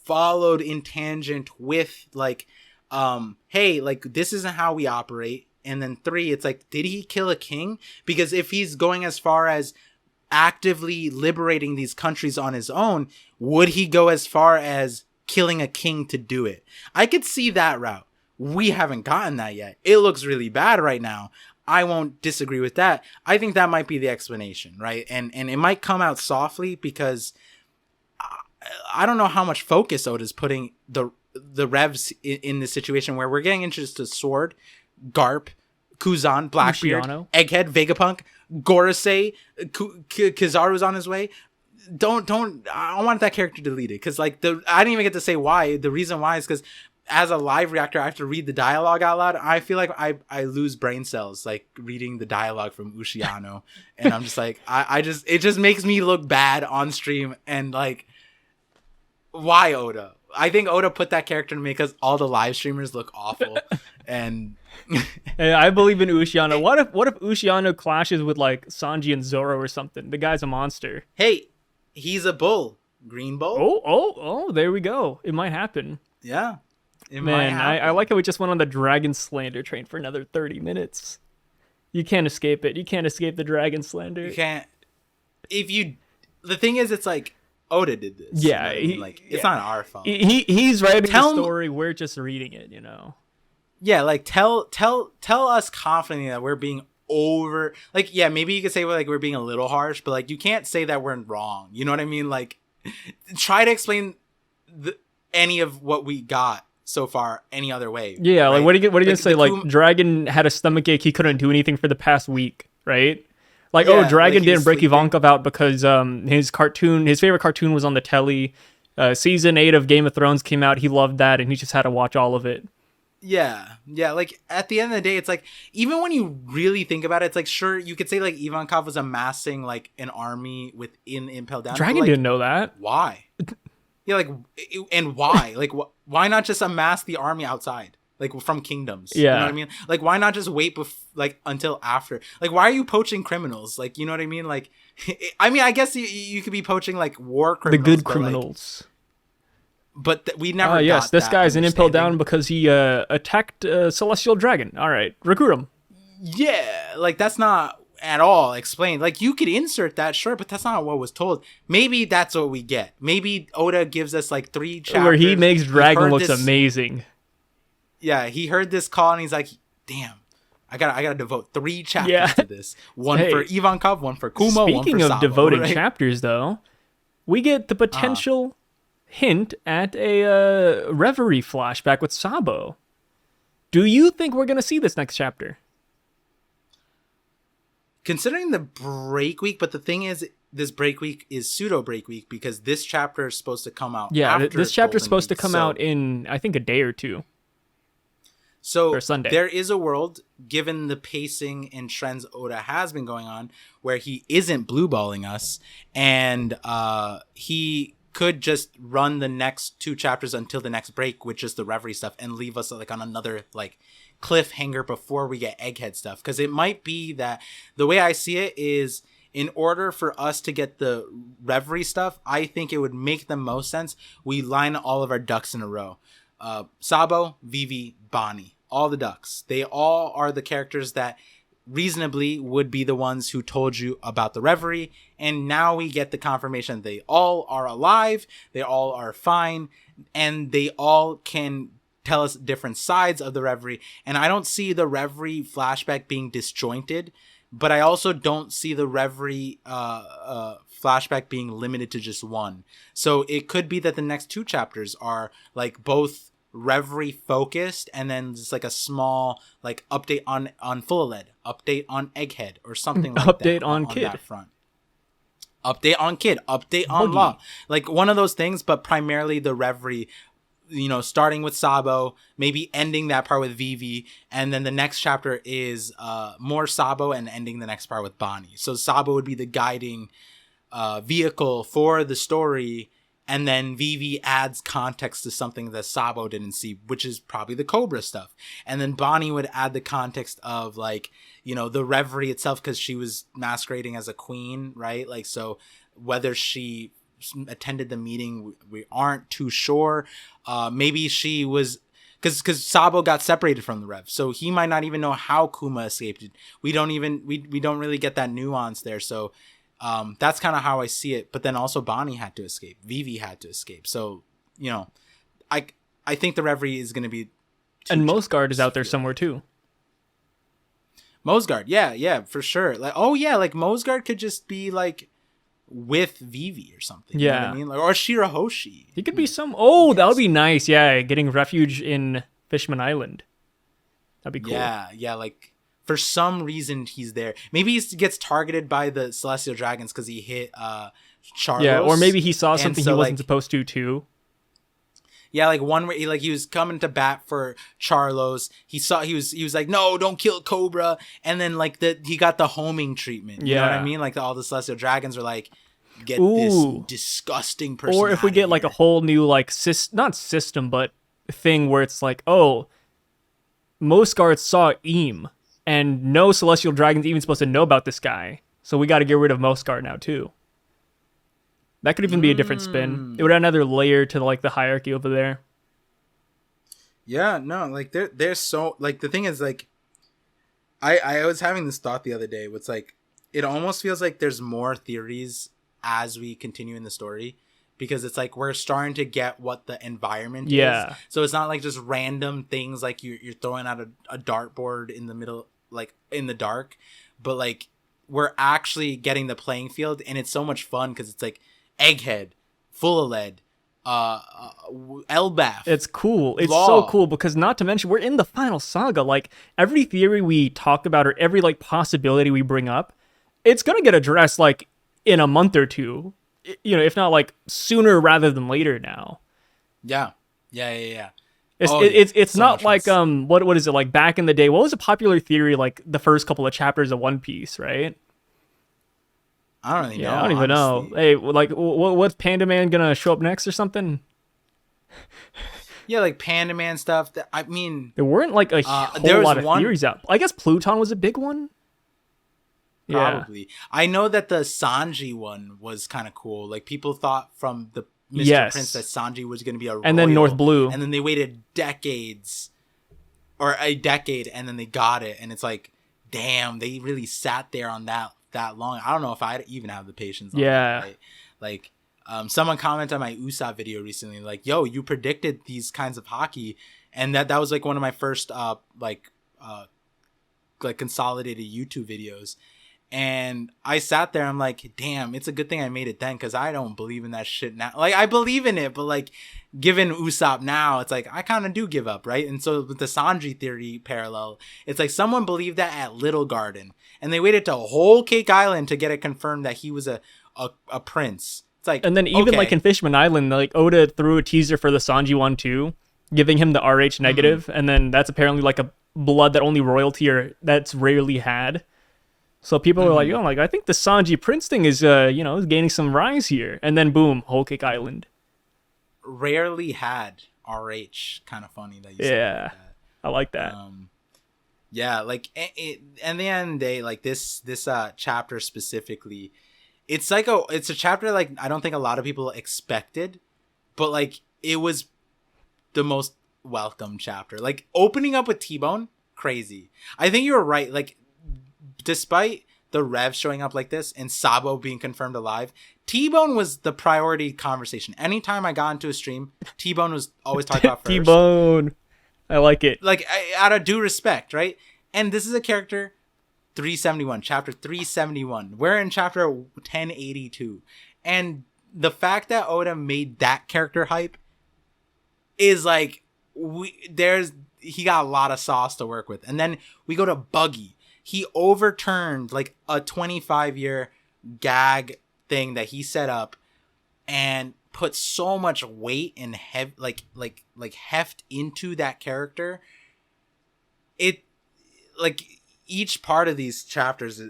followed in tangent with like, hey, like, this isn't how we operate. And then 3, it's like, did he kill a king? Because if he's going as far as actively liberating these countries on his own, would he go as far as killing a king to do it? I could see that route. We haven't gotten that yet. It looks really bad right now. I won't disagree with that. I think that might be the explanation, right? And it might come out softly, because I don't know how much focus Oda's putting the Revs in this situation, where we're getting introduced to Sword, Garp, Kuzan, Blackbeard, Luciano, Egghead, Vegapunk, Gorosei, Kizaru's on his way. Don't I want that character deleted, because like I didn't even get to say why. The reason why is because as a live reactor, I have to read the dialogue out loud. I feel like I lose brain cells like reading the dialogue from Luciano, and I'm just like, it just makes me look bad on stream. And like, why Oda? I think Oda put that character to me because all the live streamers look awful. And hey, I believe in Luciano. What if Luciano clashes with like Sanji and Zoro or something? The guy's a monster. Hey, he's a bull. Green bull. Oh, there we go. It might happen. Yeah. I like how we just went on the Dragon Slander train for another 30 minutes. You can't escape it. You can't escape the Dragon Slander. You can't. The thing is, it's like, Oda did this. Yeah. You know, it's not our fault. He's writing the story. We're just reading it, you know? Yeah, like, tell us confidently that we're being over, like, yeah, maybe you could say we're being a little harsh, but like, you can't say that we're wrong. You know what I mean? Like, try to explain any of what we got so far any other way. Yeah, right? Like, what are you gonna say? Like, Dragon had a stomachache, he couldn't do anything for the past week, right? Like, yeah, Dragon didn't break Ivankov out because his favorite cartoon was on the telly. Season 8 of Game of Thrones came out, he loved that, and he just had to watch all of it. Yeah, like, at the end of the day, it's like, even when you really think about it, it's like, sure, you could say like Ivankov was amassing like an army within Impel Down. Dragon didn't know that. Why? Yeah, like, and why? Like, why not just amass the army outside, like, from kingdoms? Yeah, you know what I mean? Like, why not just wait until after? Like, why are you poaching criminals? Like, you know what I mean? Like, I mean, I guess you could be poaching like war criminals, the good criminals. But we never. Oh yes, this guy's in Impel Down because he attacked Celestial Dragon. All right, recruit him. Yeah, like, that's not at all explained. Like, you could insert that, sure, but that's not what was told. Maybe that's what we get. Maybe Oda gives us like 3 chapters where he makes Dragon looks amazing. Yeah, he heard this call and he's like, damn, I gotta devote 3 chapters to this. One for Ivankov, one for Kuma, one for Speaking of Sabo, devoting right? chapters, though, we get the potential hint at a Reverie flashback with Sabo. Do you think we're gonna see this next chapter? Considering the break week, but the thing is, this break week is pseudo break week because this chapter is supposed to come out. Yeah, after this chapter is supposed Golden to come Week, out in, I think, a day or 2. So or Sunday. There is a world, given the pacing and trends Oda has been going on, where he isn't blue balling us, and he could just run the next 2 chapters until the next break with just the Reverie stuff and leave us like on another like cliffhanger before we get Egghead stuff. Because it might be that the way I see it is, in order for us to get the Reverie stuff, I think it would make the most sense we line all of our ducks in a row. Sabo, Vivi, Bonnie, all the ducks. They all are the characters that reasonably would be the ones who told you about the Reverie, and now we get the confirmation they all are alive, they all are fine, and they all can tell us different sides of the Reverie. And I don't see the Reverie flashback being disjointed, but I also don't see the Reverie flashback being limited to just one. So it could be that the next 2 chapters are like both Reverie focused and then just like a small like update on Full Lead, update on Egghead, or something like update that on Kid, that front. Update on Kid, update on Buggy. Law, like one of those things, but primarily the Reverie, you know, starting with Sabo, maybe ending that part with Vivi, and then the next chapter is more Sabo and ending the next part with Bonnie. So Sabo would be the guiding vehicle for the story, and then Vivi adds context to something that Sabo didn't see, which is probably the Cobra stuff. And then Bonnie would add the context of, like, you know, the Reverie itself, because she was masquerading as a queen, right? Like, so whether she attended the meeting, we aren't too sure. Maybe she was, because Sabo got separated from the Rev, so he might not even know how Kuma escaped. We don't really get that nuance there. So that's kind of how I see it. But then also Bonnie had to escape, Vivi had to escape. So, you know, I think the Reverie is going to be, and Mosgard is out there somewhere too. Mosgard, yeah, for sure. Like, oh yeah, like Mosgard could just be like with Vivi or something. Yeah. You know what I mean? Like, or Shirahoshi. He could be some. Oh, that would be nice. Yeah, getting refuge in Fishman Island. That'd be cool. Yeah. Like, for some reason he's there. Maybe he gets targeted by the Celestial Dragons because he hit Charlos. Yeah, or maybe he saw something so, he wasn't like, supposed to too. Yeah, like one where he was coming to bat for Charlos. He was like, no, don't kill Cobra. And then like he got the homing treatment. You know what I mean? Like all the Celestial Dragons are like, get this disgusting person. Or if we get like a whole new like not system, but thing where it's like, oh, Mosgard saw Eam, and no Celestial Dragon's even supposed to know about this guy. So we got to get rid of Mosgard now too. That could even be a different spin. It would add another layer to like the hierarchy over there. Yeah, no, like they're so, like, the thing is, like, I was having this thought the other day. It's like, it almost feels like there's more theories as we continue in the story, because it's like we're starting to get what the environment is. So it's not like just random things like you're throwing out a dartboard in the middle, like in the dark, but like we're actually getting the playing field, and it's so much fun because it's like Egghead, Full of Lead, Elbaf. It's cool. It's so cool because, not to mention, we're in the final saga. Like, every theory we talk about or every like possibility we bring up, it's gonna get addressed like in a month or two. You know, if not like sooner rather than later now. Yeah. It's so not like what is it, like back in the day? What was a popular theory like the first couple of chapters of One Piece, right? I don't really know. I don't even know. Hey, like, what's Panda Man gonna show up next or something? Yeah, like Panda Man stuff. I mean, there weren't like a whole lot of theories out. I guess Pluton was a big one. Probably. Yeah. I know that the Sanji one was kind of cool. Like, people thought from the Mr. Prince that Sanji was going to be a royal, and then North Blue, and then they waited a decade, and then they got it, and it's like, damn, they really sat there on that long. I don't know if I'd even have the patience on Yeah. that, right? Like someone commented on my Usopp video recently, like, yo, you predicted these kinds of hockey, and that was like one of my first like consolidated YouTube videos. And I sat there, I'm like, damn, it's a good thing I made it then, because I don't believe in that shit now. Like, I believe in it, but like, given Usopp now, it's like, I kind of do give up, right? And so with the Sanji theory parallel, it's like someone believed that at Little Garden, and they waited to Whole Cake Island to get it confirmed that he was a prince. It's like, and then even okay. like in Fishman Island, like Oda threw a teaser for the Sanji one too, giving him the RH negative, and then that's apparently like a blood that only royalty or that's rarely had. So people are like, oh, like, I think the Sanji Prince thing is, is gaining some rise here. And then boom, Whole Cake Island. Rarely had RH. Kind of funny that you said that. I like that. Yeah, like, and the end of the day, like this chapter specifically, it's a chapter like I don't think a lot of people expected, but like it was the most welcome chapter. Like opening up with TBone, crazy. I think you were right. Like, despite the Rev showing up like this and Sabo being confirmed alive, TBone was the priority conversation. Anytime I got into a stream, TBone was always talked about first. TBone. I like it. Like, out of due respect, right? And this is a character 371, chapter 371. We're in chapter 1082. And the fact that Oda made that character hype is like, he got a lot of sauce to work with. And then we go to Buggy. He overturned like a 25-year gag thing that he set up and put so much weight and heft into that character. It like each part of these chapters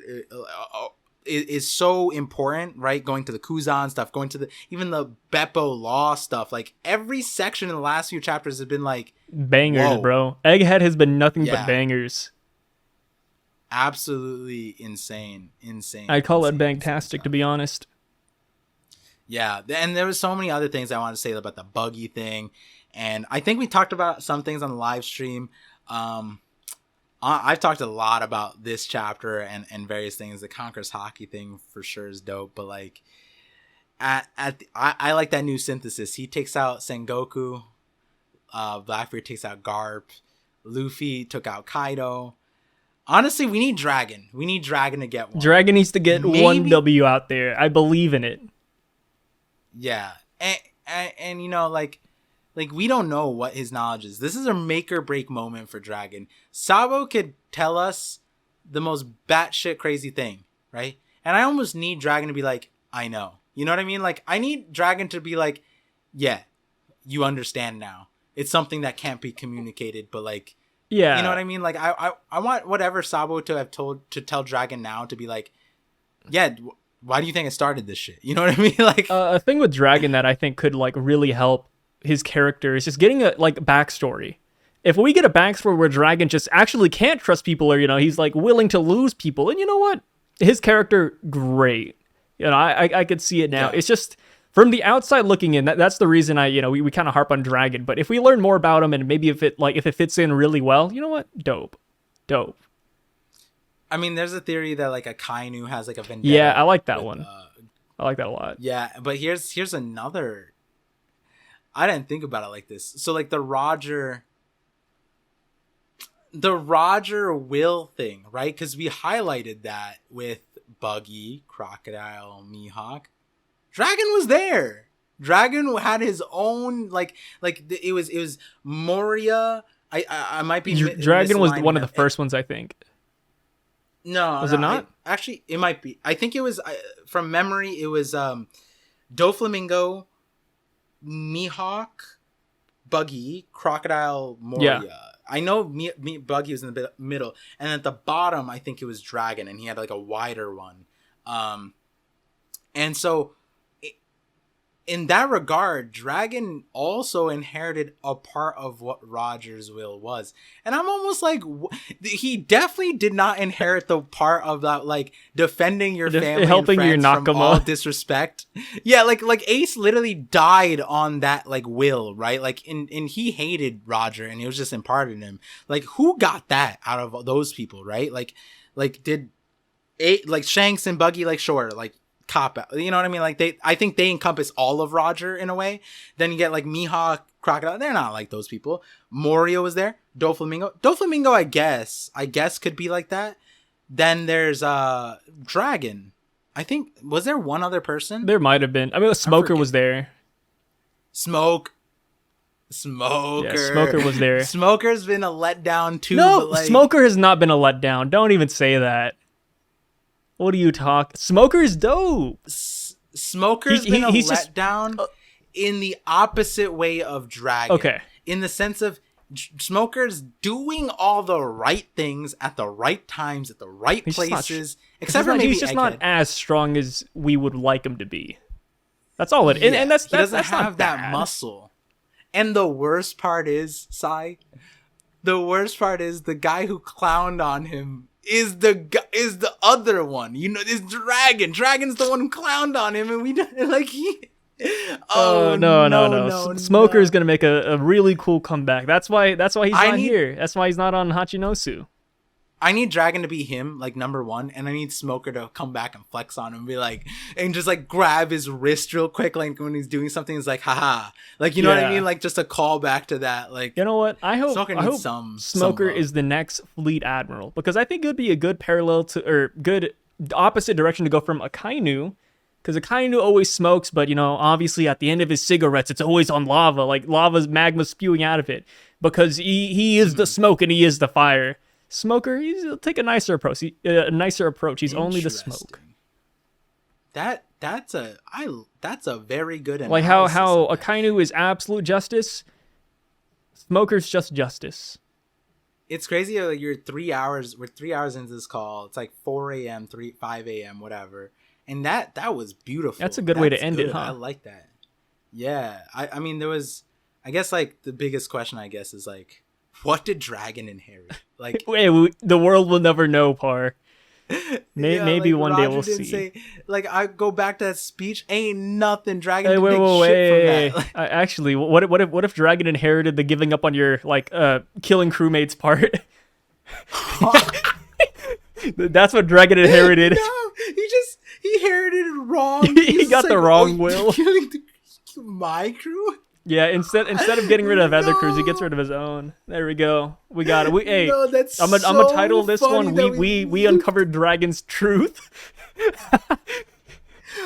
is so important, right? Going to the Kuzan stuff, going to even the Beppo Law stuff. Like every section in the last few chapters has been like bangers, whoa. Bro. Egghead has been nothing but bangers. Absolutely insane. I call it bangtastic, to be honest. Yeah, and there was so many other things I wanted to say about the Buggy thing, and I think we talked about some things on the live stream. I've talked a lot about this chapter and various things. The Conqueror's Hockey thing for sure is dope, but like I like that new synthesis. He takes out Sengoku, Blackbeard takes out Garp, Luffy took out Kaido. Honestly, we need Dragon. We need Dragon to get one. Dragon needs to get one W out there. I believe in it. Yeah. And you know, like we don't know what his knowledge is. This is a make or break moment for Dragon. Sabo could tell us the most batshit crazy thing, right? And I almost need Dragon to be like, I know. You know what I mean? Like, I need Dragon to be like, yeah, you understand now. It's something that can't be communicated, but like, yeah, you know what I mean? Like, I want whatever Sabo to tell Dragon now to be like, yeah, why do you think I started this shit? You know what I mean? Like, a thing with Dragon that I think could like really help his character is just getting a like backstory. If we get a backstory where Dragon just actually can't trust people, or he's like willing to lose people, and you know what, his character, great. I could see it now. Yeah. It's just from the outside looking in, that's the reason we kind of harp on Dragon. But if we learn more about him, and maybe if it fits in really well, you know what, dope. I mean, there's a theory that like a Kainu has like a vendetta. Yeah, I like that one. I like that a lot. Yeah, but here's another. I didn't think about it like this. So like the Roger Will thing, right? Because we highlighted that with Buggy, Crocodile, Mihawk. Dragon was there. Dragon had his own like it was Moria. I might be. Dragon was one of the first ones, I think. No, was it not? Actually, it might be. I think it was from memory. It was Doflamingo, Mihawk, Buggy, Crocodile, Moria. Yeah. I know Buggy was in the middle, and at the bottom, I think it was Dragon, and he had like a wider one. And so, in that regard, Dragon also inherited a part of what Roger's will was. And I'm almost like, he definitely did not inherit the part of that, like, defending your family helping and friends your from all disrespect. Yeah, like Ace literally died on that, like, will, right? Like, and he hated Roger, and it was just imparted in him. Like, who got that out of those people, right? Like Like did Shanks and Buggy, like, sure, like, cop out, you know what I mean? Like, I think they encompass all of Roger in a way. Then you get like Mihawk, Crocodile, they're not like those people. Morio was there. Doflamingo I guess could be like that. Then there's Dragon. I think, was there one other person? There might have been. I mean, Smoker was there. Smoker. Yeah, Smoker was there. Smoker's been a letdown too. No, but, like, Smoker has not been a letdown. Don't even say that. What do you talk? Smoker's dope. Smoker's been a letdown in the opposite way of Dragon. Okay. In the sense of Smoker's doing all the right things at the right times, at the right places. Except for maybe he's just not as strong as we would like him to be. That's all it. And that's he doesn't that's have that muscle. And the worst part is, Sai, the guy who clowned on him is the other one. You know, is Dragon. Dragon's the one who clowned on him, and we like he. Oh no! Smoker is gonna make a really cool comeback. That's why he's not here. That's why he's not on Hachinosu. I need Dragon to be him, like, number one, and I need Smoker to come back and flex on him, be like, and just like grab his wrist real quick, like when he's doing something. It's like, haha, like, you know what I mean, like, just a call back to that. Like, you know what? I hope Smoker is the next Fleet Admiral, because I think it would be a good parallel to, or good opposite direction to go from Akainu. Because Akainu always smokes, but, you know, obviously at the end of his cigarettes, it's always on lava. Like, lava's magma spewing out of it. Because he is the smoke and he is the fire. Smoker, he'll take a nicer approach. He's only the smoke. That's a very good analysis. Like how Akainu is absolute justice, Smoker's just justice. It's crazy. Like, we're 3 hours into this call. It's like 4 a.m., 5 a.m., whatever. And that was beautiful. That's a good way to end it, huh? I like that. Yeah. I mean, there was, I guess, like, the biggest question, I guess, is like, what did Dragon inherit? Like, the world will never know, Par. Maybe like, one Roger day we'll didn't see. Say, like, I go back to that speech. Ain't nothing. Dragon Hey, didn't take shit from that. Actually, what if Dragon inherited the giving up on your, like, killing crewmates part? That's what Dragon inherited. No, he inherited it wrong. He got the wrong will. Killing my crew. Yeah, instead of getting rid of other crews, he gets rid of his own. There we go. We got it. Hey, I'm gonna title this one. We uncovered Dragon's truth.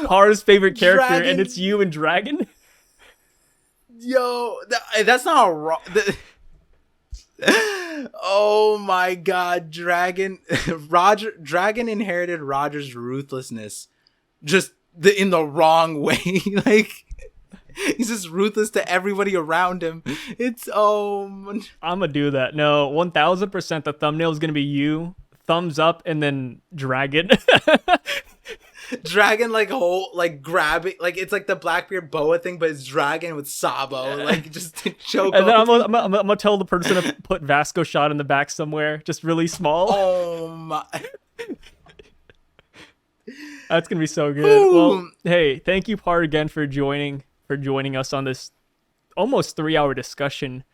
Par's favorite character, and it's you and Dragon. Yo, that's not wrong. Oh my God, Dragon inherited Roger's ruthlessness, just in the wrong way. Like, he's just ruthless to everybody around him. It's I'm gonna do that. No, 1000%. The thumbnail is gonna be you, thumbs up, and then Dragon. Dragon, like, grabbing, like, it's like the Blackbeard boa thing, but it's Dragon with Sabo, like, just to choke. And then I'm gonna tell the person to put Vasco shot in the back somewhere, just really small. Oh my. That's gonna be so good. Ooh. Well, hey, thank you, Par, again for joining us on this almost 3-hour discussion.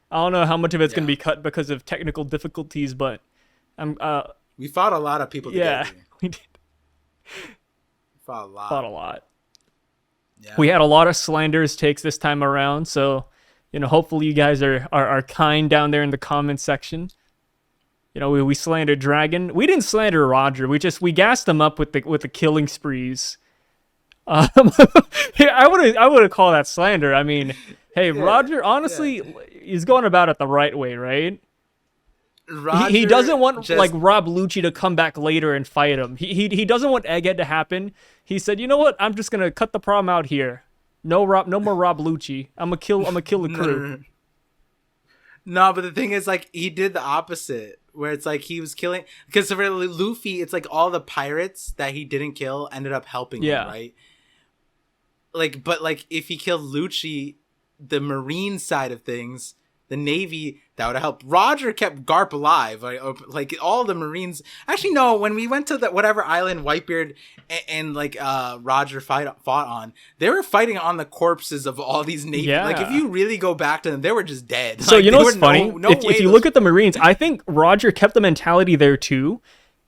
I don't know how much of it's gonna be cut because of technical difficulties, but we fought a lot of people together. Yeah, we did. Fought a lot. Yeah. We had a lot of Slander's takes this time around, so, you know, hopefully you guys are kind down there in the comment section. You know, we slandered Dragon. We didn't slander Roger. We gassed him up with the killing sprees. I would call that slander. I mean, hey, Roger, honestly, he's going about it the right way, right? He doesn't want like Rob Lucci to come back later and fight him. He doesn't want Egghead to happen. He said, you know what? I'm just gonna cut the problem out here. No more Rob Lucci. I'm gonna kill the crew. No, but the thing is, like, he did the opposite, where it's like he was killing, because for Luffy, it's like all the pirates that he didn't kill ended up helping him, right? Like, but like if he killed Lucci, the marine side of things, the Navy, that would have helped. Roger kept Garp alive. Like all the Marines. Actually, no. When we went to the whatever island Whitebeard and Roger fought on, they were fighting on the corpses of all these Navy. Yeah. Like if you really go back to them, they were just dead. So like, you know what's funny? If you look at the Marines, I think Roger kept the mentality there too.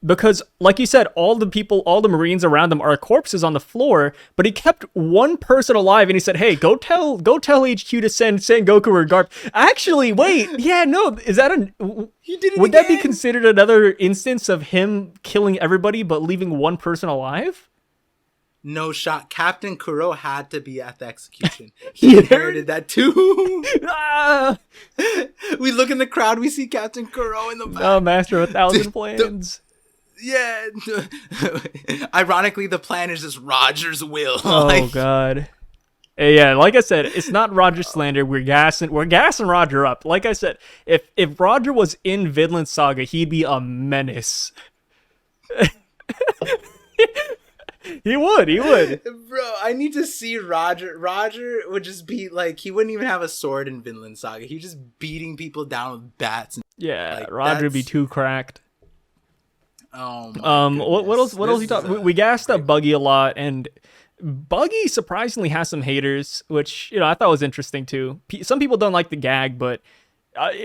Because, like you said, all the Marines around them are corpses on the floor, but he kept one person alive and he said, hey, go tell HQ to send Sengoku or Garp. Actually, wait, yeah, no, is that He did it would again. that be considered another instance of him killing everybody but leaving one person alive? No shot. Captain Kuro had to be at the execution. He inherited that too. Ah! We look in the crowd, we see Captain Kuro in the back. Oh, master of 1,000 plans. Yeah. Ironically, the plan is just Roger's will. Oh god. Yeah, like I said, it's not Roger slander. We're gassing Roger up. Like I said, if Roger was in Vinland Saga, he'd be a menace. He would. Bro, I need to see Roger. Roger would just be like, he wouldn't even have a sword in Vinland Saga. He's just beating people down with bats. Yeah, like, Roger would be too cracked. Oh my what else you thought? We gassed up Buggy a lot, and Buggy surprisingly has some haters, which, I thought was interesting too. Some people don't like the gag, but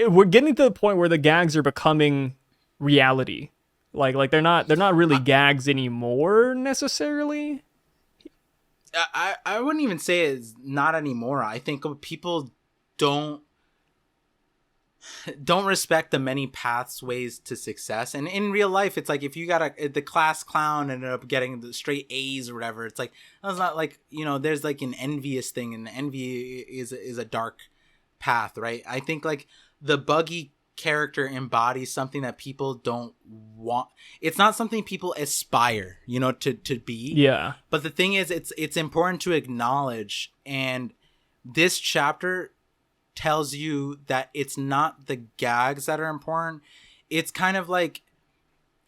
we're getting to the point where the gags are becoming reality. Like they're not really gags anymore necessarily. I wouldn't even say it's not anymore. I think people don't respect the many pathways to success. And in real life, it's like if you got the class clown ended up getting the straight A's or whatever, it's like, that's not like, there's like an envious thing, and envy is a dark path, right? I think like the Buggy character embodies something that people don't want. It's not something people aspire, to be. Yeah. But the thing is, it's important to acknowledge, and this chapter tells you that it's not the gags that are important. It's kind of like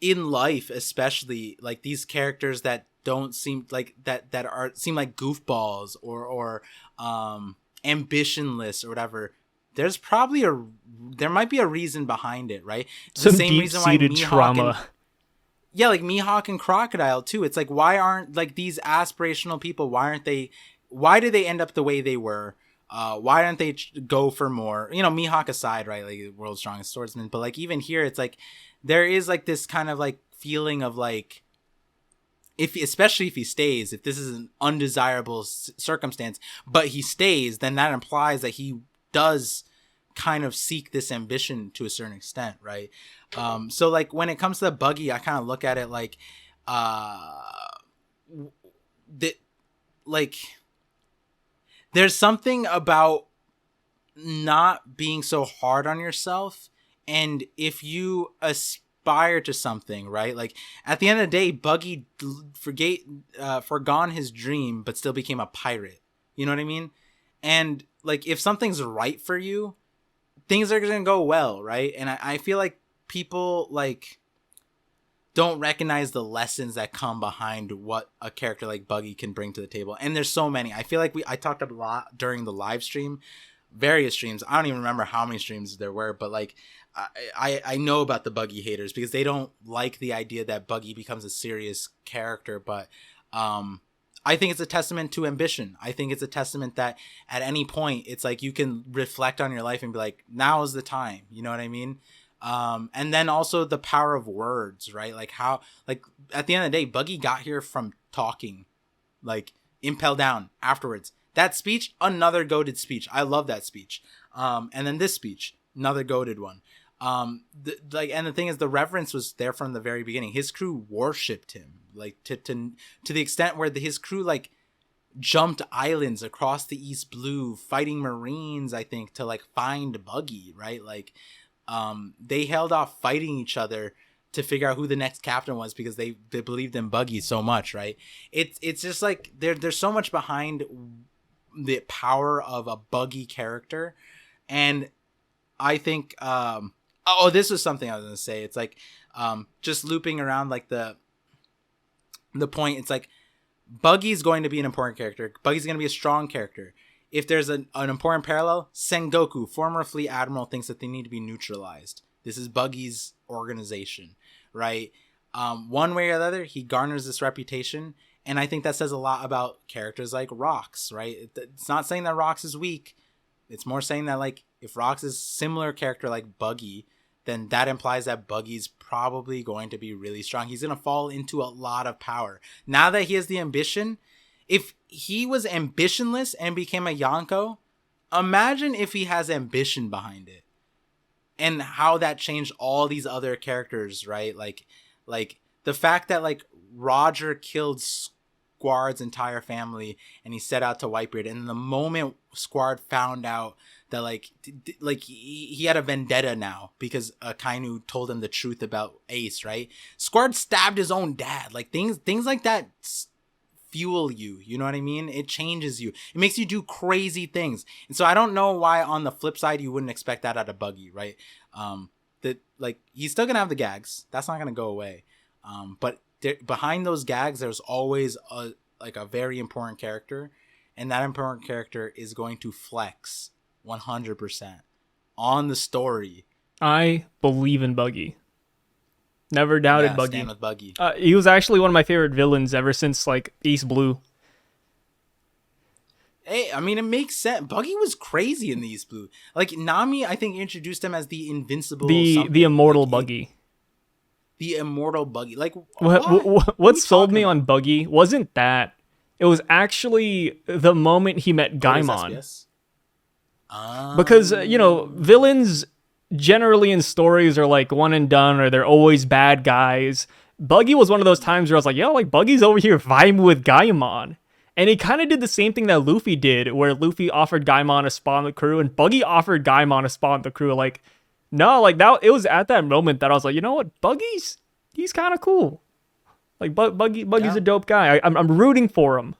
in life, especially like these characters that don't seem like seem like goofballs or ambitionless or whatever. There might be a reason behind it, right? It's some the same reason why deep-seated trauma. Like Mihawk and Crocodile too. It's like, why aren't like these aspirational people? Why did they end up the way they were? Why don't they go for more? Mihawk aside, right? Like world's strongest swordsman, but like even here, it's like there is like this kind of like feeling of like, especially if he stays, if this is an undesirable circumstance, but he stays, then that implies that he does kind of seek this ambition to a certain extent, right? So like when it comes to the Buggy, I kind of look at it like there's something about not being so hard on yourself, and if you aspire to something, right? Like at the end of the day, Buggy forgone his dream but still became a pirate. You know what I mean? And like if something's right for you, things are gonna go well, right? And I feel like people like don't recognize the lessons that come behind what a character like Buggy can bring to the table. And there's so many. I feel like I talked a lot during the live stream, various streams. I don't even remember how many streams there were, but like I know about the Buggy haters because they don't like the idea that Buggy becomes a serious character. But I think it's a testament to ambition. I think it's a testament that at any point, it's like you can reflect on your life and be like, now is the time. You know what I mean? And then also the power of words, right? Like how, like at the end of the day, Buggy got here from talking, like Impel Down afterwards. That speech, another goated speech. I love that speech. And then this speech, another goated one. And the thing is, the reverence was there from the very beginning. His crew worshipped him, like to the extent where his crew like jumped islands across the East Blue, fighting Marines, I think, to like find Buggy, right? Like, they held off fighting each other to figure out who the next captain was because they believed in Buggy so much, right? It's just like there's so much behind the power of a Buggy character, and I think this was something I was gonna say. It's like just looping around like the point. It's like Buggy's going to be an important character. Buggy's going to be a strong character. If there's an important parallel, Sengoku, former fleet admiral, thinks that they need to be neutralized. This is Buggy's organization, right? One way or the other, he garners this reputation, and I think that says a lot about characters like Rox, right? It's not saying that Rox is weak. It's more saying that like if Rox is a similar character like Buggy, then that implies that Buggy's probably going to be really strong. He's going to fall into a lot of power. Now that he has the ambition, if he was ambitionless and became a Yonko, imagine if he has ambition behind it. And how that changed all these other characters, right? Like the fact that like Roger killed Squard's entire family and he set out to Whitebeard, and the moment Squard found out that like he had a vendetta now because Kainu told him the truth about Ace, right? Squard stabbed his own dad. Like things like that fuel you, you know what I mean? It changes you. It makes you do crazy things. And so I don't know why on the flip side you wouldn't expect that out of Buggy, right? That like he's still gonna have the gags. That's not gonna go away. But behind those gags, there's always a very important character, and that important character is going to flex 100% on the story. I believe in Buggy. Never doubted Buggy. Stand with Buggy. He was actually one of my favorite villains ever since like East Blue. Hey, I mean, it makes sense. Buggy was crazy in the East Blue. Like Nami, I think introduced him as the invincible, the immortal Buggy. The immortal Buggy. Like what sold me on Buggy wasn't that. It was actually the moment he met Gaimon. Because villains generally in stories are like one and done, or they're always bad guys. Buggy was one of those times where I was like, yo, like Buggy's over here vibing with Gaimon. And he kind of did the same thing that Luffy did, where Luffy offered Gaimon a spot on the crew, and Buggy offered Gaimon a spot on the crew. Like, no, like that. It was at that moment that I was like, you know what, he's kind of cool. Like Buggy's a dope guy. I'm rooting for him.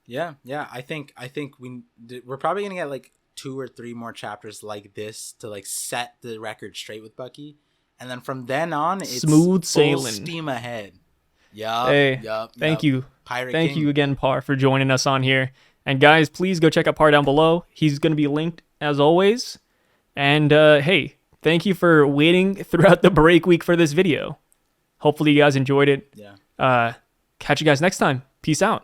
Yeah. I think we're probably gonna get like 2 or 3 more chapters like this to like set the record straight with Buggy, and then from then on, it's smooth sailing, full steam ahead. Thank you. Pirate Thank King. you again, Par, for joining us on here. And guys, please go check out Par down below. He's going to be linked as always. And hey, thank you for waiting throughout the break week for this video. Hopefully you guys enjoyed it. Yeah. Catch you guys next time. Peace out.